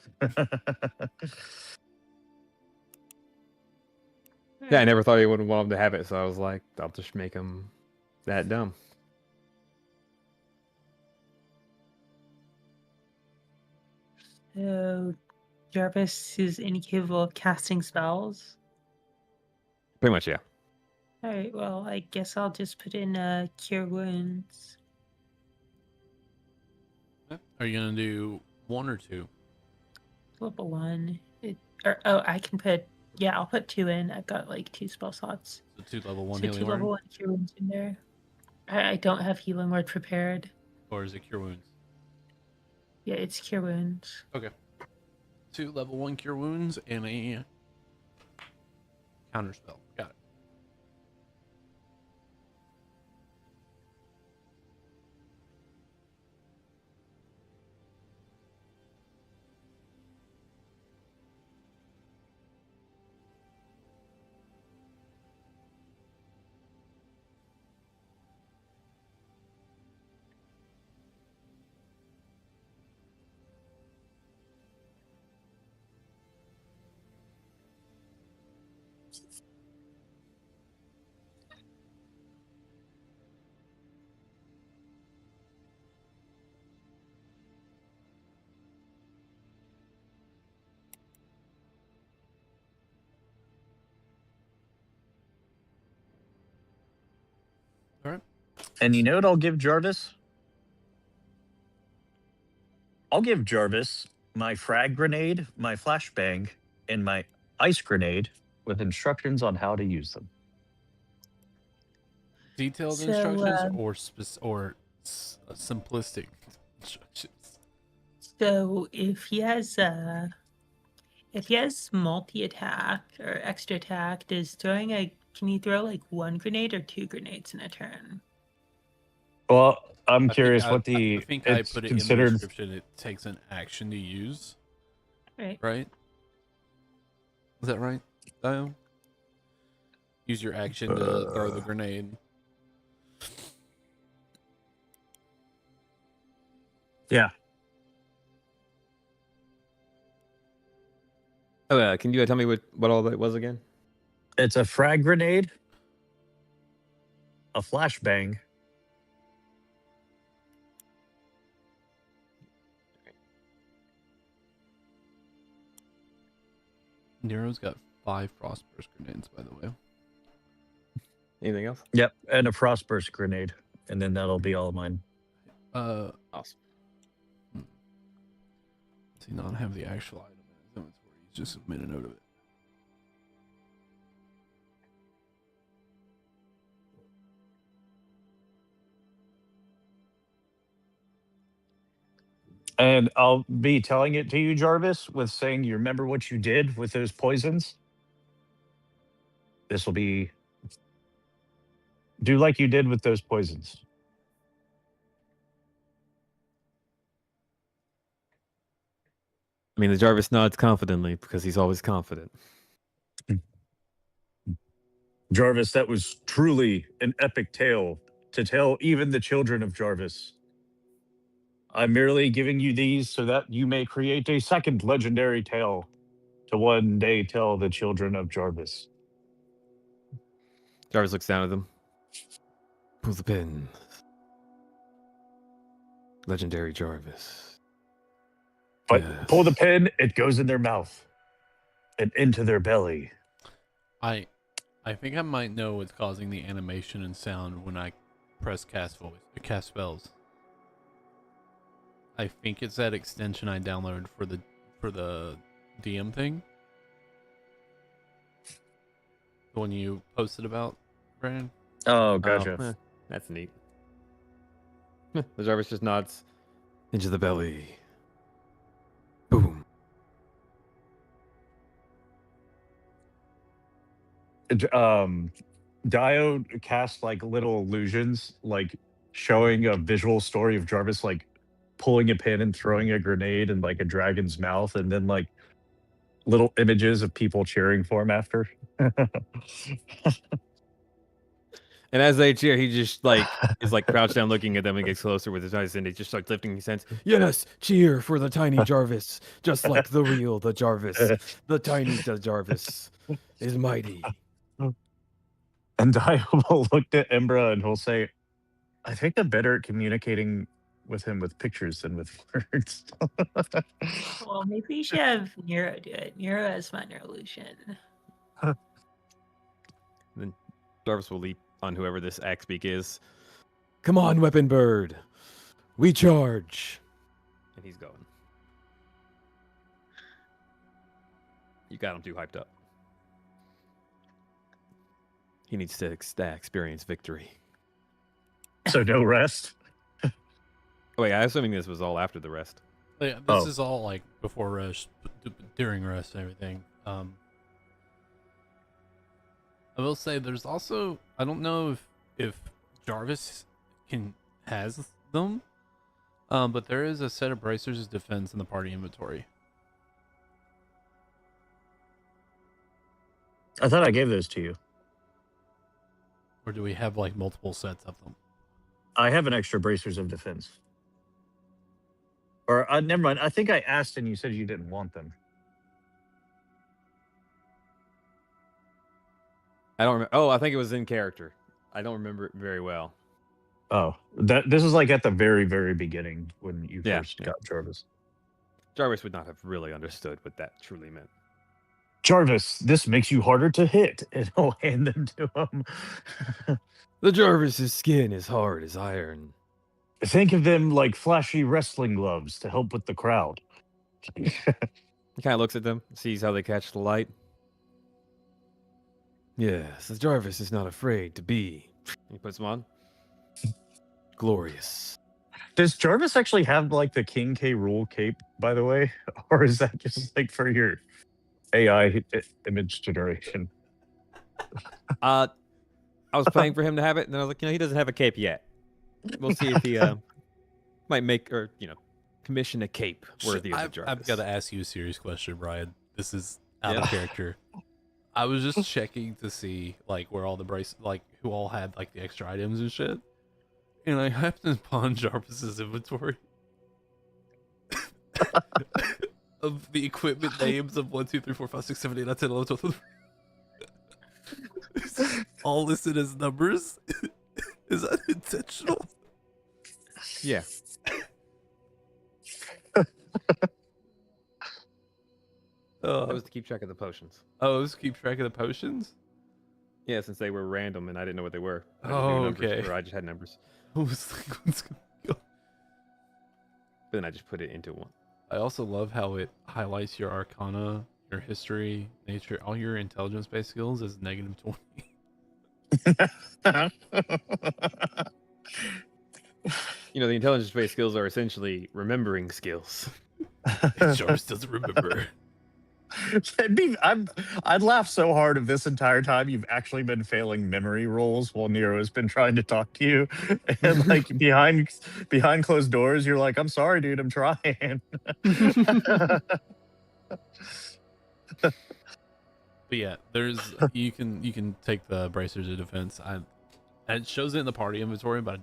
Yeah, I never thought he would want him to have it, so I was like, I'll just make him that dumb. So, Jarvis is incapable of casting spells. Pretty much, yeah. All right. Well, I guess I'll just put in Cure Wounds. Are you gonna do 1 or 2? Level 1. I can put. Yeah, I'll put 2 in. I've got like 2 spell slots. So 2 level 1 So healing 2 word, level 1 Cure Wounds in there. I don't have Healing Word prepared. or is it cure wounds? Yeah, it's Cure Wounds. Okay. 2 level 1 cure wounds and a counter spell. Got it. All right. And you know what I'll give Jarvis? I'll give Jarvis my frag grenade, my flashbang, and my ice grenade with instructions on how to use them. Detailed So, instructions or simplistic instructions? So if he has multi attack or extra attack, can he throw like one grenade or two grenades in a turn? Well, I'm I curious think what I think I it's put it in the considered. description. It takes an action to use, Right. right? Is that right, Dio? Use your action to throw the grenade. Yeah. Oh, can you tell me what all that was again? It's a frag grenade, a flashbang, Nero's got 5 frostburst grenades, by the way. Anything else? yep, and a frostburst grenade, and then that'll be all mine. Awesome. Does he not have the actual item in his inventory? He's just made a note of it. And I'll be telling it to you, Jarvis, with saying, you remember what you did with those poisons? This will be. Do like you did with those poisons. I mean, the Jarvis nods confidently because he's always confident. Jarvis, that was truly an epic tale to tell even the children of Jarvis. I'm merely giving you these so that you may create a second legendary tale to one day tell the children of Jarvis. Jarvis looks down at them. Pulls the pin. Legendary Jarvis. But pull the pin, it goes in their mouth and into their belly. I think I might know what's causing the animation and sound when I press cast spells. I think it's that extension I downloaded for the DM thing. The one you posted about, Brandon. Oh, gotcha. Oh, that's neat. The Jarvis just nods. Into the belly. Boom. Dio cast like little illusions, like showing a visual story of Jarvis like pulling a pin and throwing a grenade in like a dragon's mouth, and then like little images of people cheering for him after. And as they cheer, he just like is like crouched down looking at them and gets closer with his eyes, and he just starts lifting his hands. Yes, cheer for the tiny Jarvis, just like the real the Jarvis. The tiny the Jarvis is mighty. And Dio will look at Embra and he'll say, I think I'm better at communicating with him with pictures than with words. Well, maybe you should have Nero do it. Nero has minor illusion. Then Jarvis will leap on whoever this Axbeak is. Come on, Weapon Bird. We charge. And he's going. You got him too hyped up. He needs to experience victory. So no rest. Oh, wait, I'm assuming this was all after the rest. Yeah, this is all like before rest, during rest, and everything. I will say there's also, I don't know if Jarvis has them, but there is a set of bracers of defense in the party inventory. I thought I gave those to you. Or do we have like multiple sets of them? I have an extra bracers of defense. Or never mind. I think I asked and you said you didn't want them. I don't remember. Oh, I think it was in character. I don't remember it very well. Oh, this is like at the very, very beginning when you first got Jarvis. Jarvis would not have really understood what that truly meant. Jarvis, this makes you harder to hit, and I'll hand them to him. The Jarvis's skin is hard as iron. Think of them like flashy wrestling gloves to help with the crowd. He kind of looks at them, sees how they catch the light. Yes, the Jarvis is not afraid to be He puts them on. Glorious. Does Jarvis actually have like the King K. Rool cape, by the way, or is that just like for your AI image generation? I was planning for him to have it, and then I was like, he doesn't have a cape yet. We'll see if he might make or commission a cape worthy of the Jarvis. I've got to ask you a serious question, Brian. This is out Yeah. of character. I was just checking to see like where all the who all had like the extra items and shit, and I happened upon Jarvis's inventory of the equipment names of 1, 2, 3, 4, 5, 6, 7, 8, 9, 10, 11, 12. All listed as numbers. Is that intentional? Yeah. That was to keep track of the potions. Oh, let's keep track of the potions. Yeah, since they were random and I didn't know what they were. I just Oh, knew numbers, okay. Or I just had numbers. I was like, what's going on? But then I just put it into one. I also love how it highlights your arcana, your history, nature, all your intelligence-based skills as -20. The intelligence-based skills are essentially remembering skills. Jarvis doesn't remember. I'd laugh so hard if this entire time you've actually been failing memory rolls while Nero has been trying to talk to you, and like behind closed doors, you're like, "I'm sorry, dude, I'm trying." But yeah, you can take the bracers of defense. It shows it in the party inventory, but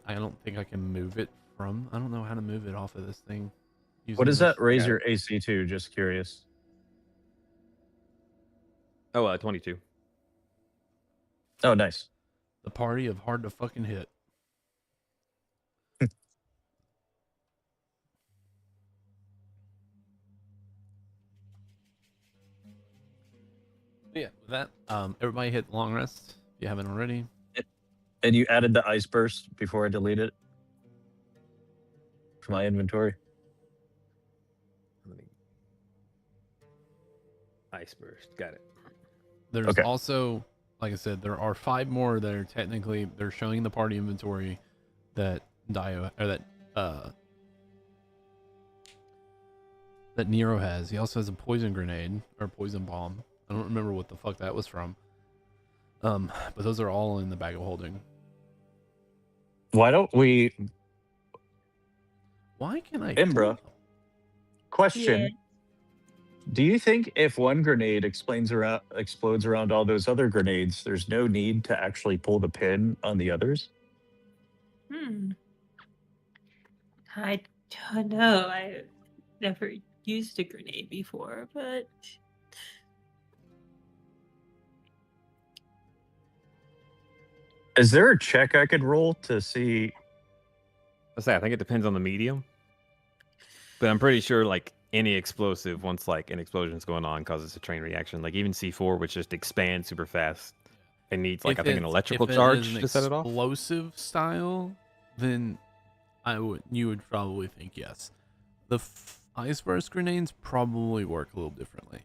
I don't think I can move it from. I don't know how to move it off of this thing. What does that raise Yeah. your AC to? Just curious. Oh, 22. Oh, nice. The party of hard to fucking hit. Yeah, with that, everybody hit long rest if you haven't already. And you added the ice burst before I delete it from my inventory. Let me... Ice burst. Got it. There's Okay. also, like I said, there are 5 more that are technically they're showing in the party inventory that that Nero has. He also has a poison grenade or poison bomb. I don't remember what the fuck that was from. But those are all in the bag of holding. Why don't we? Why can I? Imbra. Question. Yeah. Do you think if one grenade explodes around all those other grenades, there's no need to actually pull the pin on the others? I don't know. I never used a grenade before, but Is there a check I could roll to see? I think it depends on the medium. But I'm pretty sure like any explosive, once like an explosion's going on, causes a chain reaction. Like even C4, which just expands super fast, it needs like I think an electrical charge to set it off. Explosive style, then you would probably think yes. The ice burst grenades probably work a little differently,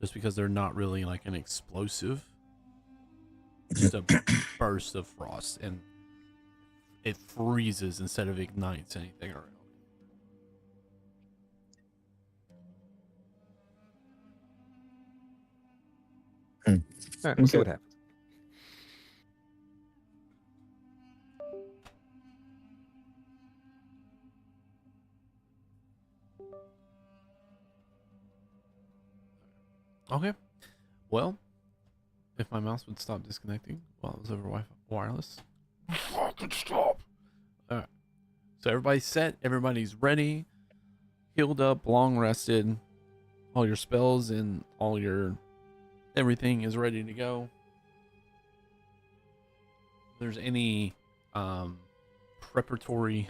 just because they're not really like an explosive, just a burst of frost, and it freezes instead of ignites anything around. All right, we'll see what happens. Okay. Well, if my mouse would stop disconnecting while it was over Wi-Fi wireless. Fucking stop. Alright. So everybody's set, everybody's ready, healed up, long rested, all your spells and all your everything is ready to go. If there's any preparatory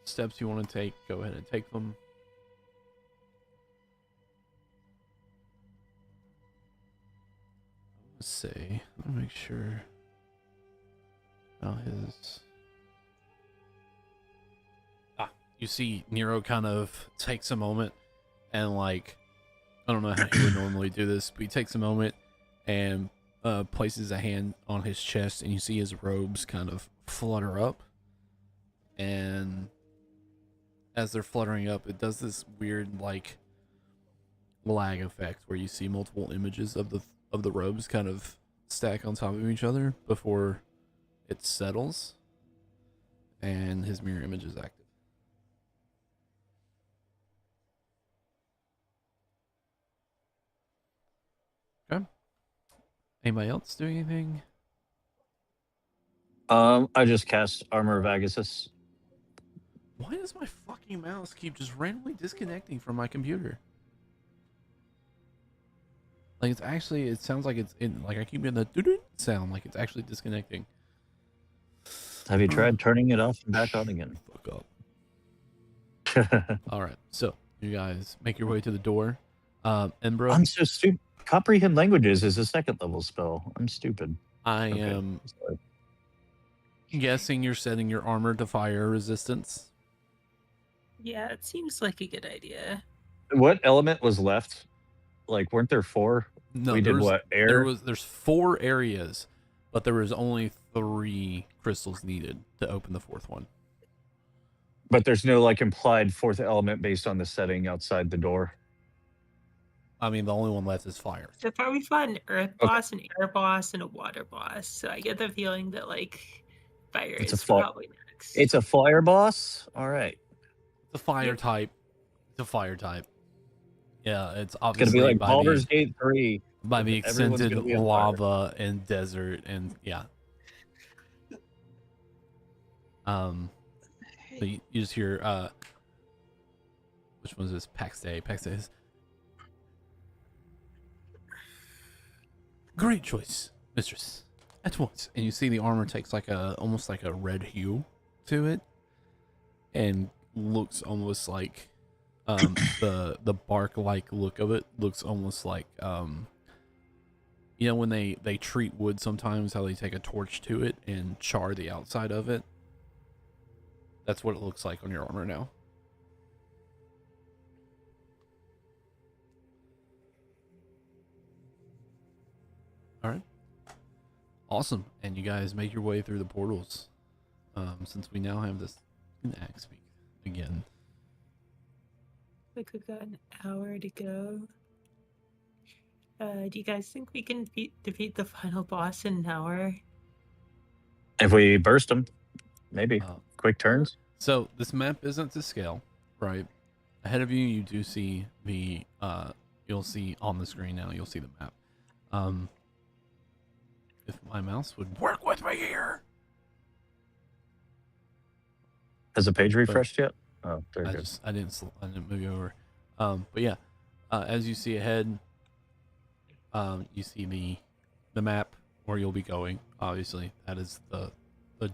steps you want to take, go ahead and take them. Let's see. Let me make sure. His. You see Nero kind of takes a moment and like, I don't know how he would normally do this, but he takes a moment and places a hand on his chest, and you see his robes kind of flutter up. And as they're fluttering up, it does this weird like lag effect where you see multiple images of the robes kind of stack on top of each other before it settles, and his mirror image is active. Okay. Anybody else do anything? I just cast Armor of Agassiz. Why does my fucking mouse keep just randomly disconnecting from my computer? Like it's actually, it sounds like it's in, like I keep getting the doo-doo sound, like it's actually disconnecting. Have you tried turning it off and back on again? Fuck up. All right, so you guys make your way to the door. Embro, I'm so stupid. Comprehend languages is a 2nd level spell. I'm stupid. I Okay, am sorry. guessing you're setting your armor to fire resistance. Yeah, it seems like a good idea. What element was left? Like, weren't there 4? No, we did there's- what? Air? There's 4 areas, but there was only 3 crystals needed to open the 4th one. But there's no like implied 4th element based on the setting outside the door. I mean, the only one left is fire. So far, we fought an earth Okay. boss, an air boss, and a water boss. So I get the feeling that like fire It's a is fi- probably next. It's a fire boss? All right. It's a fire Yep. type. It's a fire type. Yeah, it's It's going obviously to be like by Baldur's the, Gate 3. by the Everyone's extended gonna be on fire. lava and desert and yeah. So you just hear which one is this? Pax Day. Pax Day is great choice, mistress. At once. And you see the armor takes like a almost like a red hue to it and looks almost like the bark like look of it looks almost like you know when they treat wood sometimes, how they take a torch to it and char the outside of it. That's what it looks like on your armor now. All right. Awesome. And you guys make your way through the portals. Since we now have this axe speak again. Like we've got an hour to go. Do you guys think we can defeat the final boss in an hour? If we burst them, maybe. Uh, Quick turns. So this map isn't to scale, right? Ahead of you, you do see the you'll see on the screen now. You'll see the map. If my mouse would work with me here, Has the page refreshed yet? Oh, very good. I didn't move you over. But yeah, as you see ahead, you see the map where you'll be going. Obviously, that is the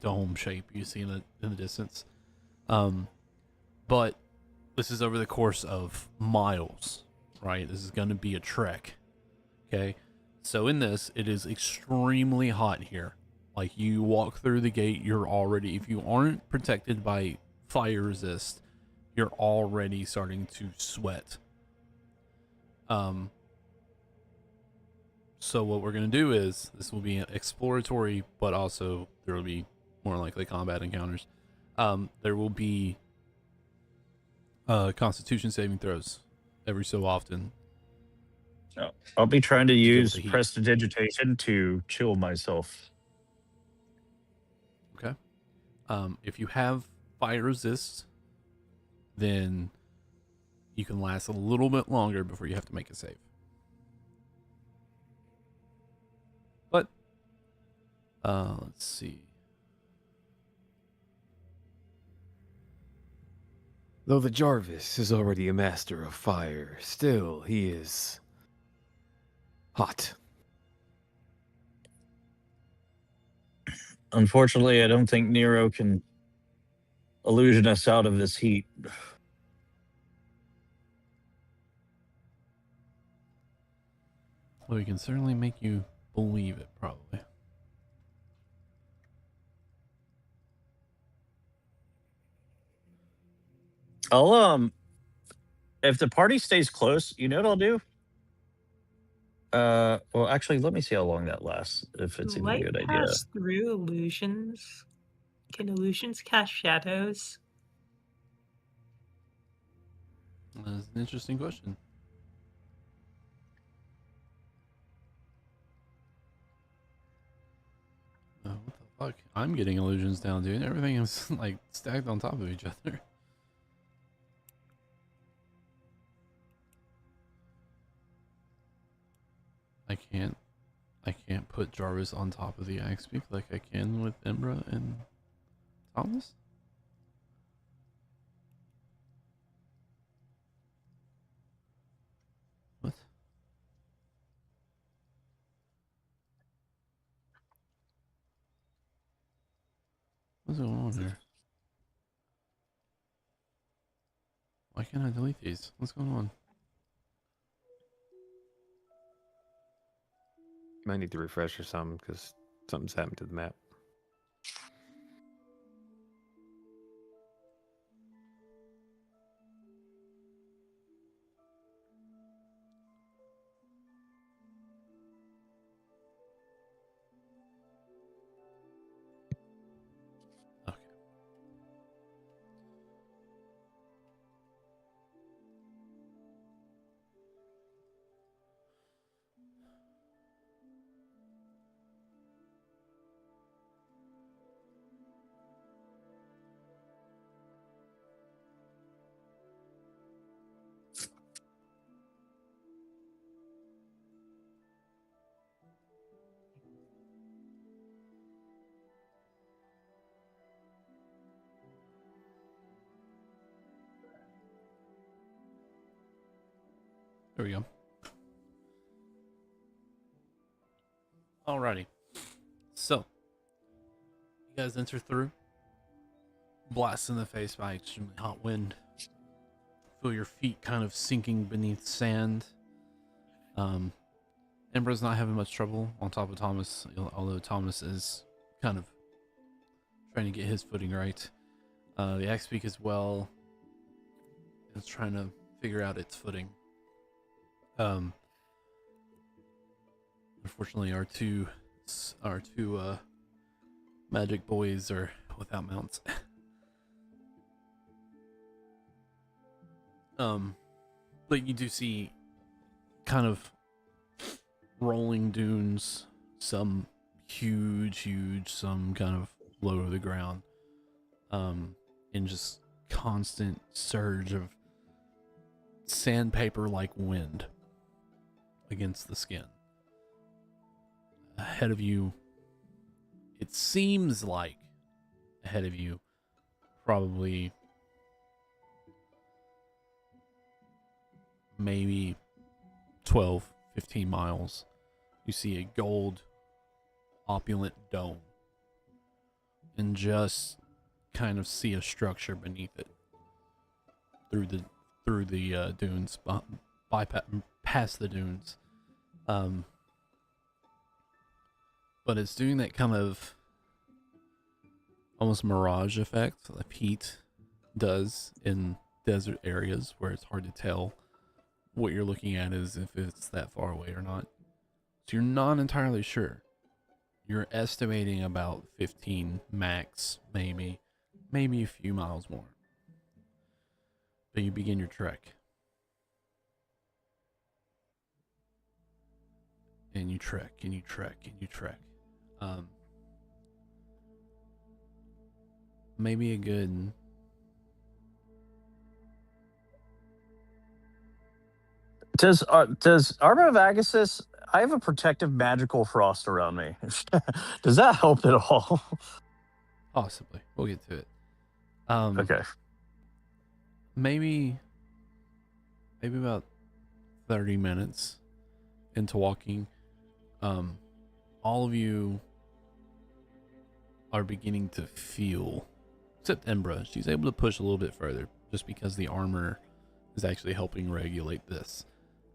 dome shape you see in the distance. But this is over the course of miles, right? This is going to be a trek. Okay, so in this, it is extremely hot here. Like you walk through the gate, you're already, if you aren't protected by fire resist, you're already starting to sweat. So what we're going to do is, this will be exploratory, but also there will be more likely combat encounters. There will be constitution saving throws every so often. I'll be trying to deal with use the heat. prestidigitation to chill myself. Okay. If you have fire resist, then you can last a little bit longer before you have to make a save. But let's see. Though the Jarvis is already a master of fire, still he is hot. Unfortunately, I don't think Nero can illusion us out of this heat. Well, we can certainly make you believe it, probably. I'll if the party stays close, you know what I'll do? Well, actually, let me see how long that lasts. If it's even a Light good idea. pass through illusions. Can illusions cast shadows? That's an interesting question. What the fuck? I'm getting illusions down, dude. Everything is like stacked on top of each other. I can't put Jarvis on top of the axe peak like I can with Embra and Thomas. What? What's going on here? Why can't I delete these? What's going on? Might need to refresh or something because something's happened to the map. Okay. There we go. Alrighty. So, you guys enter through. Blast in the face by extremely hot wind. Feel your feet kind of sinking beneath sand. Embra's not having much trouble on top of Thomas, although Thomas is kind of trying to get his footing right. The axe peak as well is trying to figure out its footing. Unfortunately, our two magic boys are without mounts. But you do see kind of rolling dunes, some huge, some kind of low to the ground, and just constant surge of sandpaper-like wind against the skin. Ahead of you, it seems like ahead of you, probably maybe 12, 15 miles, you see a gold opulent dome and just kind of see a structure beneath it through the dunes, past the dunes. But it's doing that kind of almost mirage effect that heat does in desert areas where it's hard to tell what you're looking at is if it's that far away or not. So you're not entirely sure. You're estimating about 15 max, maybe a few miles more. But you begin your trek. And you trek, and you trek, and you trek. Maybe a good... Does Arma of Agassiz? I have a protective magical frost around me. Does that help at all? Possibly. We'll get to it. Okay. Maybe about 30 minutes into walking, all of you are beginning to feel, except Embra. She's able to push a little bit further just because the armor is actually helping regulate this.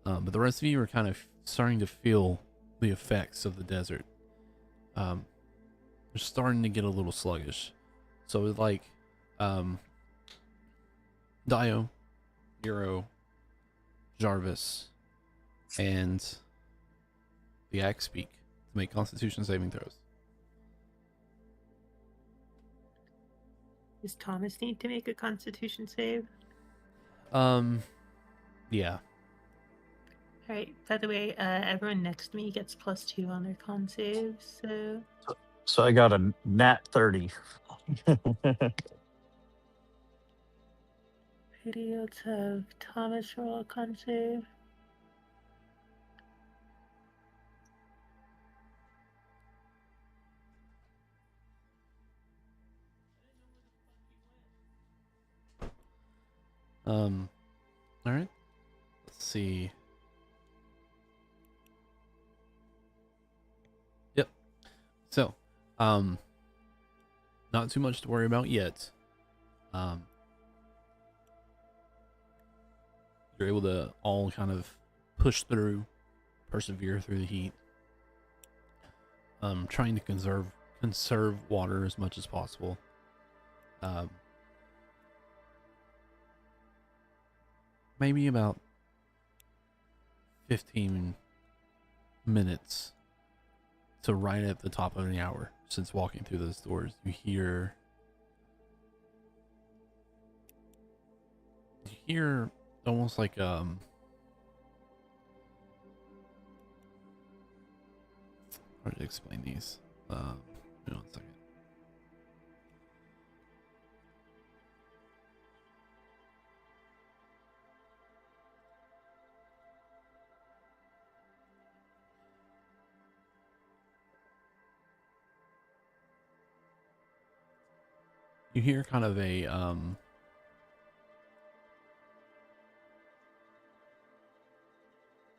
But the rest of you are kind of starting to feel the effects of the desert. You're starting to get a little sluggish. So it's like Dio, Euro, Jarvis, and the axe speak to make Constitution saving throws. Does Thomas need to make a Constitution save? Yeah. All right. By the way, everyone next to me gets +2 on their con saves. So I got a nat 30. Let's have Thomas roll a con save. All right. Let's see. Yep. So, not too much to worry about yet. You're able to all kind of push through, persevere through the heat. Trying to conserve water as much as possible. Maybe about 15 minutes to right at the top of the hour since walking through those doors. You hear almost like how to explain these. Give me 1 second. You hear kind of a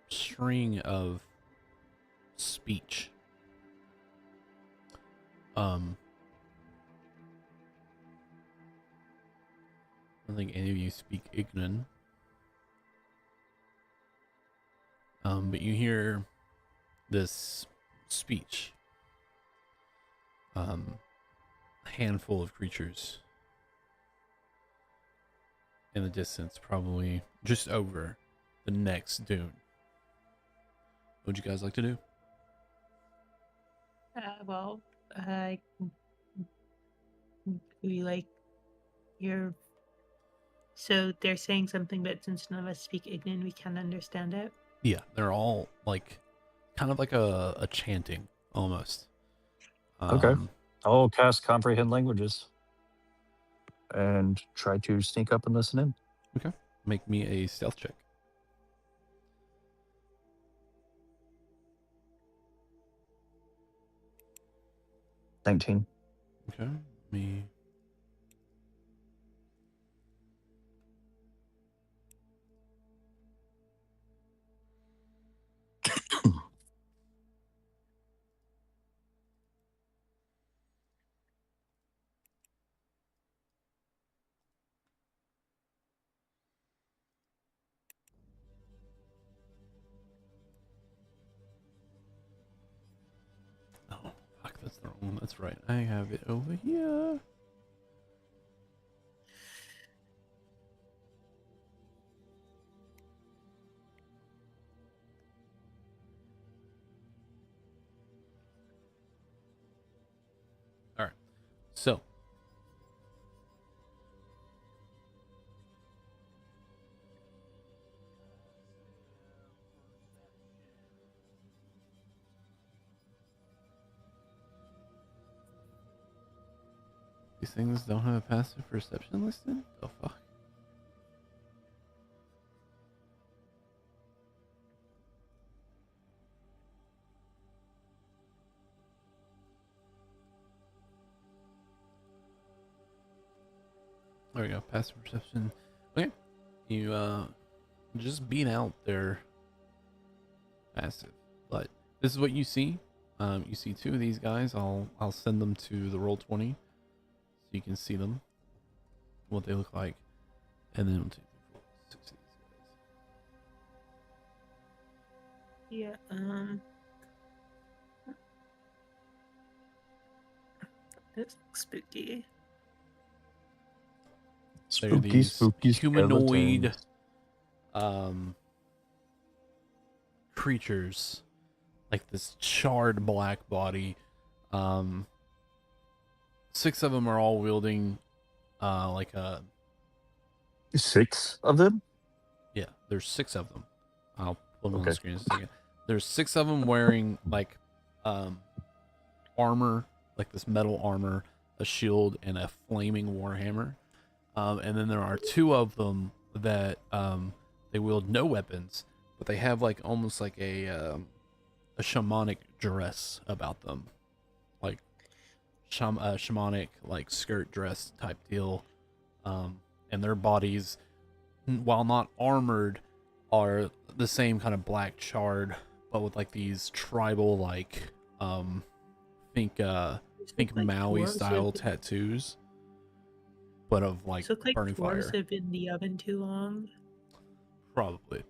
string of speech. I don't think any of you speak Ignan. But you hear this speech. A handful of creatures in the distance, probably just over the next dune. What would you guys like to do? Well, we like your. So they're saying something, but since none of us speak Ignan, we can't understand it. Yeah, they're all like kind of like a chanting almost. Okay. I'll cast Comprehend Languages and try to sneak up and listen in. Okay. Make me a stealth check. 19. Okay. Me. Oh, fuck, that's the wrong one. That's right. I have it over here. All right. So, these things don't have a passive perception listed? Oh, fuck. There we go. Passive perception. Okay. You just beat out their passive. But this is what you see. You see two of these guys. I'll send them to the roll 20 so you can see them, what they look like, and then 1, 2, 3, 4, 6 of these guys. Yeah. This looks spooky. They're Spooky, these spooky humanoid skeletons. creatures like this charred black body. 6 of them are all wielding like a 6 of them? yeah. There's 6 of them. I'll put them on the Okay. screen in a second. There's 6 of them wearing like armor, like this metal armor, a shield, and a flaming warhammer. And then there are 2 of them that they wield no weapons, but they have like almost like a shamanic dress about them, like shamanic like skirt dress type deal. And their bodies, while not armored, are the same kind of black charred, but with like these tribal like think Like Maui dwarves style have been- tattoos, but of like Look like burning dwarves fire. have been in the oven too long. Probably.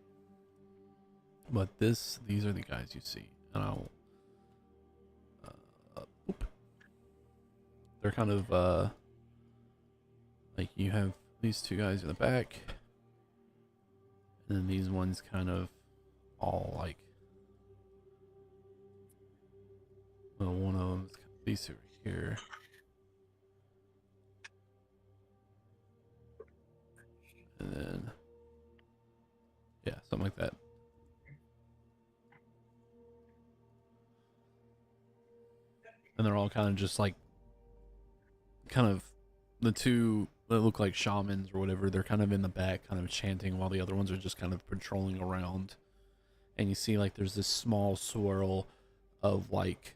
But these are the guys you see, and I'll. Oop. They're kind of like you have these 2 guys in the back, and then these ones kind of all like. Well, one of them, these 2 are here. And then, yeah, something like that. And they're all kind of just like, kind of, the 2 that look like shamans or whatever, they're kind of in the back, kind of chanting, while the other ones are just kind of patrolling around. And you see, like, there's this small swirl of, like,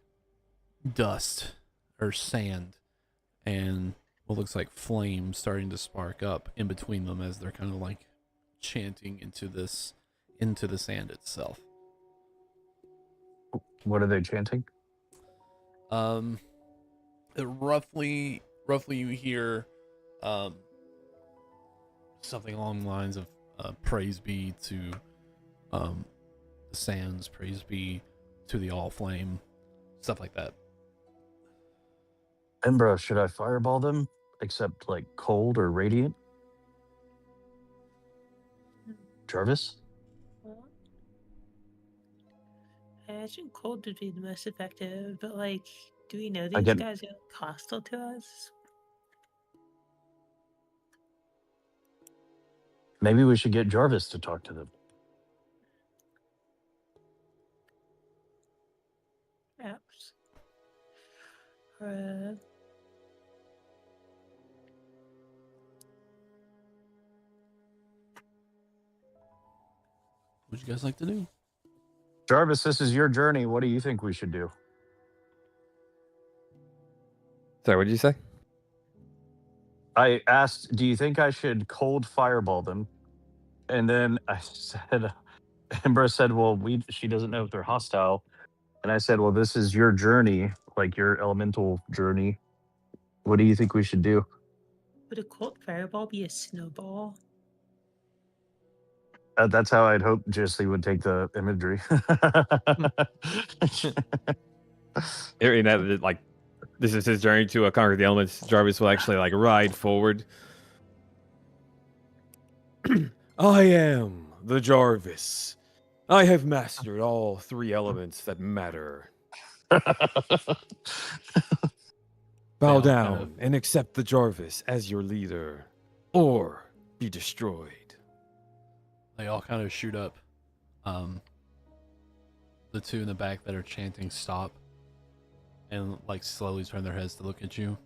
dust or sand and what looks like flames starting to spark up in between them as they're kind of, like, chanting into the sand itself. What are they chanting? Roughly you hear something along the lines of praise be to the sands, praise be to the all flame, stuff like that. Embra, should I fireball them? Except like cold or radiant? Jarvis? Well, I imagine cold would be the most effective, but like, do we know these get- guys are hostile to us? Maybe we should get Jarvis to talk to them. Perhaps. What'd you guys like to do? Jarvis, this is your journey. What do you think we should do? Sorry, what did you say? I asked, do you think I should cold fireball them? And then I said, Embra said, well, she doesn't know if they're hostile. And I said, well, this is your journey, like your elemental journey. What do you think we should do? Would a cold fireball be a snowball? That's how I'd hope Jesse would take the imagery. Hearing that, like, this is his journey to conquer the elements, Jarvis will actually like ride forward. I am the Jarvis. I have mastered all 3 elements that matter. Bow all down kind of- and accept the Jarvis as your leader, or be destroyed. They all kind of shoot up. The 2 in the back that are chanting stop and like slowly turn their heads to look at you.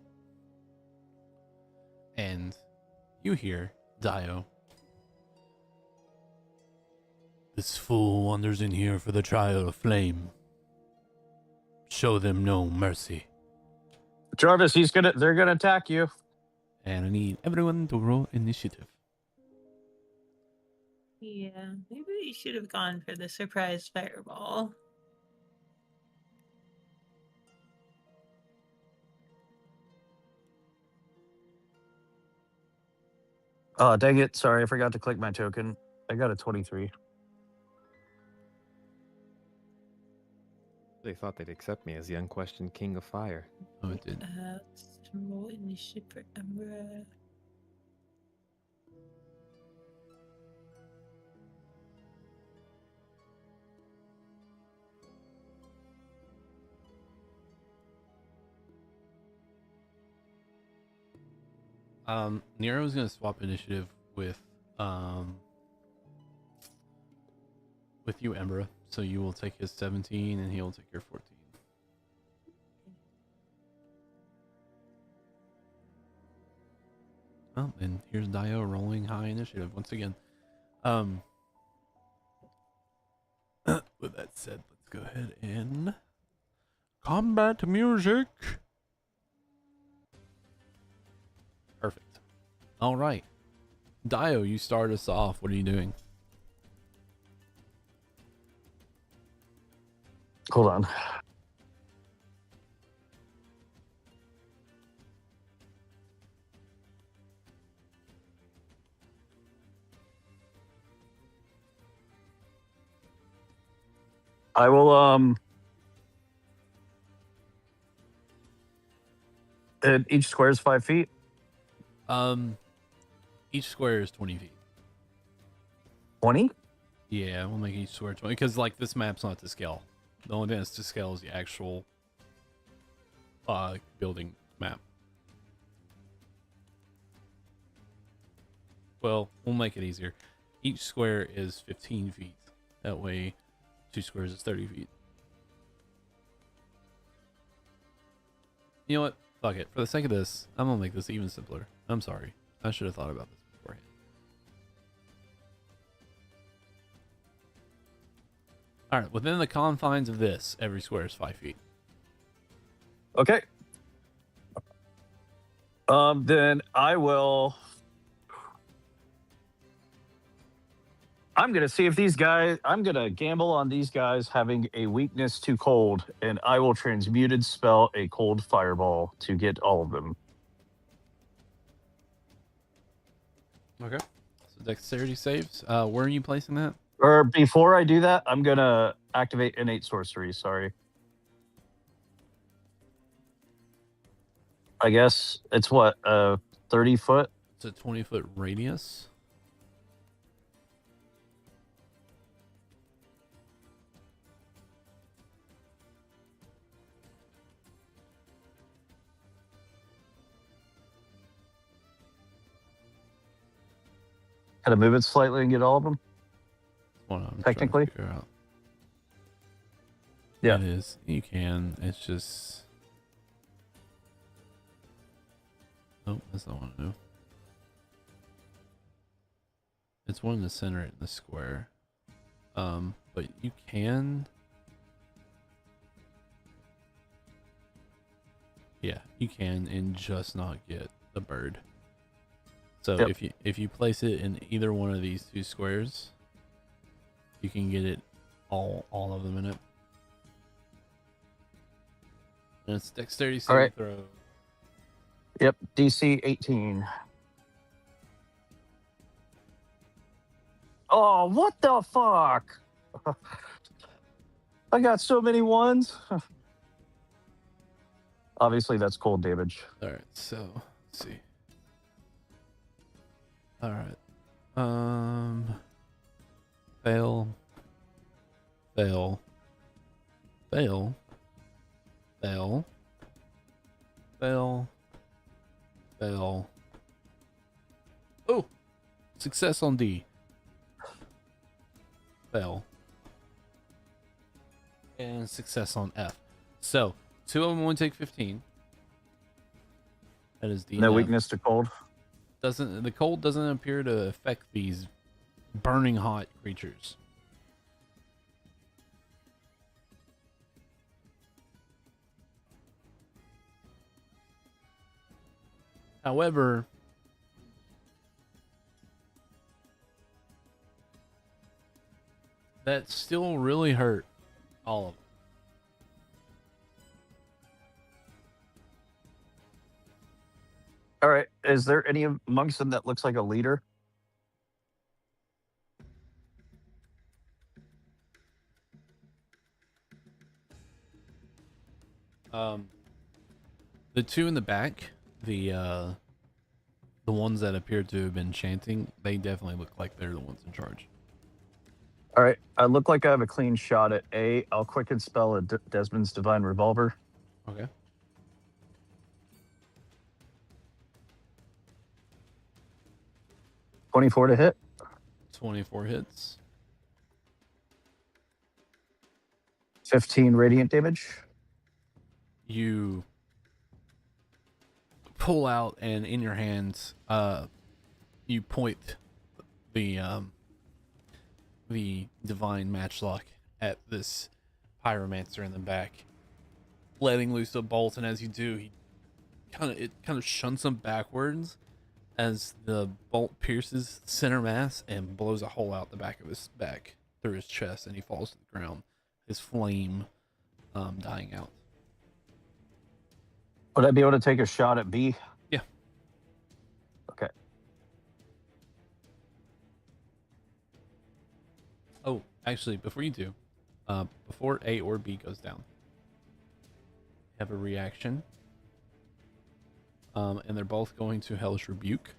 And you hear Dio. This fool wanders in here for the trial of flame. Show them no mercy. Jarvis, they're gonna attack you. And I need everyone to roll initiative. Yeah, maybe we should have gone for the surprise fireball. Oh, dang it. Sorry, I forgot to click my token. I got a 23. They thought they'd accept me as the unquestioned king of fire. Oh, it did. Let's roll initiative for Umbra. Nero's gonna swap initiative with you, Embera. So you will take his 17 and he'll take your 14. Oh, and here's Dio rolling high initiative once again. With that said, let's go ahead and combat music. Perfect. All right. Dio, you start us off. What are you doing? Hold on. I will and each square is 5 feet. Each square is 20 feet. 20? Yeah, we'll make each square 20 because like this map's not to scale. The only thing that's to scale is the actual building map. Well, we'll make it easier. Each square is 15 feet. That way, 2 squares is 30 feet. You know what? Fuck it. For the sake of this, I'm gonna make this even simpler. I'm sorry. I should have thought about this beforehand. Alright, within the confines of this, every square is 5 feet. Okay. Then I will. I'm gonna see if these guys. I'm gonna gamble on these guys having a weakness to cold, and I will transmuted spell a cold fireball to get all of them. Okay. So dexterity saves. Where are you placing that? Or before I do that, I'm gonna activate innate sorcery. Sorry. I guess it's what 30 foot. It's a 20-foot radius. Kind of move it slightly and get all of them. What I'm trying to Technically? figure out. Yeah. It is. You can. It's just. Oh, that's not what I do. It's one in the center in the square. But you can. Yeah, you can, and just not get the bird. So Yep. if you place it in either one of these 2 squares, you can get it all of them in it. And it's dexterity saving right. throw. Yep, DC 18. Oh, what the fuck? I got so many ones. Obviously, that's cold damage. All right, so let's see. All right, fail, fail, fail, fail, fail, fail. Oh, success on D. Fail. And success on F. So 2 of them only take 15. That is D. No and F. weakness to cold. The cold doesn't appear to affect these burning hot creatures. However, that still really hurt all of them. All right. Is there any amongst them that looks like a leader? The 2 in the back, the ones that appear to have been chanting, they definitely look like they're the ones in charge. All right. I look like I have a clean shot at A. I'll quicken spell a Desmond's Divine Revolver. Okay. 24 to hit. 24 hits. 15 radiant damage. You pull out, and in your hands, you point the divine matchlock at this pyromancer in the back, letting loose a bolt. And as you do, it kind of shunts him backwards as the bolt pierces center mass and blows a hole out the back of his back through his chest, and he falls to the ground, his flame dying out. Would I be able to take a shot at B? Yeah. Okay. Oh, actually, before you do, before A or B goes down, have a reaction. And they're both going to Hellish Rebuke.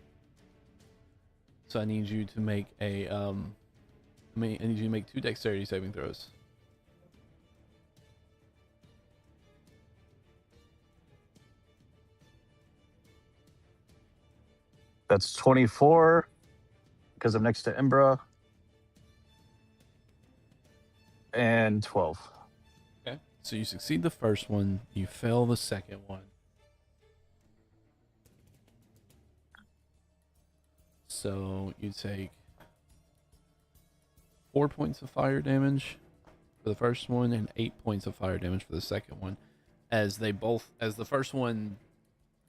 So I need you to make a I need you to make 2 dexterity saving throws. That's 24 because I'm next to Imbra. And 12. Okay. So you succeed the first one, you fail the second one. So you take 4 points of fire damage for the first one and 8 points of fire damage for the second one, as the first one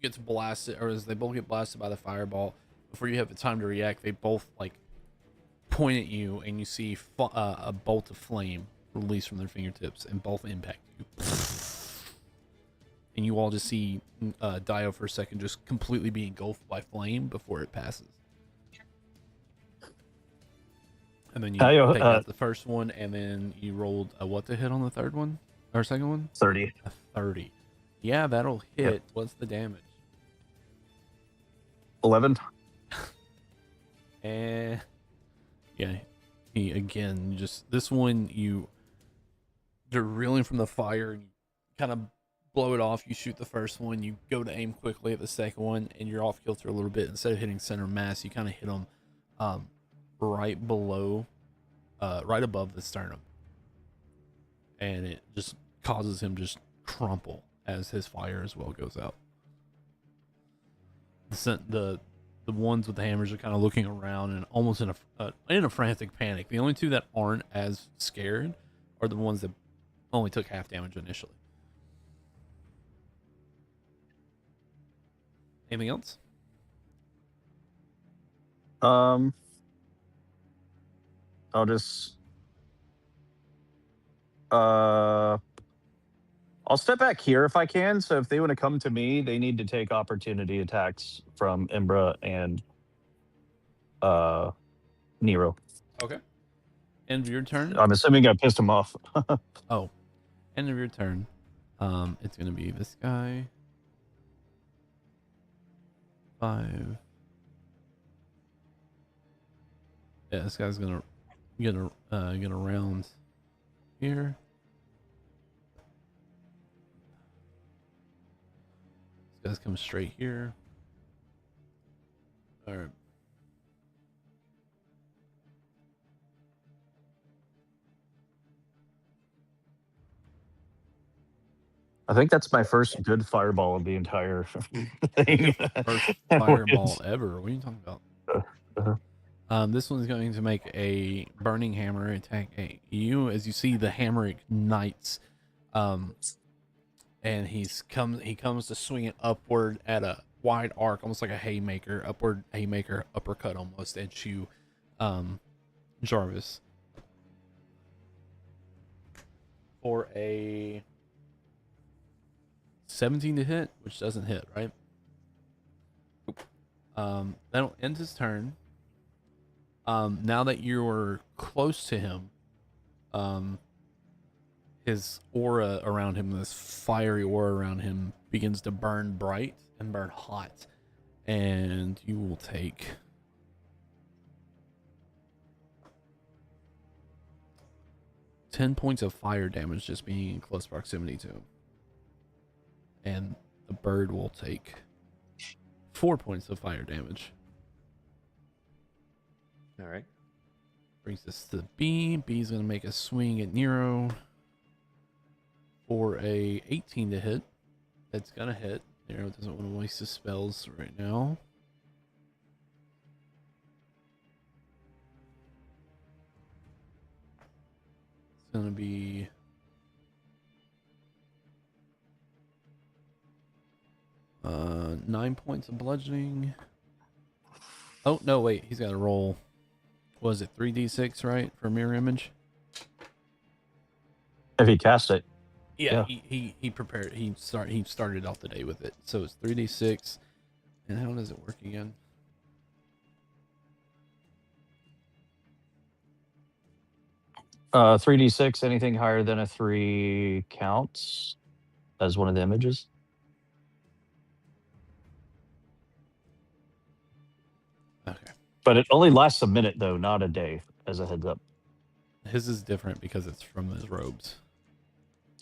gets blasted, or as they both get blasted by the fireball. Before you have the time to react, they both like point at you, and you see a bolt of flame released from their fingertips, and both impact you. And you all just see Dio for a second just completely be engulfed by flame before it passes. And then you Dio, take out the first one, and then you rolled a what to hit on the third one? Or second one? 30. A 30. Yeah, that'll hit. Yep. What's the damage? 11. And yeah, he again, just this one, you're reeling from the fire, and you kind of blow it off. You shoot the first one, you go to aim quickly at the second one, and you're off kilter a little bit. Instead of hitting center mass, you kind of hit him right below, right above the sternum, and it just causes him just crumple as his fire as well goes out. The ones with the hammers are kind of looking around and almost in a frantic panic. The only two that aren't as scared are the ones that only took half damage initially. Anything else? I'll just I'll step back here if I can. So if they want to come to me, they need to take opportunity attacks from Imbra and Nero. Okay. End of your turn. I'm assuming I pissed him off. Oh, end of your turn. It's gonna be this guy. 5. Yeah, this guy's gonna round here. This guy's coming straight here. All right. I think that's my first good fireball of the entire thing. First fireball ever. What are you talking about? This one's going to make a burning hammer attack at you. As you see, the hammer ignites, and he comes to swing it upward at a wide arc, almost like a haymaker, uppercut almost at you, Jarvis, for a 17 to hit, which doesn't hit, right? That'll end his turn. Now that you're close to him, his aura around him, this fiery aura around him, begins to burn bright and burn hot, and you will take 10 points of fire damage just being in close proximity to him. And the bird will take 4 points of fire damage. All right. Brings us to B. B's going to make a swing at Nero for a 18 to hit. That's going to hit. Nero doesn't want to waste his spells right now. It's going to be... Uh, 9 points of bludgeoning. Oh, no, wait. He's got to roll. Was it 3d6, right? For mirror image? If he cast it. Yeah, Yeah. he prepared. He started off the day with it. So it's 3d6. And how does it work again? Uh, 3d6, anything higher than a 3 counts as one of the images. Okay. But it only lasts a minute, though, not a day, as a heads up. His is different because it's from his robes.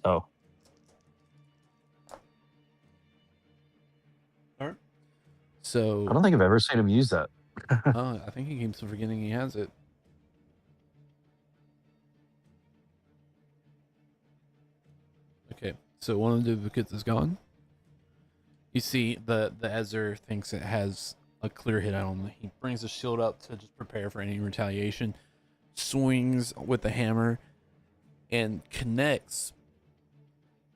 Oh. Alright. So I don't think I've ever seen him use that. I think he keeps forgetting he has it. Okay, so one of the duplicates is gone. You see, the Ezra thinks it has a clear hit on him. He brings the shield up to just prepare for any retaliation. Swings with the hammer and connects.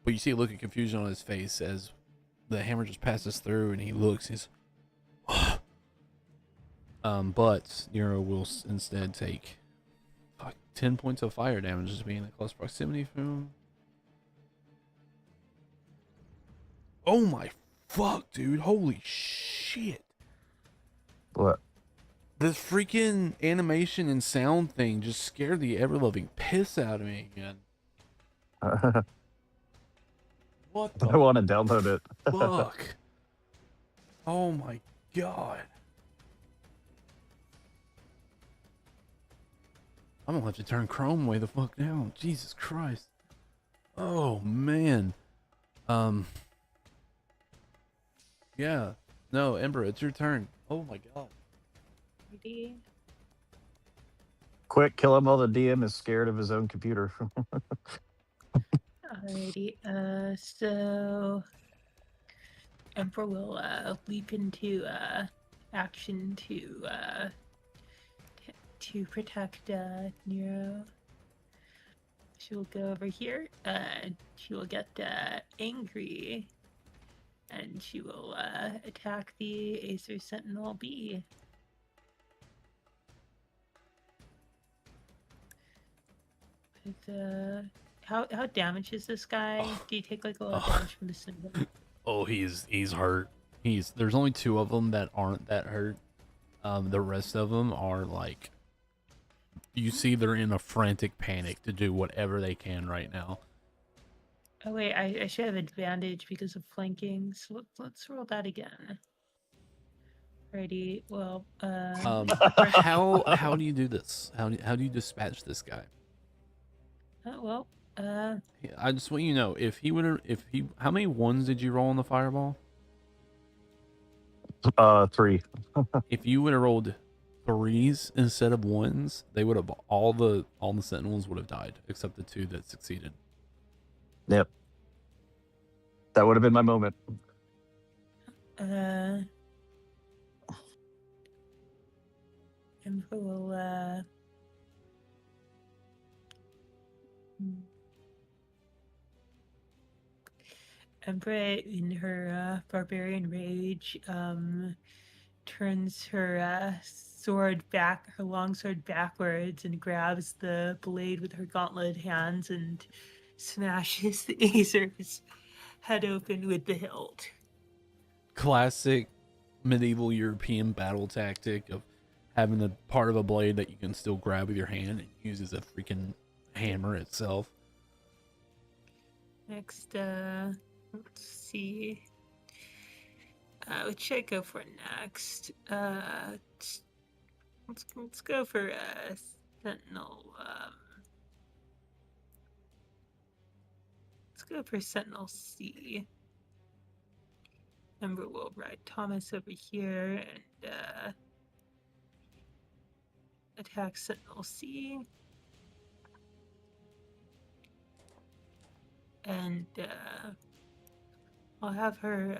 But you see a look of confusion on his face as the hammer just passes through and he looks. He's but Nero will instead take 10 points of fire damage just being in close proximity from him. Oh my fuck, dude. Holy shit. What? The freaking animation and sound thing just scared the ever-loving piss out of me again. What I the want to download it. fuck? Oh my god. I'm gonna have to turn Chrome way the fuck down. Jesus Christ. Oh man. Yeah. No, Ember, it's your turn. Oh my god. Ready? Quick, kill him while the DM is scared of his own computer. Alrighty. So Emperor will leap into action to protect Nero. She will go over here. She will get angry, and she will attack the Acer Sentinel B. With, how damage is this guy? Do you take like a lot of damage from the symbol? Oh, he's hurt. There's only 2 of them that aren't that hurt. The rest of them are like, you see they're in a frantic panic to do whatever they can right now. Oh wait, I should have advantage because of flanking. So let's roll that again. Alrighty. Well, How do you do this? How do you dispatch this guy? I just want you to know how many ones did you roll on the fireball? 3. If you would have rolled 3s instead of 1s, they would have all the sentinels would have died except the 2 that succeeded. Yep. That would have been my moment. Emperor will Emperor, in her barbarian rage, turns her her long sword backwards and grabs the blade with her gauntlet hands and smashes the Acer's head open with the hilt. Classic medieval European battle tactic of having the part of a blade that you can still grab with your hand and use as a freaking hammer itself. Next, let's see. What should I go for next? Let's go for Sentinel. Let's go for Sentinel C. Ember will ride Thomas over here, and attack Sentinel C. And I'll have her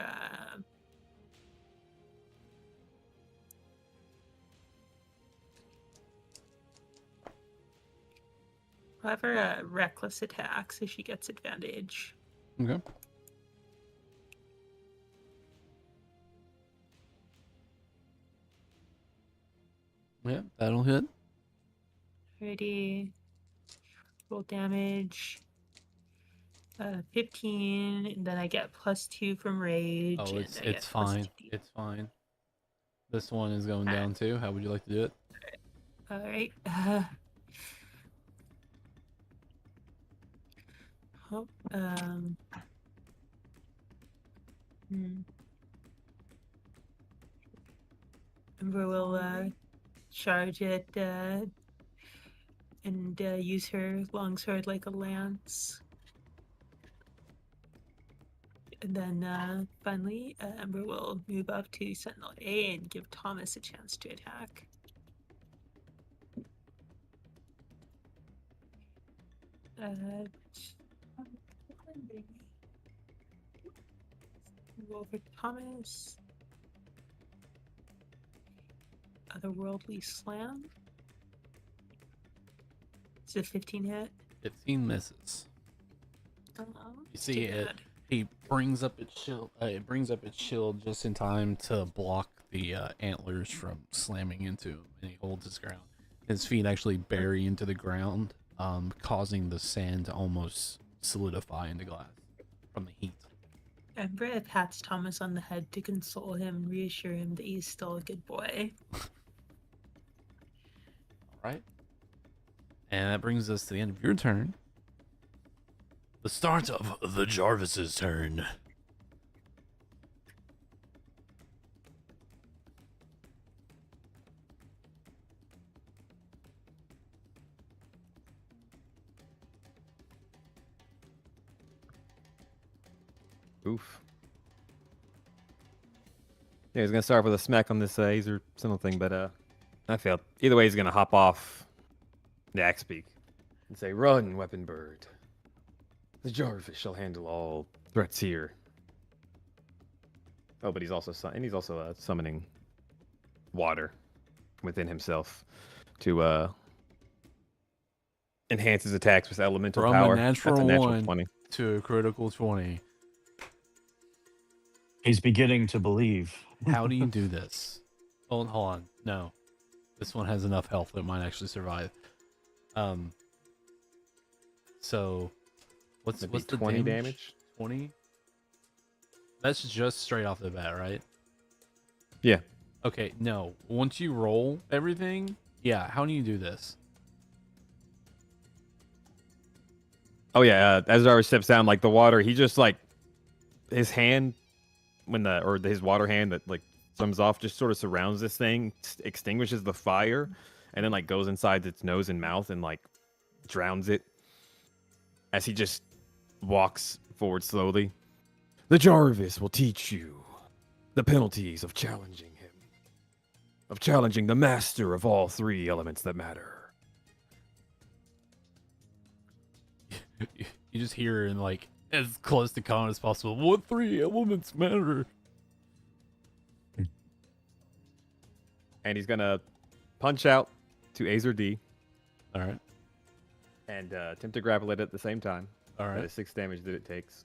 reckless attack so she gets advantage. Okay. Yeah, that'll hit. Ready. Roll damage. 15, and then I get +2 from rage. Oh, and it's I get fine. +2. It's fine. This one is going Alright. down too. How would you like to do it? All right. Oh, Ember will charge it and use her longsword like a lance. And then finally, Ember will move up to Sentinel A and give Thomas a chance to attack. Roll for Thomas. Otherworldly Slam. It's a 15 hit. 15 misses. Oh, You see it. He brings up its shield. It brings up its shield just in time to block the antlers from slamming into him, and he holds his ground. His feet actually bury into the ground, causing the sand to almost solidify into glass from the heat. Ember pats Thomas on the head to console him, reassure him that he's still a good boy. Alright. And that brings us to the end of your turn. The start of the Jarvis's turn. Oof. Yeah, he's gonna start with a smack on this Azer Sentinel thing, but I failed. Either way, he's gonna hop off the axe peak and say, "Run, weapon bird. The Jarvis shall handle all threats here." Oh, but he's also summoning water within himself to enhance his attacks with elemental From power. a natural, That's a natural 1 20. to a critical 20. He's beginning to believe. How do you do this? Hold on. No. This one has enough health that it might actually survive. So what's That'd be the 20 damage? damage? 20? That's just straight off the bat, right? Yeah. Okay, no. Once you roll everything, yeah, how do you do this? Oh yeah, as Jarvis steps down, like the water, he just like his hand his water hand that like comes off just sort of surrounds this thing, extinguishes the fire, and then like goes inside its nose and mouth and like drowns it as he just walks forward slowly. The Jarvis will teach you the penalties of challenging him, of challenging the master of all three elements that matter. You just hear in like as close to common as possible. What 3 elements matter? And he's gonna punch out to Azer D All right. and attempt to grapple it at the same time. All That right. is 6 damage that it takes.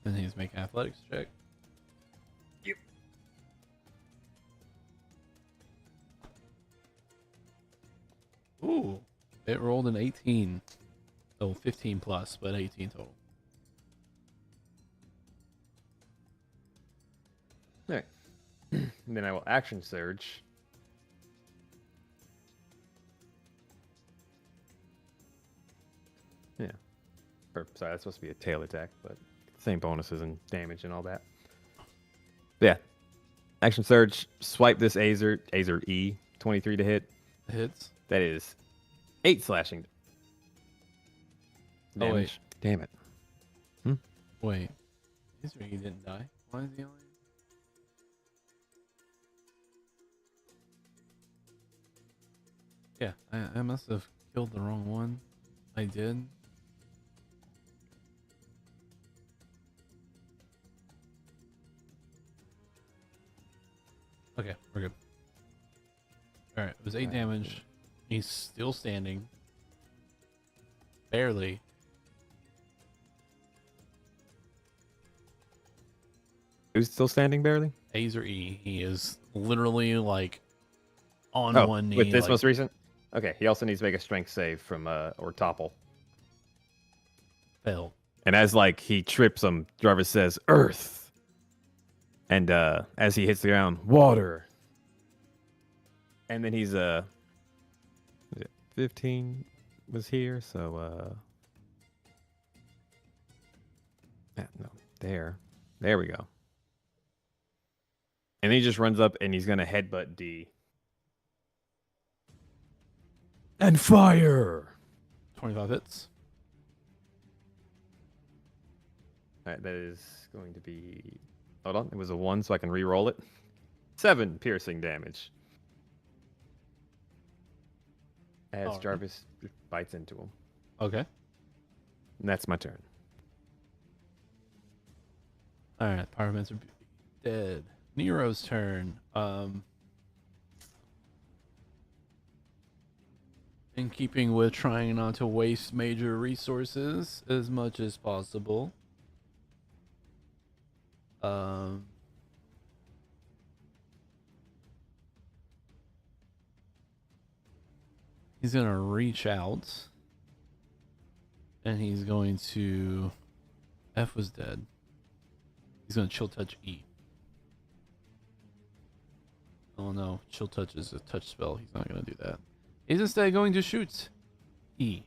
Then he's making athletics check. Yep. Ooh. It rolled an 18. Oh, 15 plus, but 18 total. Alright. And then I will action surge. Yeah. Or sorry, that's supposed to be a tail attack, but same bonuses and damage and all that. Yeah. Action surge, swipe this Azer E, 23 to hit. Hits. That is 8 slashing Oh, wait. damage. Damn it. Wait. He didn't die. Why is he only? Yeah, I must have killed the wrong one. I did. Okay, we're good. Alright, it was 8 Alright, damage. He's still standing. Barely. Who's still standing barely? A's or E. He is literally like on Oh, one knee. with this like, most recent? Okay, he also needs to make a strength save from or topple. fail. And as like he trips him, Jarvis says, "Earth." And as he hits the ground, water. And then he's 15 was here, so no, there we go. And then he just runs up and he's gonna headbutt D. And fire. 25 hits. All right, that is going to be. Hold on, it was a 1, so I can re-roll it. 7 piercing damage. As Alright. Jarvis bites into him. Okay. And that's my turn. Alright, Pyromancer dead. Nero's turn. In keeping with trying not to waste major resources as much as possible. He's gonna reach out and he's going to F was dead. He's gonna chill touch E. Oh no, chill touch is a touch spell. He's not gonna do that. He's instead going to shoot E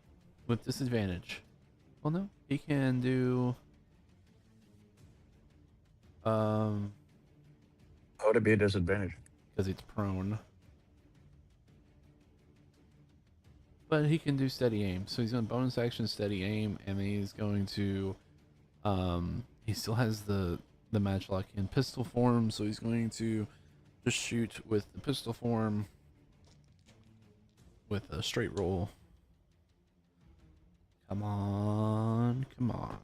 with disadvantage. Well, no, he can do. How would it be a disadvantage? Because it's prone. But he can do steady aim. So he's going to bonus action steady aim, and he's going to he still has the matchlock in pistol form, so he's going to just shoot with the pistol form with a straight roll. Come on, come on.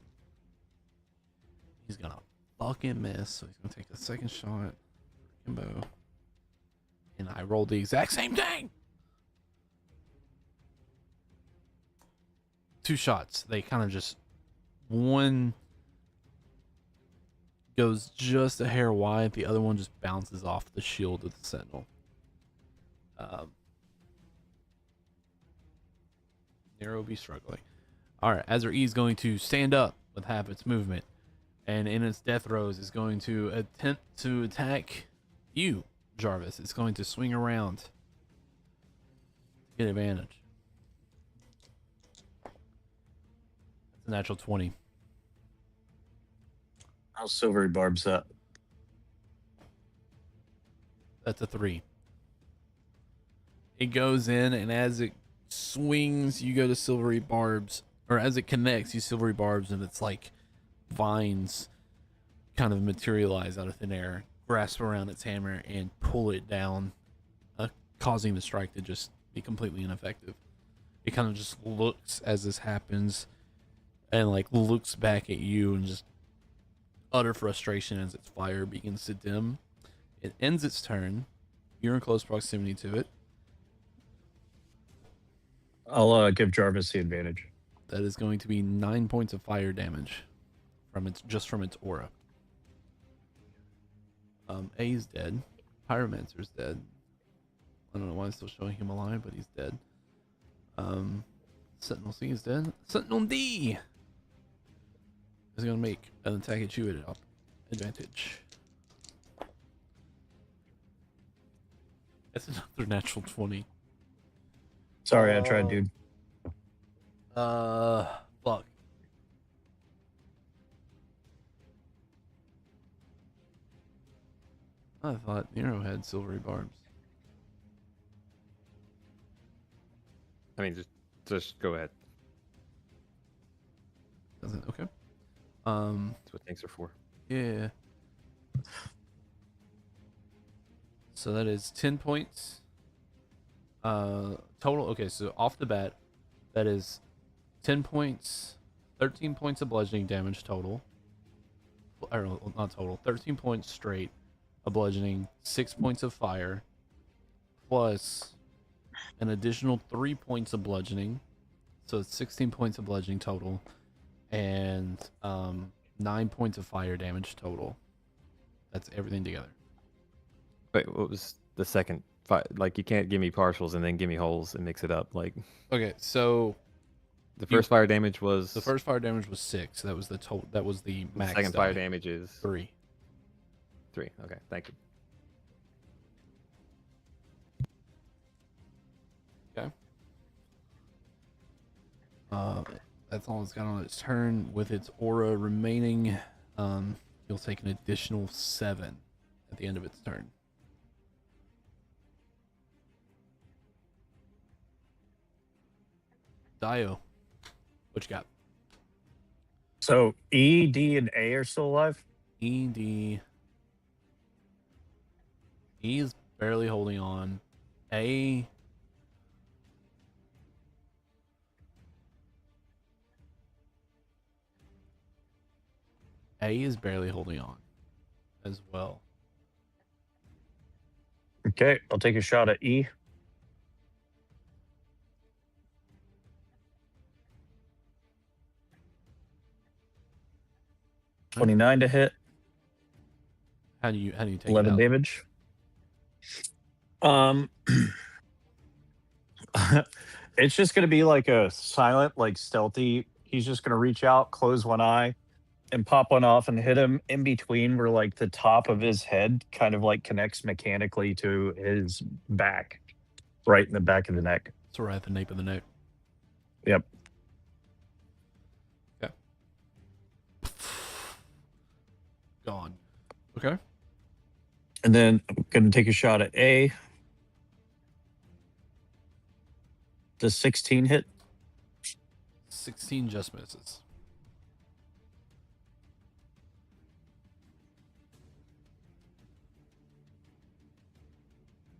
He's gonna fucking miss, so he's gonna take the second shot. Kimbo. And I rolled the exact same thing. 2 shots. They kind of just, one goes just a hair wide, the other one just bounces off the shield of the sentinel. Nero will be struggling. Alright, Azure E is going to stand up with half its movement, and in its death throes is going to attempt to attack you, Jarvis. It's going to swing around to get advantage. That's a natural 20. How's Silvery Barb set? That's a 3. It goes in, and as it swings, you go to silvery barbs, or as it connects, you silvery barbs, and it's like vines kind of materialize out of thin air, grasp around its hammer, and pull it down, causing the strike to just be completely ineffective. It kind of just looks as this happens, and like looks back at you and just utter frustration as its fire begins to dim. It ends its turn. You're in close proximity to it. I'll give Jarvis the advantage. That is going to be 9 points of fire damage from its aura. A's dead. Pyromancer's dead. I don't know why it's still showing him alive, but he's dead. Sentinel C is dead. Sentinel D is going to make an attack at you at advantage. That's another natural 20. Sorry, I tried, dude. Fuck. I thought Nero had silvery barbs. I mean, just go ahead. Doesn't, okay. That's what tanks are for. Yeah. So that is 10 points Total. Okay, so off the bat, that is 10 points, 13 points of bludgeoning damage total. Or not total, 13 points straight of bludgeoning, 6 points of fire, plus an additional 3 points of bludgeoning. So it's 16 points of bludgeoning total, and 9 points of fire damage total. That's everything together. Wait, what was the second? Like, you can't give me partials and then give me wholes and mix it up. Like, Okay, so the first fire damage was the first fire damage was 6. That was the total. That was the the max. second fire die. damage is 3. 3. Okay, thank you. Okay. That's all it's got on its turn. With its aura remaining, you'll take an additional 7 at the end of its turn. Dio, what you got? So E, D, and A are still alive. E, D. E is barely holding on. A. A is barely holding on as well. Okay, I'll take a shot at E. $29 to hit, How do you take 11 it out? damage. It's just gonna be like a silent, like stealthy. He's just gonna reach out, close one eye, and pop one off and hit him in between where like the top of his head kind of like connects mechanically to his back, right in the back of the neck. So right at the nape of the neck. Yep. Okay. Gone. Okay. And then I'm gonna take a shot at A. Does 16 hit? 16 just misses.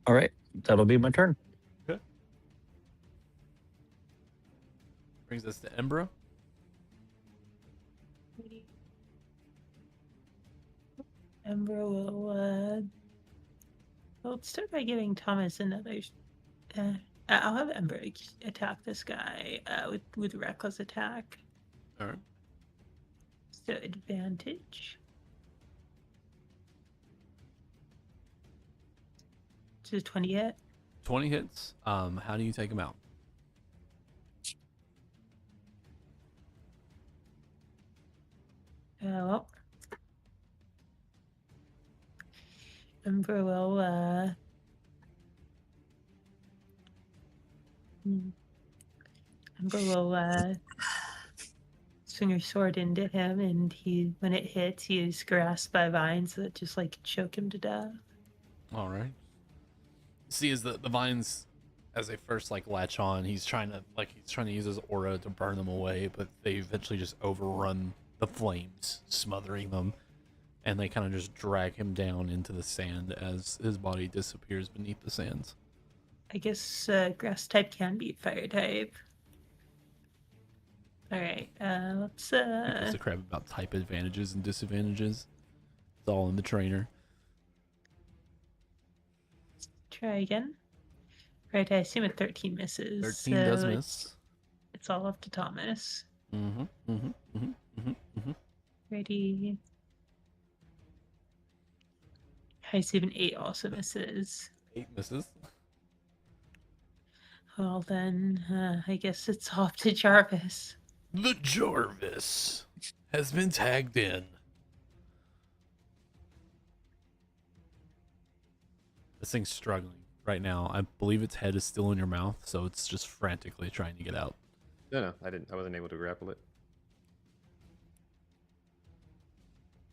All right, that'll be my turn. Brings us to Embra. Ember will. Let's start by giving Thomas another. I'll have Ember attack this guy with reckless attack. All right. So advantage. So 20 hit. 20 hits. How do you take him out? Well, Ember will Ember will swing her sword into him, and when it hits, he is grasped by vines that just like choke him to death. All right. See, as the vines, as they first like latch on, he's trying to use his aura to burn them away, but they eventually just overrun the flames, smothering them, and they kind of just drag him down into the sand as his body disappears beneath the sands. I guess grass type can beat fire type. All right, let's. It's a crap about type advantages and disadvantages. It's all in the trainer. Try again. Right, I assume a 13 misses. 13 does so miss. It's all up to Thomas. Ready. I assume an 8 also misses. 8 misses. Well then, I guess it's off to Jarvis. The Jarvis has been tagged in. This thing's struggling right now. I believe its head is still in your mouth, so it's just frantically trying to get out. No, I wasn't able to grapple it.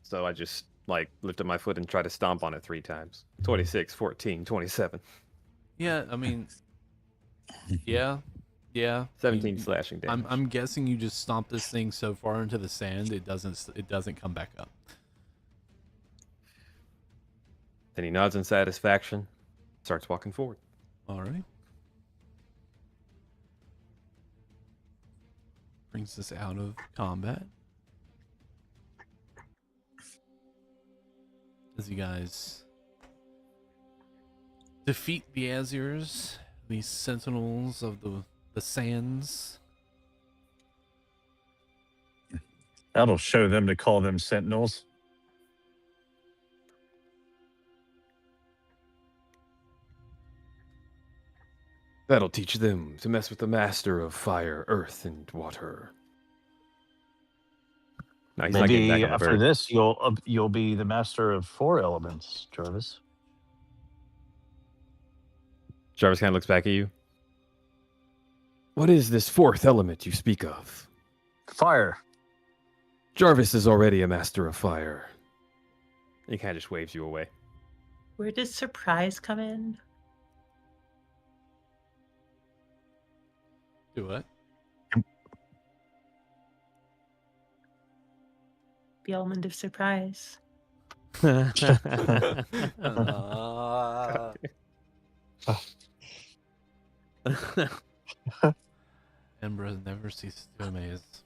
So I just like lifted my foot and tried to stomp on it 3 times. 26, 14, 27. Yeah, I mean, yeah. 17 slashing damage. I'm guessing you just stomped this thing so far into the sand it doesn't come back up. Then he nods in satisfaction, starts walking forward. All right. brings us out of combat. As you guys defeat the Azirs, these sentinels of the sands. That'll show them to call them sentinels. That'll teach them to mess with the master of fire, earth, and water. No, he's not getting back Maybe on the after bird. this, you'll be the master of 4 elements, Jarvis. Jarvis kind of looks back at you. What is this fourth element you speak of? Fire. Jarvis is already a master of fire. He kind of just waves you away. Where does surprise come in? Do what? The element of surprise. Embra never ceases to amaze.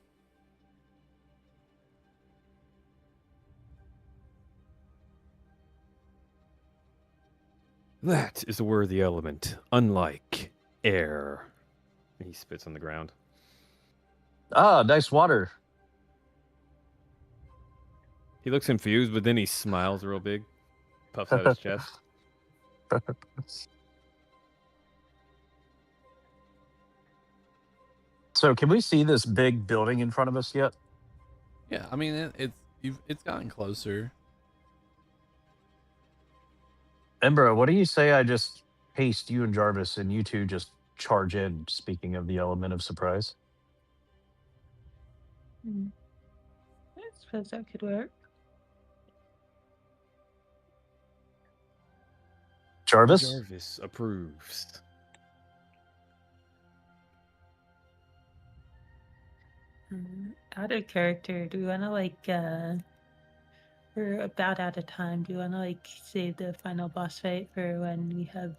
That is a worthy element, unlike air. He spits on the ground. Ah, nice water. He looks confused, but then he smiles real big, puffs out his chest. So, can we see this big building in front of us yet? Yeah, I mean it's gotten closer. Embra, what do you say I just haste you and Jarvis and you two just charge in, speaking of the element of surprise? I suppose that could work. Jarvis? Jarvis approves. Out of character, do we want to we're about out of time. Do you want to save the final boss fight for when we have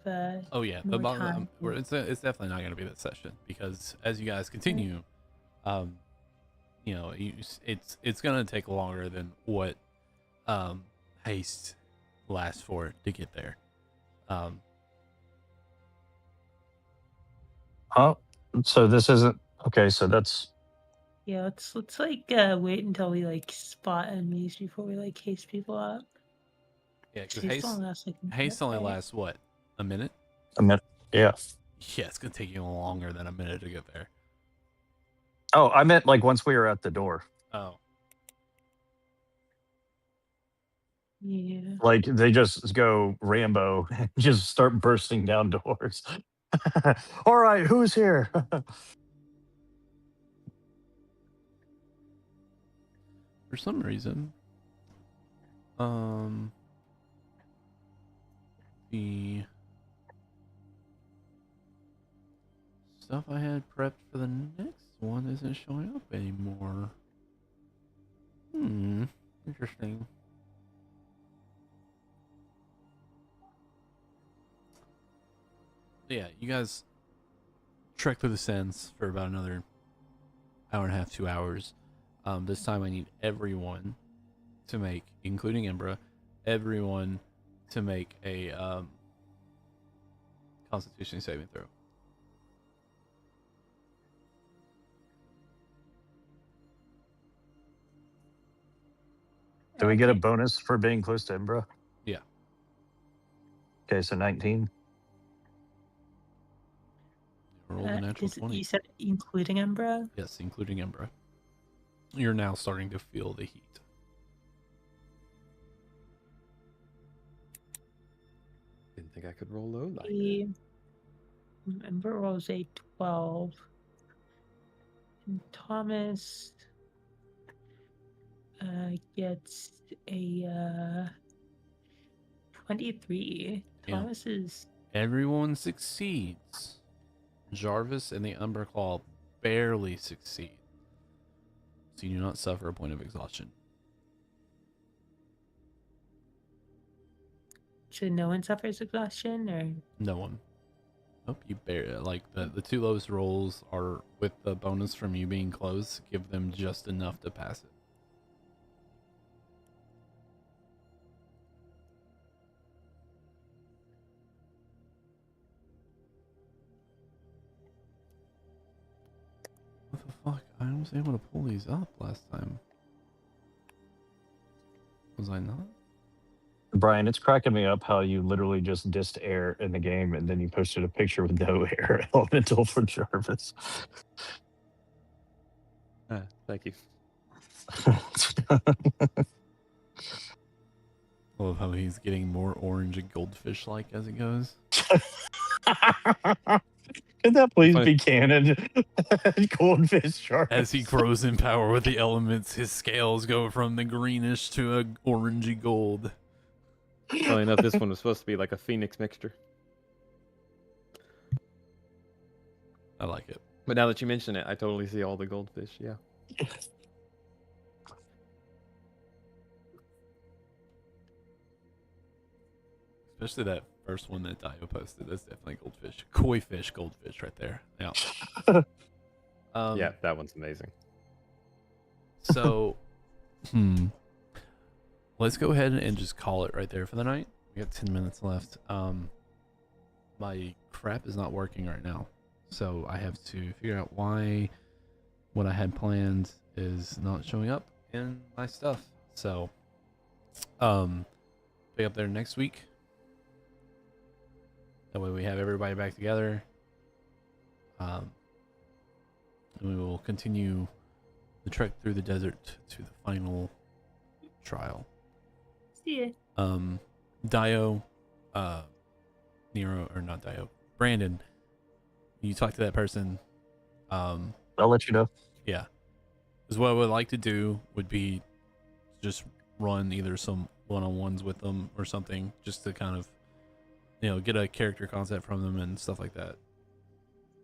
Oh yeah, more time? it's definitely not going to be that session because as you guys continue, you know, it's going to take longer than what haste lasts for to get there. Oh, so this isn't okay. So that's Yeah, let's wait until we spot enemies before we haste people up. Yeah, because Haste only lasts, a haste minute, only right? lasts what, a minute? a minute. Yeah. Yeah, it's gonna take you longer than a minute to get there. Oh, I meant once we were at the door. Oh, Yeah. They just go Rambo and just start bursting down doors. All right, who's here? for some reason, the stuff I had prepped for the next one isn't showing up anymore. Interesting. Yeah, you guys trek through the sands for about another hour and a half, 2 hours. This time I need everyone to make, including Embra, everyone to make a Constitution saving throw. Do we get a bonus for being close to Embra? Yeah. Okay, so 19. Roll the natural 20. You said including Embra? Yes, including Embra. You're now starting to feel the heat. Didn't think I could roll low like that. The Embra rolls a 12. And Thomas gets a 23. Yeah. Thomas is Everyone succeeds. Jarvis and the Umber Claw barely succeed. So you do not suffer a point of exhaustion. so no one suffers exhaustion, or No one. Nope, you bear like the two lowest rolls are with the bonus from you being close. Give them just enough to pass it. What the fuck? I was able to pull these up last time. Was I not? Brian, it's cracking me up how you literally just dissed air in the game and then you posted a picture with no air elemental for Jarvis. Thank you. I love how he's getting more orange and goldfish like as it goes. Could that please Funny. be canon? Goldfish Jarvis. As he grows in power with the elements, his scales go from the greenish to a orangey gold. Funny enough, this one was supposed to be like a phoenix mixture. I like it. But now that you mention it, I totally see all the goldfish. Yeah. Especially that first one that Dio posted. That's definitely goldfish. Koi fish, goldfish right there. Yeah. Yeah, that one's amazing. So, let's go ahead and just call it right there for the night. We got 10 minutes left. My crap is not working right now, so I have to figure out why what I had planned is not showing up in my stuff. So, pick up there next week. That way we have everybody back together. And we will continue the trek through the desert to the final trial. See ya. Dio, Nero, or not Dio, Brandon, you talk to that person. I'll let you know. Yeah. Because what I would like to do would be just run either some one-on-ones with them or something, just to kind of, get a character concept from them and stuff like that.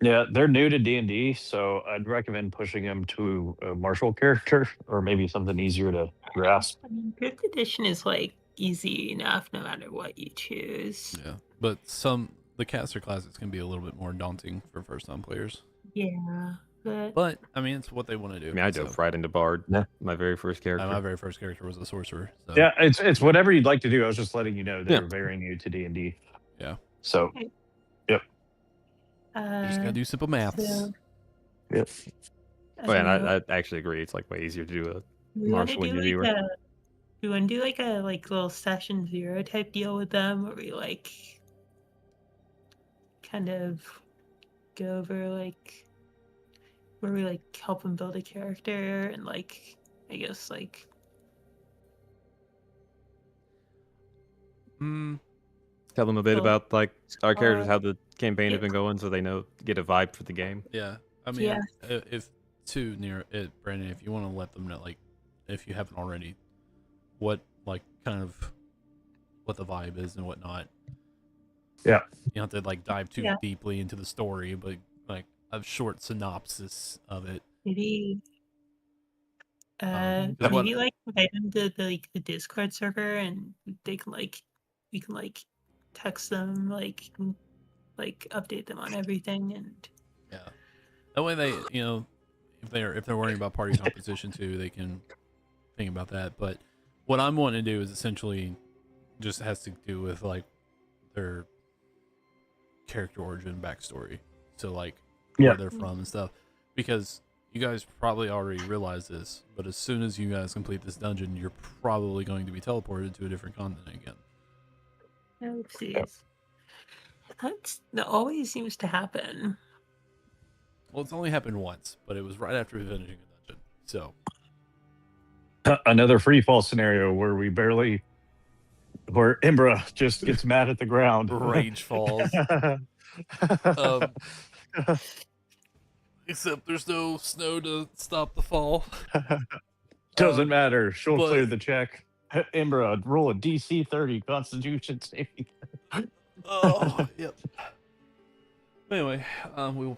Yeah, they're new to D&D, so I'd recommend pushing them to a martial character or maybe something easier to grasp. I mean, fifth edition is like easy enough no matter what you choose. Yeah. But the caster classes can be a little bit more daunting for first-time players. Yeah, but But, I mean, it's what they want to do. I mean, I so. dove right into Bard. Yeah. My very first character. My very first character was a sorcerer. So. Yeah, it's whatever you'd like to do. I was just letting you know they're Yeah. very new to D&D. Yeah. So, You just gotta do simple maths. so, yep. Oh, yeah, and I don't know. I actually agree. It's like way easier to do a We want to martial when do you're like newer. we want to do like a little session 0 type deal with them, where we like kind of go over like where we like help them build a character and like I guess like Tell them a bit Well, about like our characters, uh, how the campaign has yeah. been going, so they get a vibe for the game. Yeah. I mean, Yeah. if too near it, Brandon, if you want to let them know, like, if you haven't already, what like kind of what the vibe is and whatnot. Yeah. You don't have to like dive too Yeah. deeply into the story, but like a short synopsis of it. maybe Is what- maybe like invite them to the Discord server and they can like we can like text them like update them on everything and Yeah. That way they, if they're worrying about party composition too, they can think about that. But what I'm wanting to do is essentially just has to do with like their character origin backstory. So like Yeah. where they're from and stuff. Because you guys probably already realize this, but as soon as you guys complete this dungeon, you're probably going to be teleported to a different continent again. oopsies. That always seems to happen. Well, it's only happened once, but it was right after finishing a dungeon. So Another free fall scenario where where Imbra just gets mad at the ground. rage falls. Except there's no snow to stop the fall. Doesn't matter. She'll but- clear the check. Imbra, roll a DC 30 Constitution saving. Oh, yep. Anyway, we will